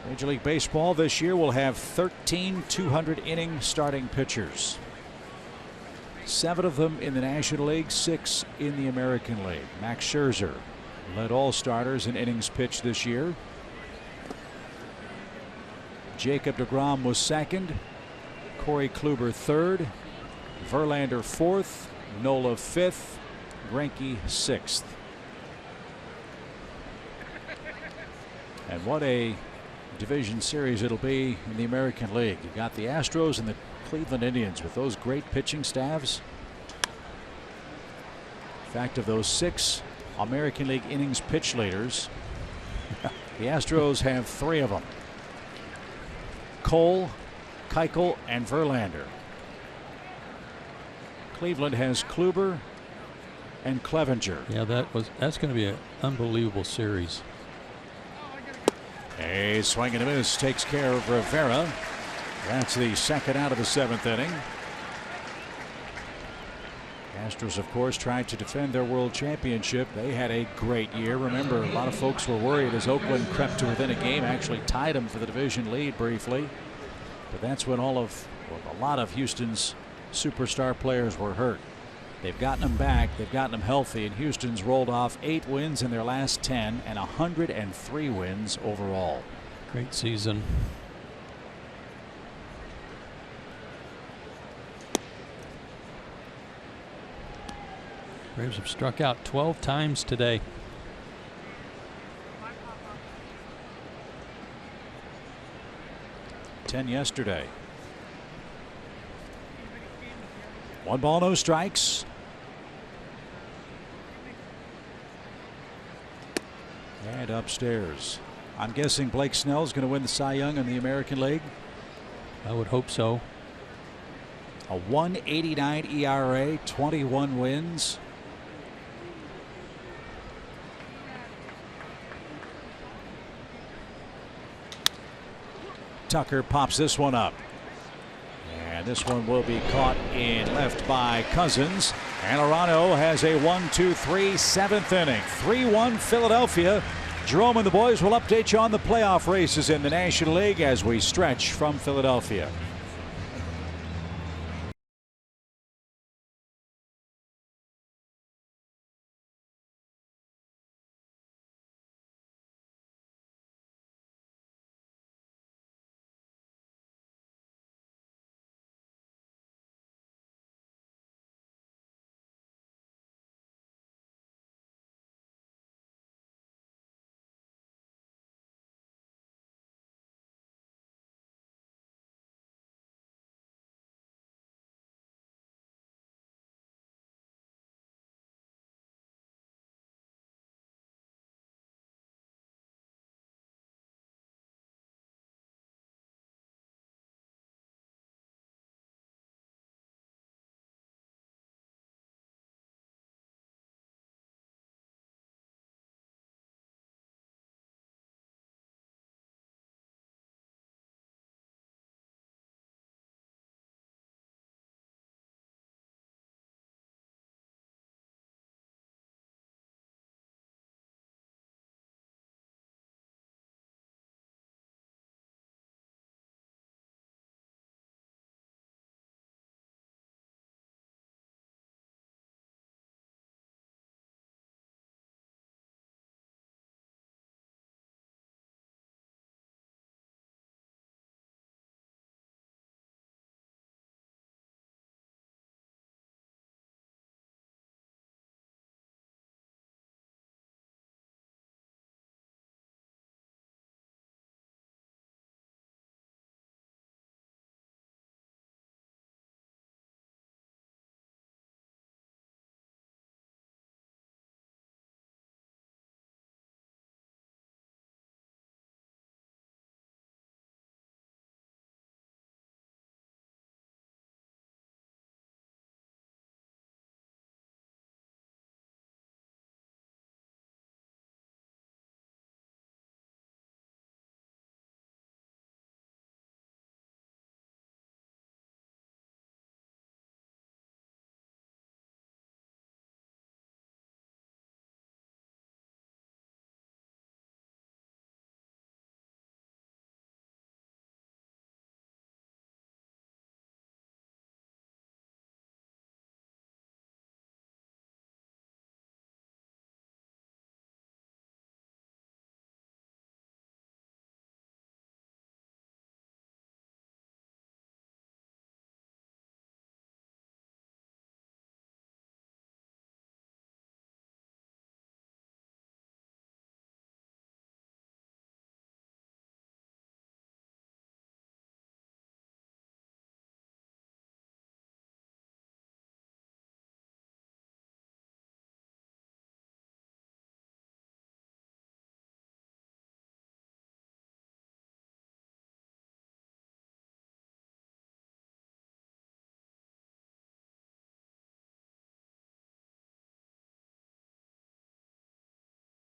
Major League Baseball this year will have 13 200-inning starting pitchers. 7 of them in the National League, 6 in the American League. Max Scherzer led all starters in innings pitched this year. Jacob deGrom was 2nd. Corey Kluber 3rd. Verlander 4th. Nola 5th. Greinke 6th. And what a division series it'll be in the American League. You've got the Astros and the Cleveland Indians with those great pitching staffs. In fact, of those 6 American League innings pitch leaders, the Astros have 3 of them. Cole, Keuchel, and Verlander. Cleveland has Kluber and Clevenger. Yeah, that's going to be an unbelievable series. A swing and a miss takes care of Rivera. That's the 2nd out of the 7th inning. Astros, of course, tried to defend their world championship. They had a great year. Remember, a lot of folks were worried as Oakland crept to within a game, actually tied them for the division lead briefly. But that's when a lot of Houston's superstar players were hurt. They've gotten them back. They've gotten them healthy. And Houston's rolled off 8 wins in their last 10 and 103 wins overall. Great season. Braves have struck out 12 times today. Ten yesterday. 1 ball, no strikes. And upstairs. I'm guessing Blake Snell's going to win the Cy Young in the American League. I would hope so. A 1.89 ERA, 21 wins. Tucker pops this one up. And this one will be caught in left by Cousins. And Arano has a 1-2-3 7th inning. 3-1 Philadelphia. Jerome and the boys will update you on the playoff races in the National League as we stretch from Philadelphia.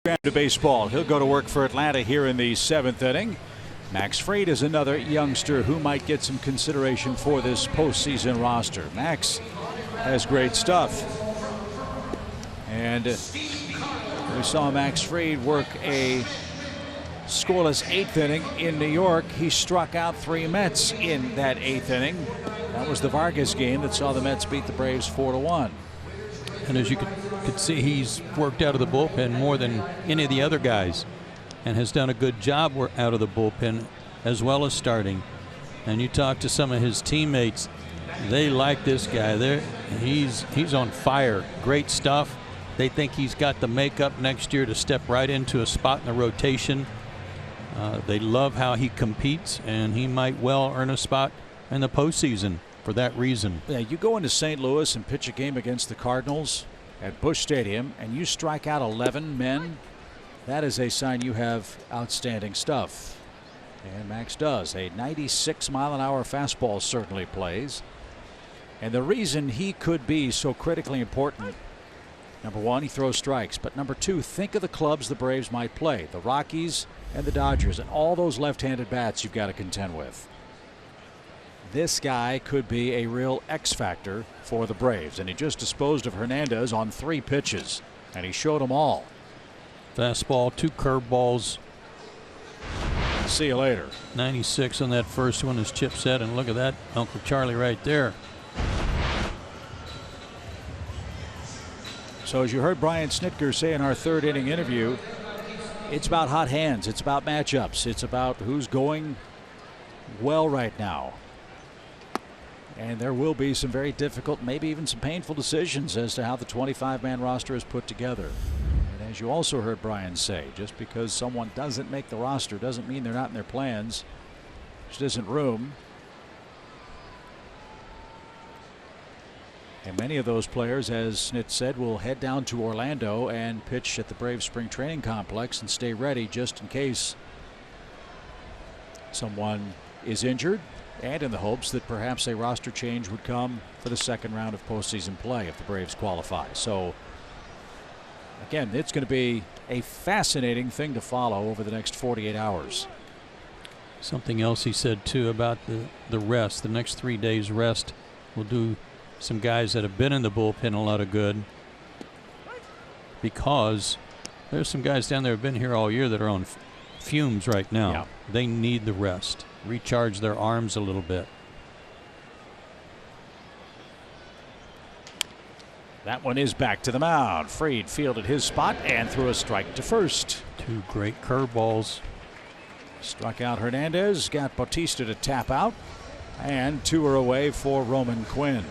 To baseball. He'll go to work for Atlanta here in the 7th inning. Max Fried is another youngster who might get some consideration for this postseason roster. Max has great stuff. And we saw Max Fried work a scoreless 8th inning in New York. He struck out 3 Mets in that 8th inning. That was the Vargas game that saw the Mets beat the Braves 4-1. And as you could see, he's worked out of the bullpen more than any of the other guys and has done a good job out of the bullpen as well as starting. And you talk to some of his teammates, they like this guy. He's on fire. Great stuff. They think he's got the makeup next year to step right into a spot in the rotation. They love how he competes, and he might well earn a spot in the postseason for that reason. Yeah, you go into St. Louis and pitch a game against the Cardinals at Busch Stadium and you strike out 11 men. That is a sign you have outstanding stuff. And Max does. A 96-mile-an-hour fastball certainly plays. And the reason he could be so critically important, number one, he throws strikes. But number two, think of the clubs the Braves might play. The Rockies and the Dodgers and all those left-handed bats you've got to contend with. This guy could be a real X factor for the Braves. And he just disposed of Hernandez on 3 pitches. And he showed them all. Fastball, 2 curveballs. See you later. 96 on that first one, as Chip said. And look at that, Uncle Charlie right there. So as you heard Brian Snitker say in our 3rd inning interview, it's about hot hands. It's about matchups. It's about who's going well right now. And there will be some very difficult, maybe even some painful decisions as to how the 25-man roster is put together. And as you also heard Brian say, just because someone doesn't make the roster doesn't mean they're not in their plans. Just isn't room. And many of those players, as Snit said, will head down to Orlando and pitch at the Braves spring training complex and stay ready just in case someone is injured, and in the hopes that perhaps a roster change would come for the 2nd round of postseason play if the Braves qualify. So again, it's going to be a fascinating thing to follow over the next 48 hours. Something else he said too about the rest. The next 3 days rest will do some guys that have been in the bullpen a lot of good, because there's some guys down there who have been here all year that are on fumes right now. Yeah. They need the rest, recharge their arms a little bit. That one is back to the mound. Fried fielded his spot and threw a strike to first. 2 great curveballs. Struck out Hernandez, got Bautista to tap out, and 2 are away for Roman Quinn.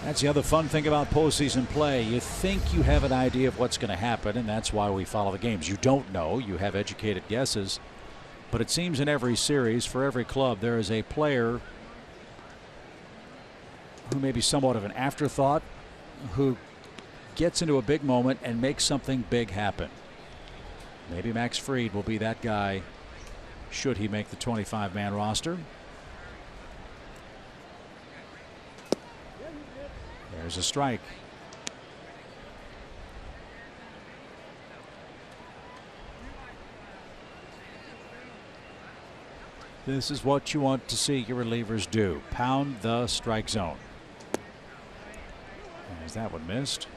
That's the other fun thing about postseason play. You think you have an idea of what's going to happen, and that's why we follow the games. You don't know. You have educated guesses. But it seems in every series, for every club, there is a player who may be somewhat of an afterthought, who gets into a big moment and makes something big happen. Maybe Max Fried will be that guy should he make the 25-man roster. There's a strike. This is what you want to see your relievers do. Pound the strike zone. As that one missed.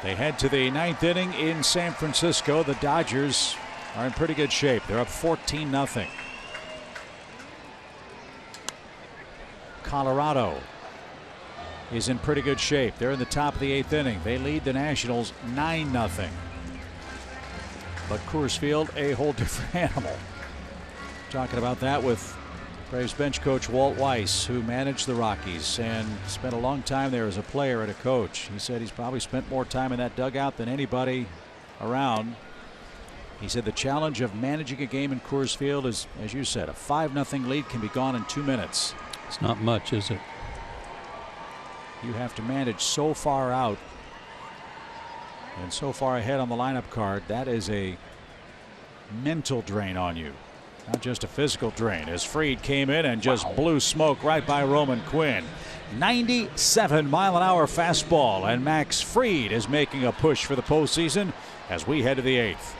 They head to the 9th inning in San Francisco. The Dodgers are in pretty good shape. They're up 14-0. Colorado is in pretty good shape. They're in the top of the 8th inning. They lead the Nationals 9-0. But Coors Field, a whole different animal. Talking about that with Braves bench coach Walt Weiss, who managed the Rockies and spent a long time there as a player and a coach. He said he's probably spent more time in that dugout than anybody around. He said the challenge of managing a game in Coors Field is, as you said, a 5-0 lead can be gone in 2 minutes. It's not much, is it? You have to manage so far out and so far ahead on the lineup card. That is a mental drain on you. Not just a physical drain, as Fried came in and just blew smoke right by Roman Quinn. 97-mile-an-hour fastball, and Max Fried is making a push for the postseason as we head to the 8th.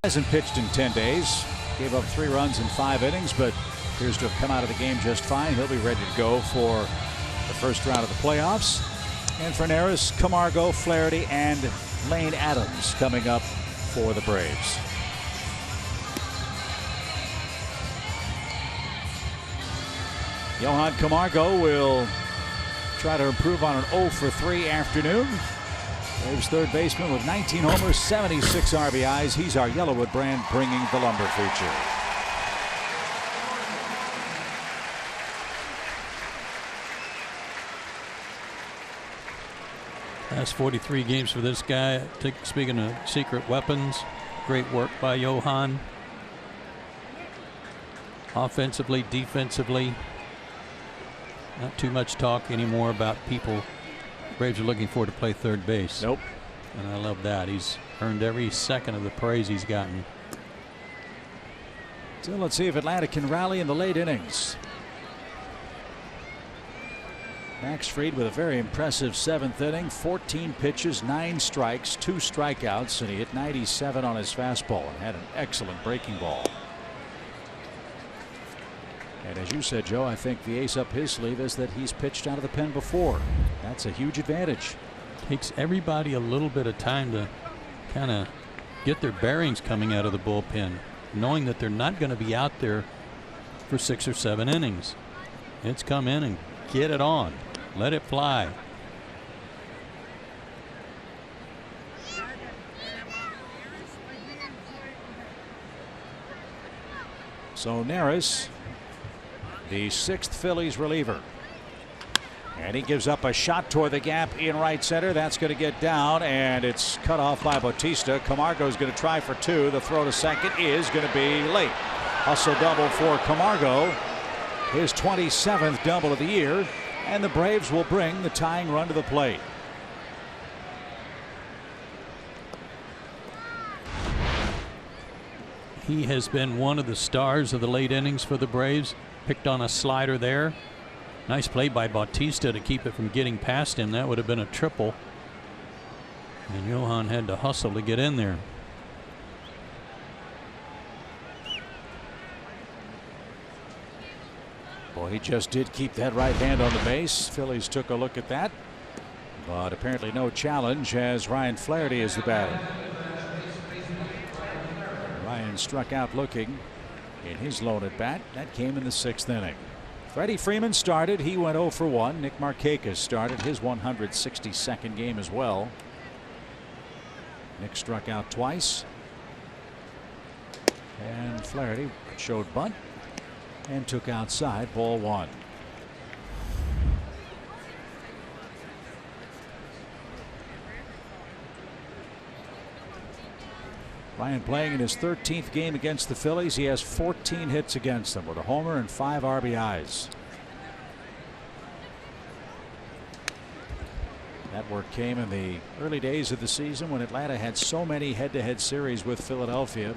Hasn't pitched in 10 days. Gave up 3 runs in 5 innings, but appears to have come out of the game just fine. He'll be ready to go for the first round of the playoffs. And for Neris, Camargo, Flaherty, and Lane Adams coming up for the Braves. Johan Camargo will try to improve on an 0-for-3 afternoon. Braves third baseman with 19 homers, 76 RBIs. He's our Yellowwood brand, bringing the lumber feature. Last 43 games for this guy. Speaking of secret weapons, great work by Johan. Offensively, defensively. Not too much talk anymore about people Braves are looking for to play third base. Nope. And I love that. He's earned every second of the praise he's gotten. So let's see if Atlanta can rally in the late innings. Max Fried with a very impressive 7th inning, 14 pitches, 9 strikes, 2 strikeouts, and he hit 97 on his fastball and had an excellent breaking ball. And as you said, Joe, I think the ace up his sleeve is that he's pitched out of the pen before. That's a huge advantage. Takes everybody a little bit of time to kind of get their bearings coming out of the bullpen, knowing that they're not going to be out there for 6 or 7 innings. It's come in and get it on. Let it fly. So Neris, the 6th Phillies reliever. And he gives up a shot toward the gap in right center. That's going to get down, and it's cut off by Bautista. Camargo's going to try for 2. The throw to second is going to be late. Hustle double for Camargo. His 27th double of the year. And the Braves will bring the tying run to the plate. He has been one of the stars of the late innings for the Braves. Picked on a slider there. Nice play by Bautista to keep it from getting past him. That would have been a triple. And Johan had to hustle to get in there. Boy, he just did keep that right hand on the base. Phillies took a look at that, but apparently no challenge as Ryan Flaherty is the batter. Ryan struck out looking in his lone at bat. That came in the 6th inning. Freddie Freeman started. He went 0 for 1. Nick Markakis started his 162nd game as well. Nick struck out twice. And Flaherty showed bunt and took outside, ball 1. Ryan playing in his 13th game against the Phillies. He has 14 hits against them with a homer and 5 RBIs. That work came in the early days of the season when Atlanta had so many head-to-head series with Philadelphia.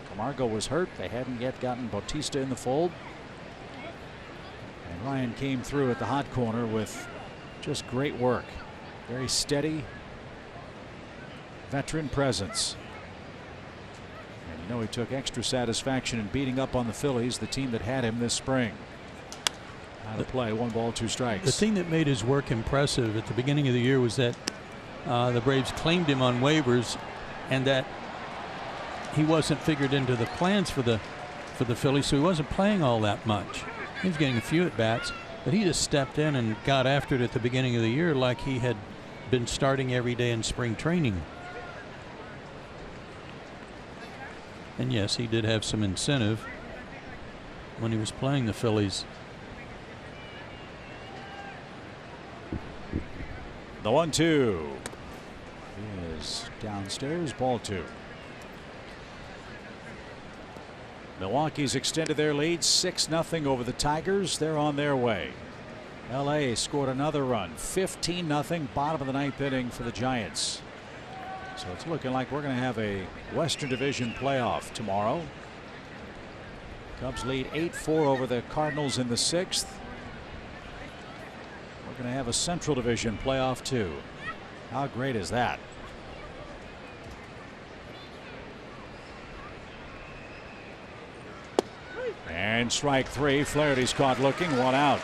Camargo was hurt. They hadn't yet gotten Bautista in the fold. And Ryan came through at the hot corner with just great work. Very steady veteran presence. And you know he took extra satisfaction in beating up on the Phillies, the team that had him this spring. Out of play, 1 ball, 2 strikes. The thing that made his work impressive at the beginning of the year was that the Braves claimed him on waivers, and that he wasn't figured into the plans for the Phillies, so he wasn't playing all that much. He was getting a few at bats, but he just stepped in and got after it at the beginning of the year like he had been starting every day in spring training. And yes, he did have some incentive when he was playing the Phillies. The 1-2 is downstairs, ball 2. Milwaukee's extended their lead 6-0 over the Tigers. They're on their way. LA scored another run, 15-0, bottom of the 9th inning for the Giants. So it's looking like we're going to have a Western Division playoff tomorrow. Cubs lead 8-4 over the Cardinals in the 6th. We're going to have a Central Division playoff too. How great is that? And strike 3. Flaherty's caught looking, 1 out.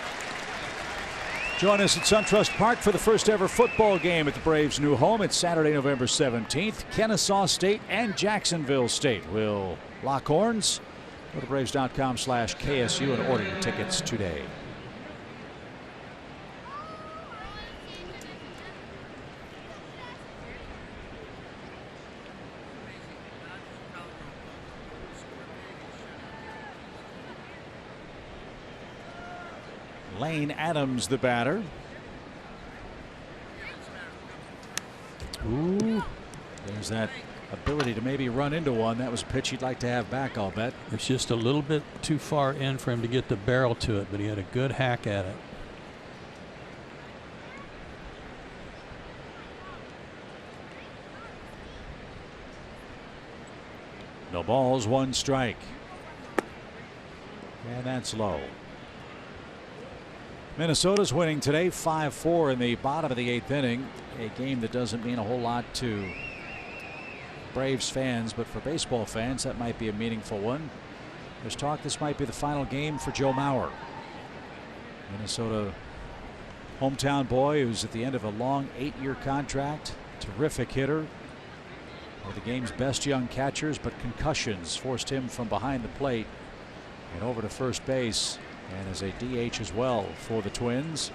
Join us at SunTrust Park for the first ever football game at the Braves' new home. It's Saturday, November 17th. Kennesaw State and Jacksonville State will lock horns. Go to Braves.com/KSU and order your tickets today. Lane Adams, the batter. Ooh, there's that ability to maybe run into one. That was a pitch he'd like to have back, I'll bet. It's just a little bit too far in for him to get the barrel to it, but he had a good hack at it. No balls, 1 strike. And that's low. Minnesota's winning today 5-4 in the bottom of the 8th inning. A game that doesn't mean a whole lot to Braves fans, but for baseball fans that might be a meaningful one. There's talk this might be the final game for Joe Mauer. Minnesota hometown boy who's at the end of a long 8-year contract. Terrific hitter. One of the game's best young catchers, but concussions forced him from behind the plate and over to first base. And as a DH as well for the Twins.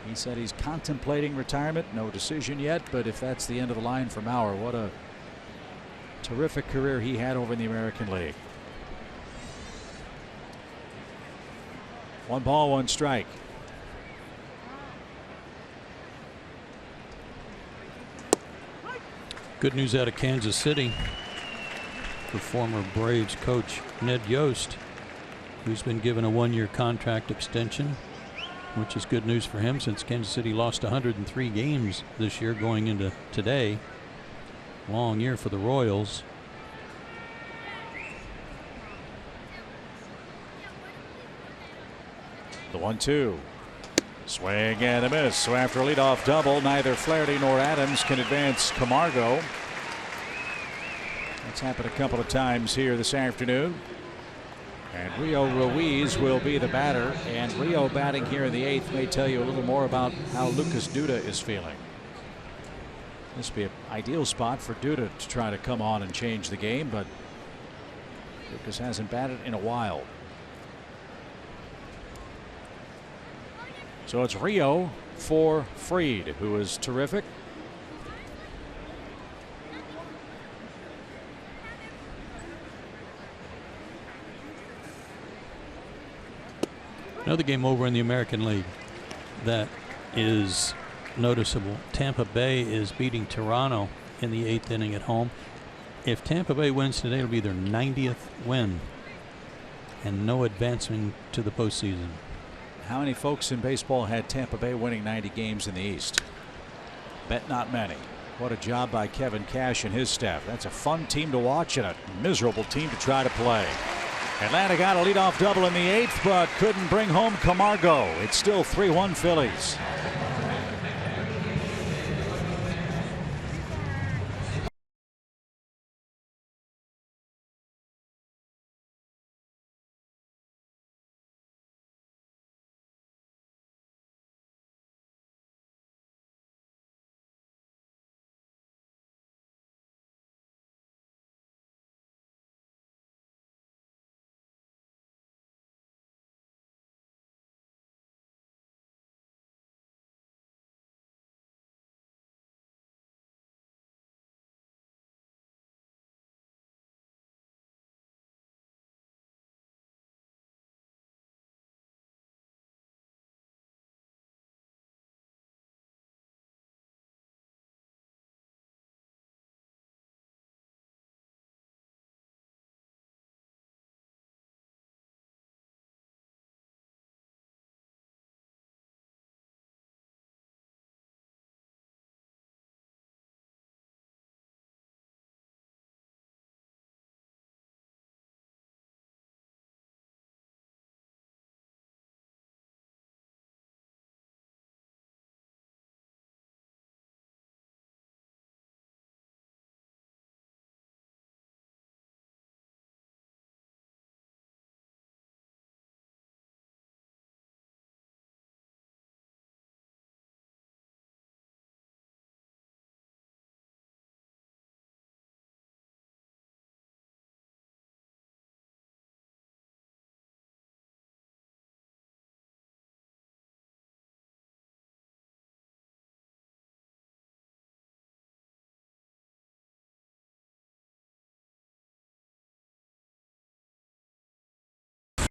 He said he's contemplating retirement. No decision yet, but if that's the end of the line for Mauer, what a terrific career he had over in the American League. 1 ball, 1 strike. Good news out of Kansas City for former Braves coach Ned Yost, who's been given a 1-year contract extension, which is good news for him since Kansas City lost 103 games this year going into today. Long year for the Royals. The 1-2. Swing and a miss. So after a leadoff double, neither Flaherty nor Adams can advance Camargo. That's happened a couple of times here this afternoon. And Rio Ruiz will be the batter, and Rio batting here in the 8th may tell you a little more about how Lucas Duda is feeling. This would be an ideal spot for Duda to try to come on and change the game, but Lucas hasn't batted in a while. So it's Rio for Fried, who is terrific. Another game over in the American League that is noticeable. Tampa Bay is beating Toronto in the 8th inning at home. If Tampa Bay wins today, it'll be their 90th win and no advancement to the postseason. How many folks in baseball had Tampa Bay winning 90 games in the East? Bet not many. What a job by Kevin Cash and his staff. That's a fun team to watch and a miserable team to try to play. Atlanta got a leadoff double in the 8th, but couldn't bring home Camargo. It's still 3-1 Phillies.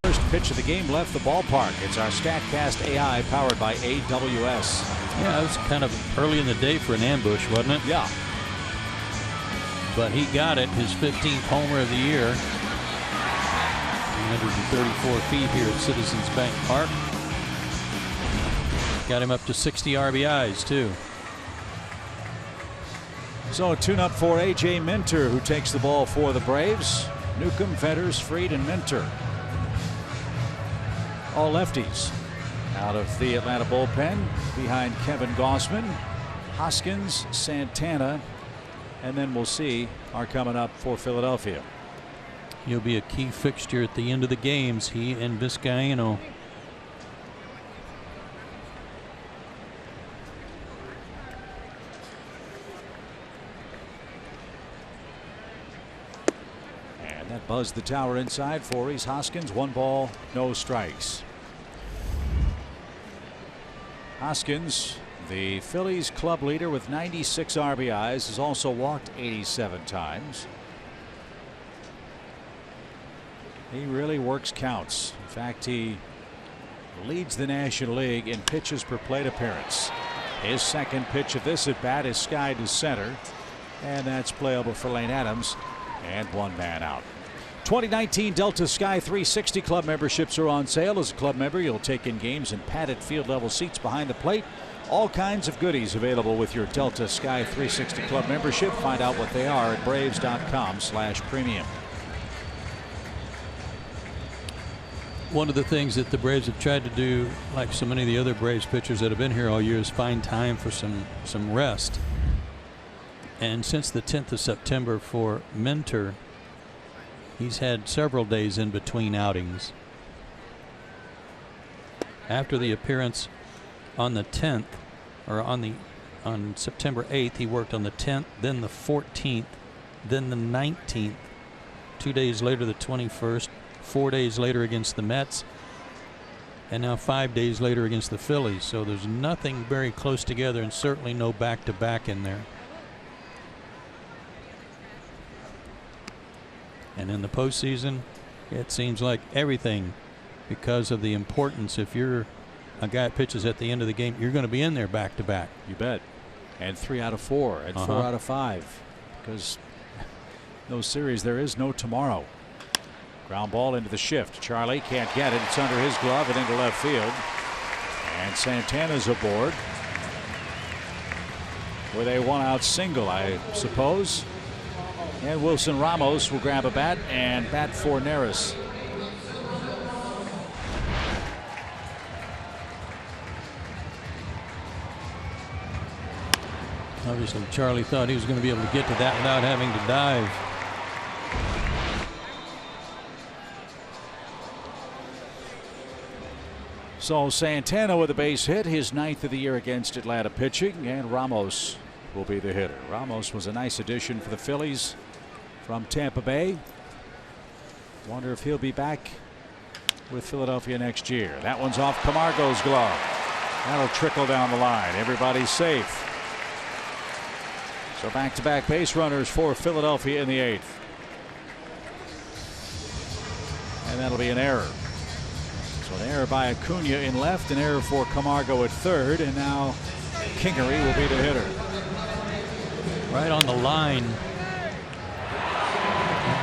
First pitch of the game left the ballpark. It's our StatCast AI powered by AWS. Yeah, it was kind of early in the day for an ambush, wasn't it? Yeah. But he got it, his 15th homer of the year. 334 feet here at Citizens Bank Park. Got him up to 60 RBIs, too. So a tune-up for A.J. Minter, who takes the ball for the Braves. Newcomb, Fetters, Fried, and Minter. All lefties out of the Atlanta bullpen behind Kevin Gausman, Hoskins, Santana, and then we'll see are coming up for Philadelphia. He'll be a key fixture at the end of the games, he and Vizcaino. And that buzzed the tower inside for Rhys Hoskins. 1 ball, no strikes. Hoskins, the Phillies club leader with 96 RBIs, has also walked 87 times. He really works counts. In fact, he leads the National League in pitches per plate appearance. His second pitch of this at bat is skied to center, and that's playable for Lane Adams, and 1 man out. 2019 Delta Sky 360 Club memberships are on sale. As a club member, you'll take in games in padded field level seats behind the plate. All kinds of goodies available with your Delta Sky 360 Club membership. Find out what they are at braves.com/premium. One of the things that the Braves have tried to do, like so many of the other Braves pitchers that have been here all year, is find time for some rest. And since the 10th of September for Minter, he's had several days in between outings. After the appearance on the 10th, or on September 8th, he worked on the 10th, then the 14th, then the 19th. 2 days later, the 21st. 4 days later against the Mets, and now 5 days later against the Phillies. So there's nothing very close together, and certainly no back-to-back in there. And in the postseason, it seems like everything because of the importance. If you're a guy that pitches at the end of the game, you're going to be in there back to back. You bet. And 3 out of 4 and 4 out of 5, because those series there is no tomorrow. Ground ball into the shift. Charlie can't get it. It's under his glove and into left field. And Santana's aboard with a 1-out single, I suppose. And Wilson Ramos will grab a bat and bat for Neris. Obviously, Charlie thought he was going to be able to get to that without having to dive. So Santana with a base hit, his 9th of the year against Atlanta pitching, and Ramos will be the hitter. Ramos was a nice addition for the Phillies from Tampa Bay. Wonder if he'll be back with Philadelphia next year. That one's off Camargo's glove. That'll trickle down the line. Everybody's safe. So back-to-back base runners for Philadelphia in the 8th. And that'll be an error. So an error by Acuna in left, an error for Camargo at third, and now Kingery will be the hitter. Right on the line.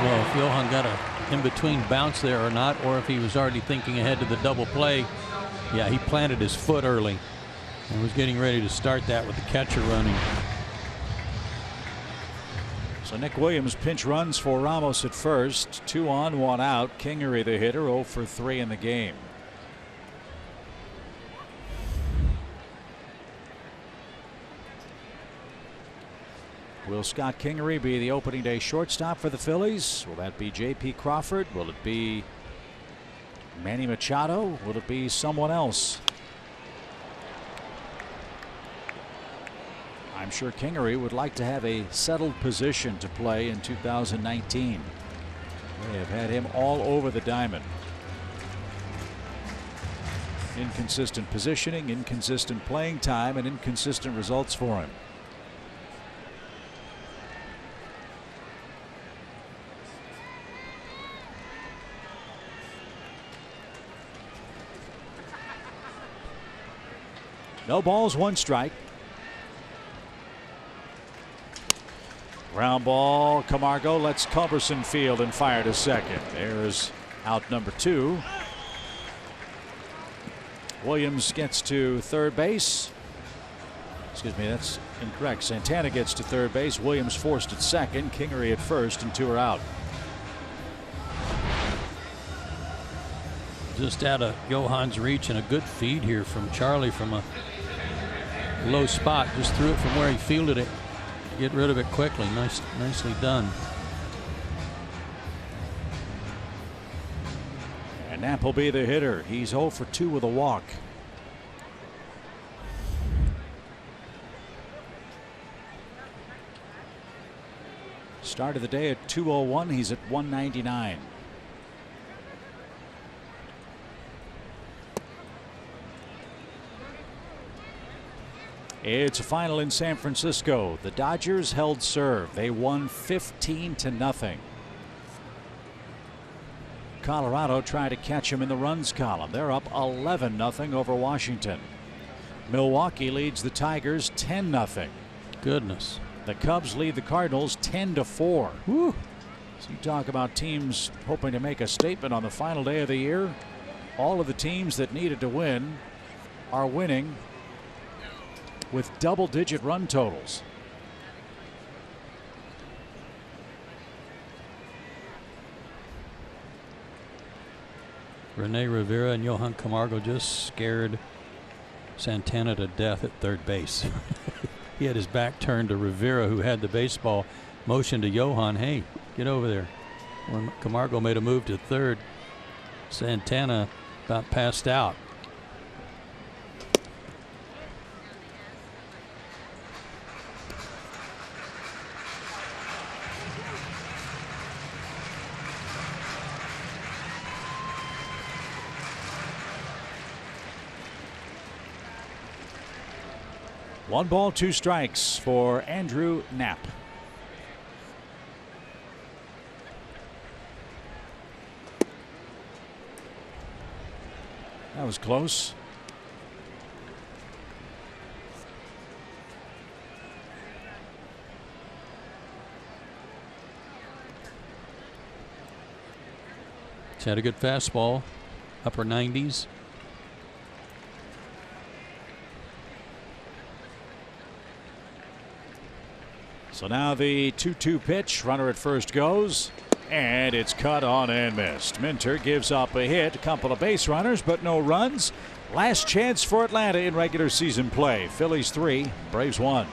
Well, if Johan got a in-between bounce there or not, or if he was already thinking ahead to the double play. Yeah, he planted his foot early and was getting ready to start that with the catcher running. So Nick Williams pinch runs for Ramos at first. 2 on, 1 out. Kingery the hitter, 0 for 3 in the game. Will Scott Kingery be the opening day shortstop for the Phillies? Will that be J.P. Crawford? Will it be Manny Machado? Will it be someone else? I'm sure Kingery would like to have a settled position to play in 2019. They have had him all over the diamond. Inconsistent positioning, inconsistent playing time, and inconsistent results for him. No balls, 1 strike. Ground ball. Camargo lets Culberson field and fire to second. There's out number 2. Williams gets to third base. Excuse me, that's incorrect. Santana gets to third base. Williams forced at second. Kingery at first, and 2 are out. Just out of Johan's reach, and a good feed here from Charlie from a low spot. Just threw it from where he fielded it. Get rid of it quickly. Nicely done. And Knapp will be the hitter. He's 0 for 2 with a walk. Start of the day at 201. He's at 199. It's a final in San Francisco. The Dodgers held serve. They won 15-0. Colorado tried to catch him in the runs column. They're up 11-0 over Washington. Milwaukee leads the Tigers 10-0. Goodness. The Cubs lead the Cardinals 10-4. Woo. So you talk about teams hoping to make a statement on the final day of the year. All of the teams that needed to win are winning with double-digit run totals. Rene Rivera and Johan Camargo just scared Santana to death at third base. He had his back turned to Rivera, who had the baseball, motioned to Johan, hey, get over there. When Camargo made a move to third, Santana about passed out. One ball, 2 strikes for Andrew Knapp. was close. He's had a good fastball, upper 90s. So now the 2-2 pitch. Runner at first goes. And it's cut on and missed. Minter gives up a hit. A couple of base runners, but no runs. Last chance for Atlanta in regular season play. Phillies 3, Braves 1.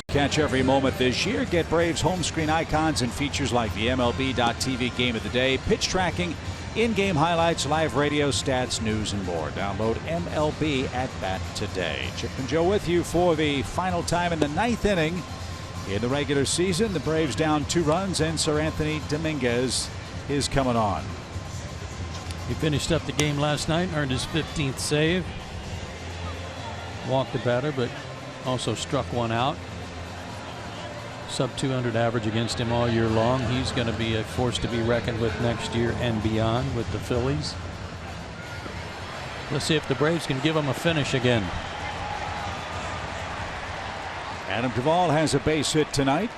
Catch every moment this year. Get Braves home screen icons and features like the MLB.TV Game of the Day, pitch tracking, in-game highlights, live radio, stats, news, and more. Download MLB at Bat today. Chip and Joe with you for the final time in the 9th inning. In the regular season, the Braves down 2 runs, and Sir Anthony Dominguez is coming on. He finished up the game last night, earned his 15th save. Walked the batter, but also struck one out. Sub 200 average against him all year long. He's going to be a force to be reckoned with next year and beyond with the Phillies. Let's see if the Braves can give him a finish again. Adam Duvall has a base hit tonight.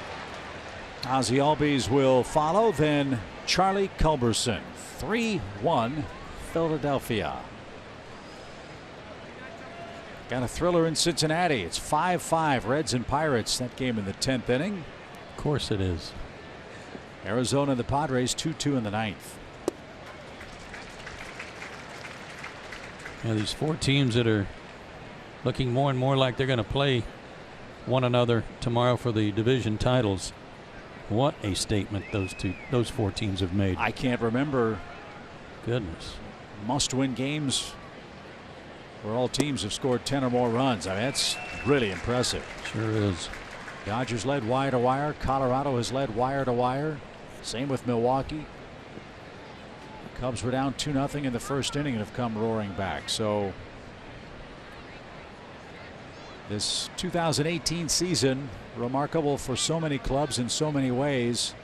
Ozzie Albies will follow, then Charlie Culberson. 3-1 Philadelphia. Got a thriller in Cincinnati. It's 5-5 Reds and Pirates. That game in the 10th inning. Of course it is. Arizona and the Padres 2-2 in the 9th. Yeah, these 4 teams that are looking more and more like they're going to play one another tomorrow for the division titles. What a statement those 4 teams have made. I can't remember. Goodness. Must-win games where all teams have scored 10 or more runs. I mean, that's really impressive. Sure is. Dodgers led wire to wire. Colorado has led wire to wire. Same with Milwaukee. The Cubs were down 2-0 in the first inning and have come roaring back. So this 2018 season, remarkable for so many clubs in so many ways,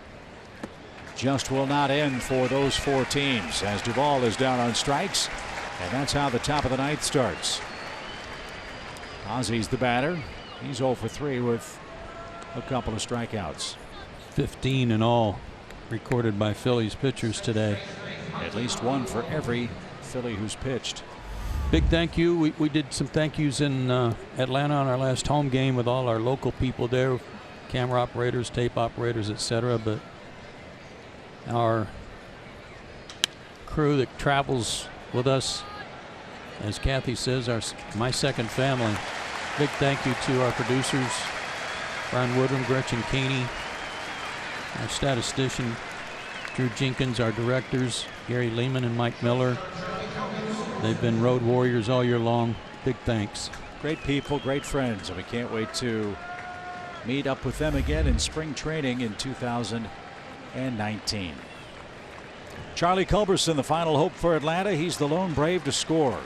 just will not end for those 4 teams as Duvall is down on strikes. And that's how the top of the 9th starts. Ozzie's the batter. He's 0 for 3 with a couple of strikeouts. 15 in all recorded by Phillies pitchers today. At least 1 for every Philly who's pitched. Big thank you. We did some thank yous in Atlanta on our last home game with all our local people there, camera operators, tape operators, etc. But our crew that travels with us, as Kathy says, my second family. Big thank you to our producers, Brian Woodrum, Gretchen Caney, our statistician, Drew Jenkins, our directors, Gary Lehman and Mike Miller. They've been road warriors all year long. Big thanks. Great people, great friends, and we can't wait to meet up with them again in spring training in 2019. Charlie Culberson, the final hope for Atlanta. He's the lone Brave to score.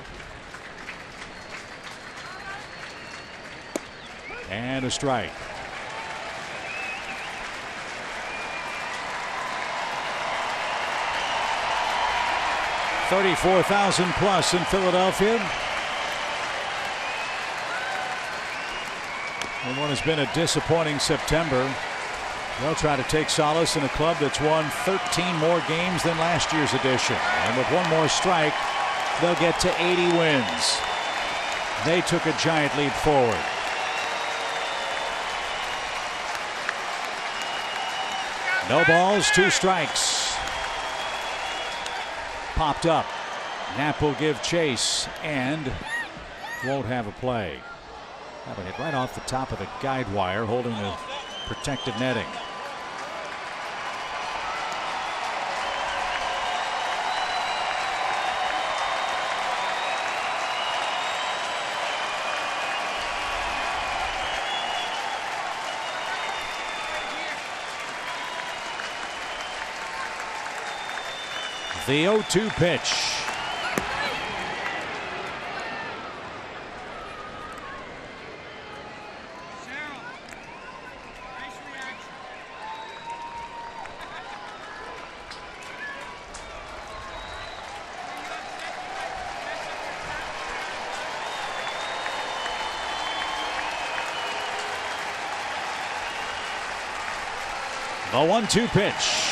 And a strike. $34,000 plus in Philadelphia. And what has been a disappointing September. They'll try to take solace in a club that's won 13 more games than last year's edition. And with one more strike, they'll get to 80 wins. They took a giant leap forward. No balls, 2 strikes. Popped up. Knapp will give chase and won't have a play. That would hit right off the top of the guide wire, holding the protective netting. The 0-2 pitch. The 1-2 pitch.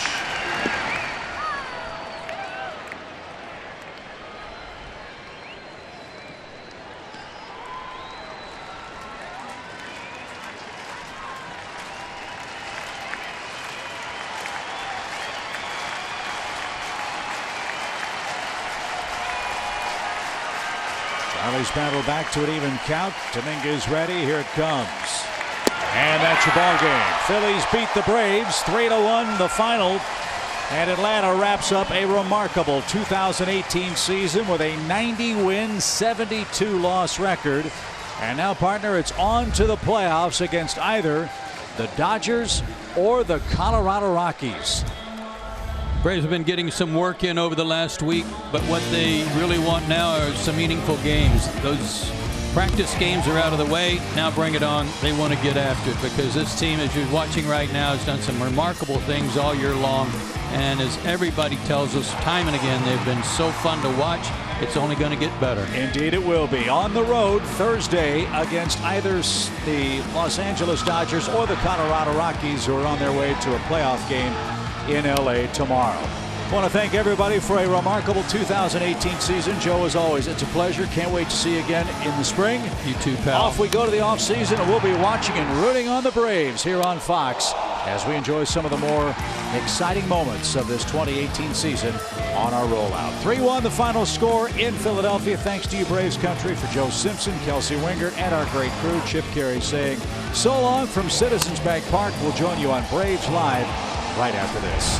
Charlie's battle back to an even count. Dominguez ready. Here it comes. And that's your ball game. Phillies beat the Braves 3-1 the final. And Atlanta wraps up a remarkable 2018 season with a 90-win, 72-loss record. And now, partner, it's on to the playoffs against either the Dodgers or the Colorado Rockies. Braves have been getting some work in over the last week, but what they really want now are some meaningful games. Those practice games are out of the way. Now bring it on. They want to get after it because this team, as you're watching right now, has done some remarkable things all year long. And as everybody tells us time and again, they've been so fun to watch. It's only going to get better. Indeed it will be. On the road Thursday against either the Los Angeles Dodgers or the Colorado Rockies, who are on their way to a playoff game in LA tomorrow. I want to thank everybody for a remarkable 2018 season. Joe, as always, it's a pleasure. Can't wait to see you again in the spring. You too, pal. Off we go to the off season, and we'll be watching and rooting on the Braves here on Fox as we enjoy some of the more exciting moments of this 2018 season on our rollout. 3-1 the final score in Philadelphia. Thanks to you, Braves country. For Joe Simpson, Kelsey Wingert, and our great crew, Chip Carey saying so long from Citizens Bank Park. We'll join you on Braves Live right after this.